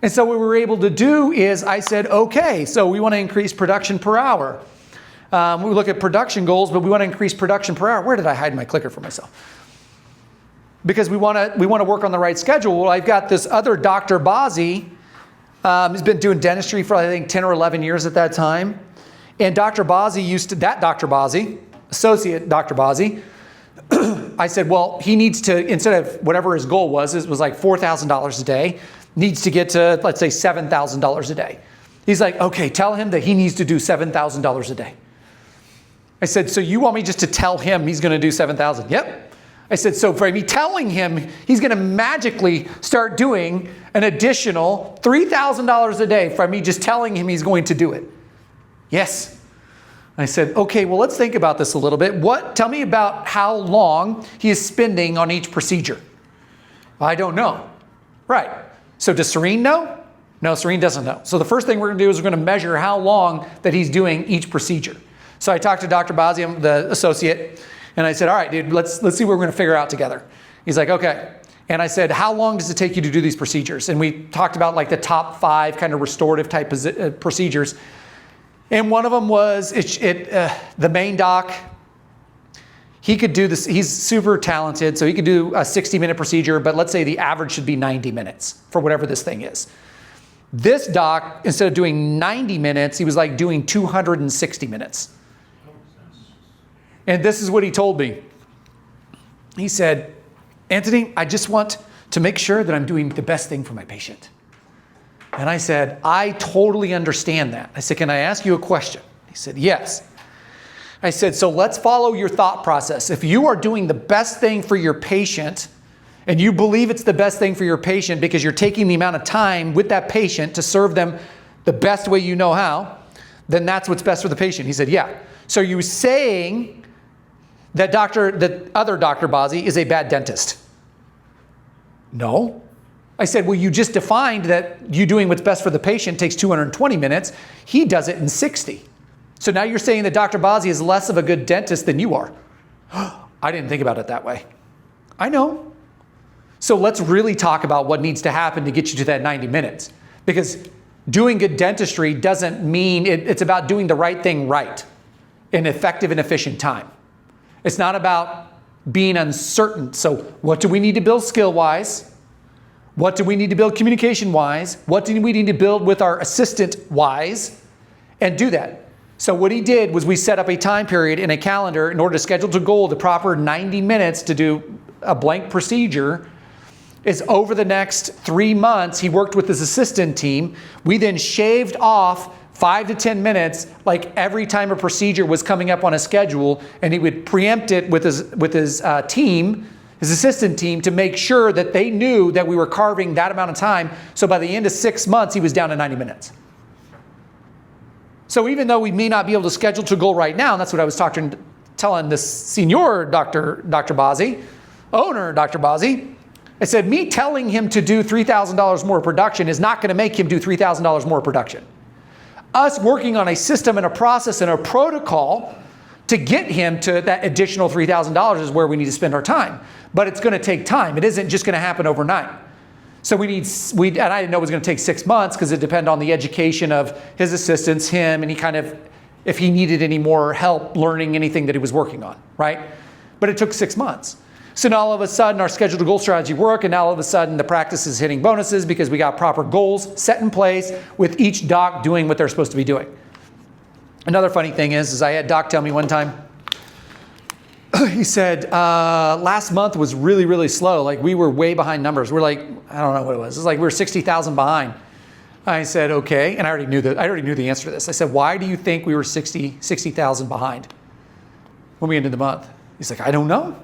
And so what we were able to do is I said, okay, so we want to increase production per hour. We look at production goals, but we want to increase production per hour. Where did I hide my clicker for myself? Because we want to work on the right schedule. Well, I've got this other Dr. Bozzi. He's been doing dentistry for, I think, 10 or 11 years at that time. And Dr. Bozzi associate Dr. Bozzi, I said, well, he needs to, instead of whatever his goal was, it was like $4,000 a day, needs to get to, let's say, $7,000 a day. He's like, okay, tell him that he needs to do $7,000 a day. I said, so you want me just to tell him he's going to do 7,000? Yep. I said, so for me telling him he's going to magically start doing an additional $3,000 a day from me just telling him he's going to do it. Yes. I said, okay, well, let's think about this a little bit. Tell me about how long he is spending on each procedure. I don't know. Right. So does Serene know? No, Serene doesn't know. So the first thing we're going to do is we're going to measure how long that he's doing each procedure. So I talked to Dr. Bozzi, the associate, and I said, all right, dude, let's see what we're going to figure out together. He's like, okay. And I said, how long does it take you to do these procedures? And we talked about like the top 5 kind of restorative type procedures. And one of them was the main doc. He could do this. He's super talented, so he could do a 60-minute procedure, but let's say the average should be 90 minutes for whatever this thing is. This doc, instead of doing 90 minutes, he was like doing 260 minutes. And this is what he told me. He said, Anthony, I just want to make sure that I'm doing the best thing for my patient. And I said, I totally understand that. I said, can I ask you a question? He said, yes. I said, so let's follow your thought process. If you are doing the best thing for your patient, and you believe it's the best thing for your patient because you're taking the amount of time with that patient to serve them the best way you know how, then that's what's best for the patient. He said, yeah. So you're saying that other Dr. Bozzi is a bad dentist? No. I said, well, you just defined that you doing what's best for the patient takes 220 minutes. He does it in 60. So now you're saying that Dr. Bozzi is less of a good dentist than you are. I didn't think about it that way. I know. So let's really talk about what needs to happen to get you to that 90 minutes. Because doing good dentistry doesn't mean it's about doing the right thing right in effective and efficient time. It's not about being uncertain. So what do we need to build skill-wise? What do we need to build communication-wise? What do we need to build with our assistant-wise? And do that. So what he did was we set up a time period in a calendar in order to schedule to goal the proper 90 minutes to do a blank procedure. Is over the next 3 months, he worked with his assistant team. We then shaved off 5 to 10 minutes, like every time a procedure was coming up on a schedule, and he would preempt it with his team, his assistant team, to make sure that they knew that we were carving that amount of time. So by the end of 6 months, he was down to 90 minutes. So even though we may not be able to schedule to goal right now, and that's what I was telling this senior Dr. Bozzi, owner Dr. Bozzi, I said, me telling him to do $3,000 more production is not going to make him do $3,000 more production. Us working on a system and a process and a protocol to get him to that additional $3,000 is where we need to spend our time. But it's going to take time. It isn't just going to happen overnight. So and I didn't know it was going to take 6 months because it depended on the education of his assistants, him, and if he needed any more help learning anything that he was working on, right? But it took 6 months. So now all of a sudden our schedule to goal strategy work, and now all of a sudden the practice is hitting bonuses because we got proper goals set in place with each doc doing what they're supposed to be doing. Another funny thing is I had Doc tell me one time, he said, last month was really, really slow. Like we were way behind numbers. We're like, I don't know what it was. It's like we were 60,000 behind. I said, okay. And I already knew the answer to this. I said, why do you think we were 60,000 behind when we ended the month? He's like, I don't know.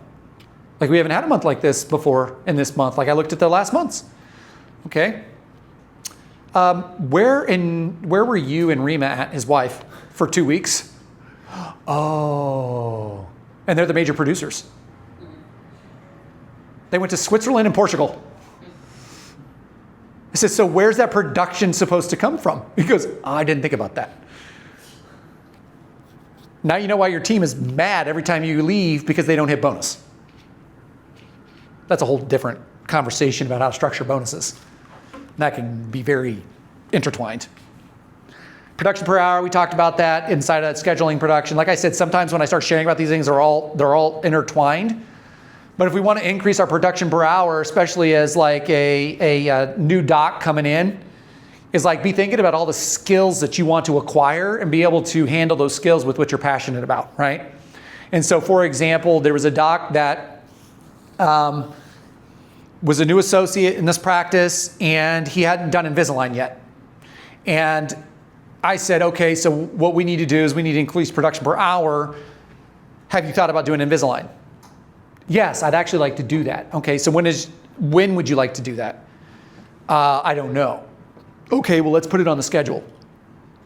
Like we haven't had a month like this before in this month. Like I looked at the last months. Okay. Where were you and Rima at, his wife, for 2 weeks? Oh, and they're the major producers. They went to Switzerland and Portugal. I said, so where's that production supposed to come from? He goes, I didn't think about that. Now you know why your team is mad every time you leave because they don't hit bonus. That's a whole different conversation about how to structure bonuses. That can be very intertwined. Production per hour, we talked about that inside of that scheduling production. Like I said, sometimes when I start sharing about these things, they're all intertwined. But if we want to increase our production per hour, especially as like a new doc coming in, is like be thinking about all the skills that you want to acquire and be able to handle those skills with what you're passionate about, right? And so, for example, there was a doc that was a new associate in this practice, and he hadn't done Invisalign yet. And I said, okay, so what we need to do is we need to increase production per hour. Have you thought about doing Invisalign? Yes, I'd actually like to do that. Okay, so when would you like to do that? I don't know. Okay, well, let's put it on the schedule.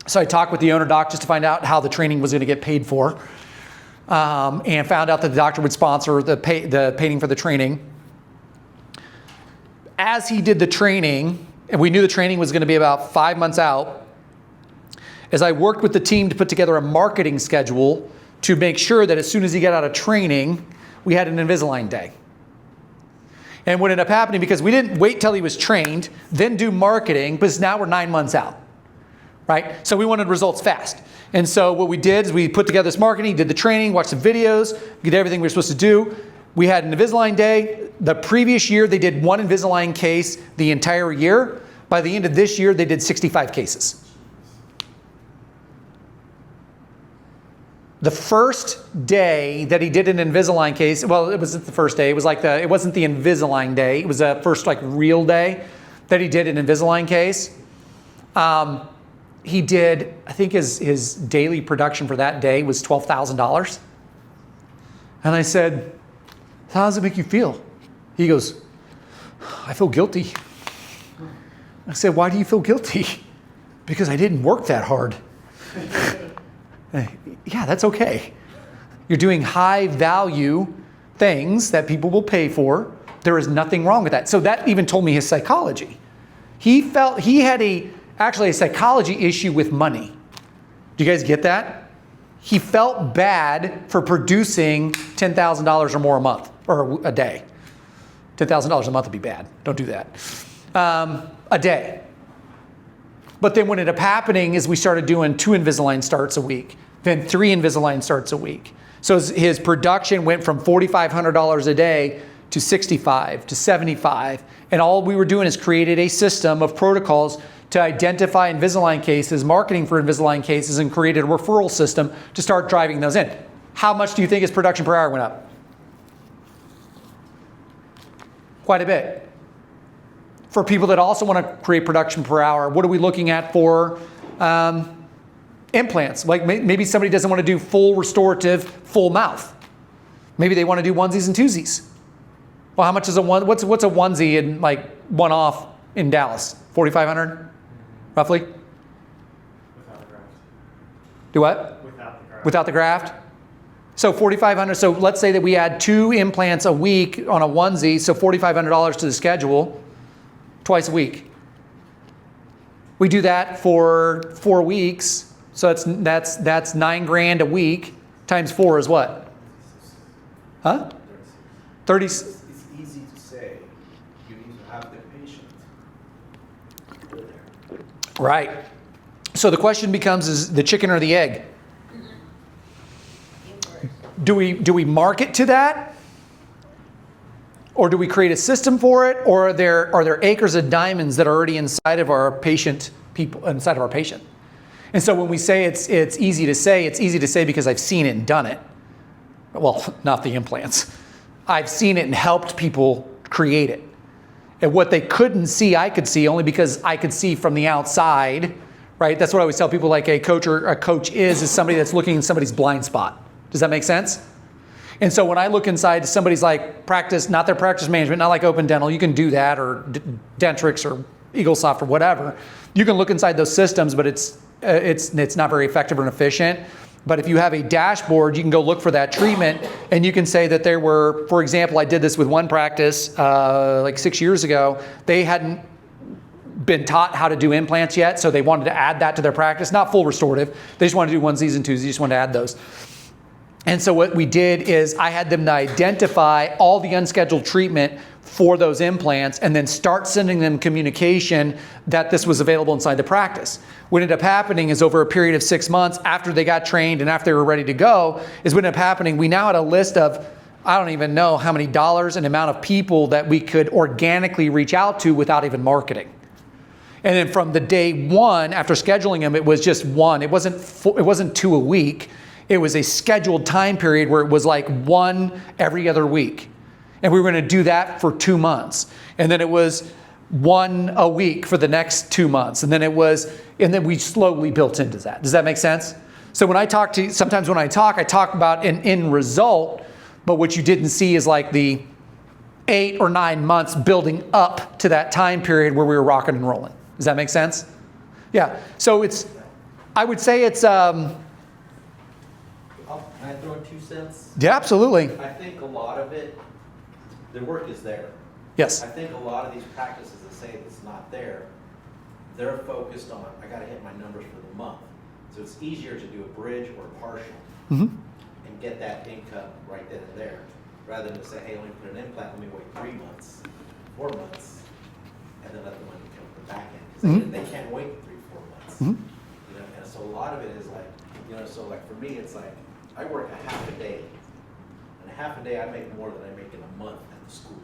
So I talked with the owner doc just to find out how the training was going to get paid for, and found out that the doctor would sponsor the paying for the training. As he did the training, and we knew the training was going to be about 5 months out, as I worked with the team to put together a marketing schedule to make sure that as soon as he got out of training, we had an Invisalign day. And what ended up happening, because we didn't wait till he was trained, then do marketing, because now we're 9 months out, right? So we wanted results fast. And so what we did is we put together this marketing, did the training, watched some videos, did everything we were supposed to do. We had an Invisalign day. The previous year, they did 1 Invisalign case the entire year. By the end of this year, they did 65 cases. The first day that he did an Invisalign case, well, it wasn't the first day. It was like it wasn't the Invisalign day. It was the first like real day that he did an Invisalign case. He did, I think his daily production for that day was $12,000. And I said, how does it make you feel? He goes, I feel guilty. I said, why do you feel guilty? Because I didn't work that hard. Yeah, that's okay. You're doing high value things that people will pay for. There is nothing wrong with that. So that even told me his psychology. He felt he had actually a psychology issue with money. Do you guys get that? He felt bad for producing $10,000 or more a month or a day. $10,000 a month would be bad. Don't do that. A day. But then what ended up happening is we started doing 2 Invisalign starts a week, then 3 Invisalign starts a week. So his production went from $4,500 a day to $65 to $75. And all we were doing is created a system of protocols to identify Invisalign cases, marketing for Invisalign cases, and created a referral system to start driving those in. How much do you think his production per hour went up? Quite a bit. For people that also want to create production per hour, what are we looking at for implants? Like maybe somebody doesn't want to do full restorative, full mouth. Maybe they want to do onesies and twosies. Well, how much is what's a onesie in like one off in Dallas? $4,500, roughly? Without the graft. Do what? Without the graft. Without the graft? So $4,500. So let's say that we add 2 implants a week on a onesie, so $4,500 to the schedule. Twice a week. We do that for 4 weeks, so that's $9,000 a week times 4 is what? Huh? 30. It's easy to say. You need to have the patient. Right. So the question becomes: is the chicken or the egg? Do we market to that? Or do we create a system for it? Or are there acres of diamonds that are already inside of our patient inside of our patient? And so when we say it's easy to say because I've seen it and done it. Well, not the implants. I've seen it and helped people create it. And what they couldn't see, I could see only because I could see from the outside, right? That's what I always tell people, like a coach is somebody that's looking in somebody's blind spot. Does that make sense? And so when I look inside somebody's like practice, not their practice management, not like open dental, you can do that, or Dentrix or EagleSoft or whatever. You can look inside those systems, but it's not very effective and efficient. But if you have a dashboard, you can go look for that treatment, and you can say that there were, for example, I did this with one practice like 6 years ago. They hadn't been taught how to do implants yet, so they wanted to add that to their practice. Not full restorative. They just wanted to do onesies and twosies. They just wanted to add those. And so what we did is I had them to identify all the unscheduled treatment for those implants and then start sending them communication that this was available inside the practice. What ended up happening is over a period of 6 months after they got trained and after they were ready to go is what ended up happening. We now had a list of, I don't even know how many dollars and amount of people that we could organically reach out to without even marketing. And then from the day one, after scheduling them, it was just one. It wasn't 2 a week. It was a scheduled time period where it was like 1 every other week. And we were going to do that for 2 months. And then it was 1 a week for the next 2 months. And then we slowly built into that. Does that make sense? So when I talk I talk about an end result, but what you didn't see is like the 8 or 9 months building up to that time period where we were rocking and rolling. Does that make sense? Yeah. So I would say it's, Can I throw in 2 cents? yeah, absolutely. I think a lot of it, the work is there. Yes. I think a lot of these practices that say it's not there, they're focused on, I gotta hit my numbers for the month. So it's easier to do a bridge or a partial Mm-hmm. and get that income right then and there, rather than to say, hey, let me put an implant, let me wait 3 months, 4 months, and then let the money come from the back end. Because they can't wait 3-4 months. Mm-hmm. You know, and so a lot of it is like, you know, so like for me, it's like, I work a half a day. And a half a day, I make more than I make in a month at the school.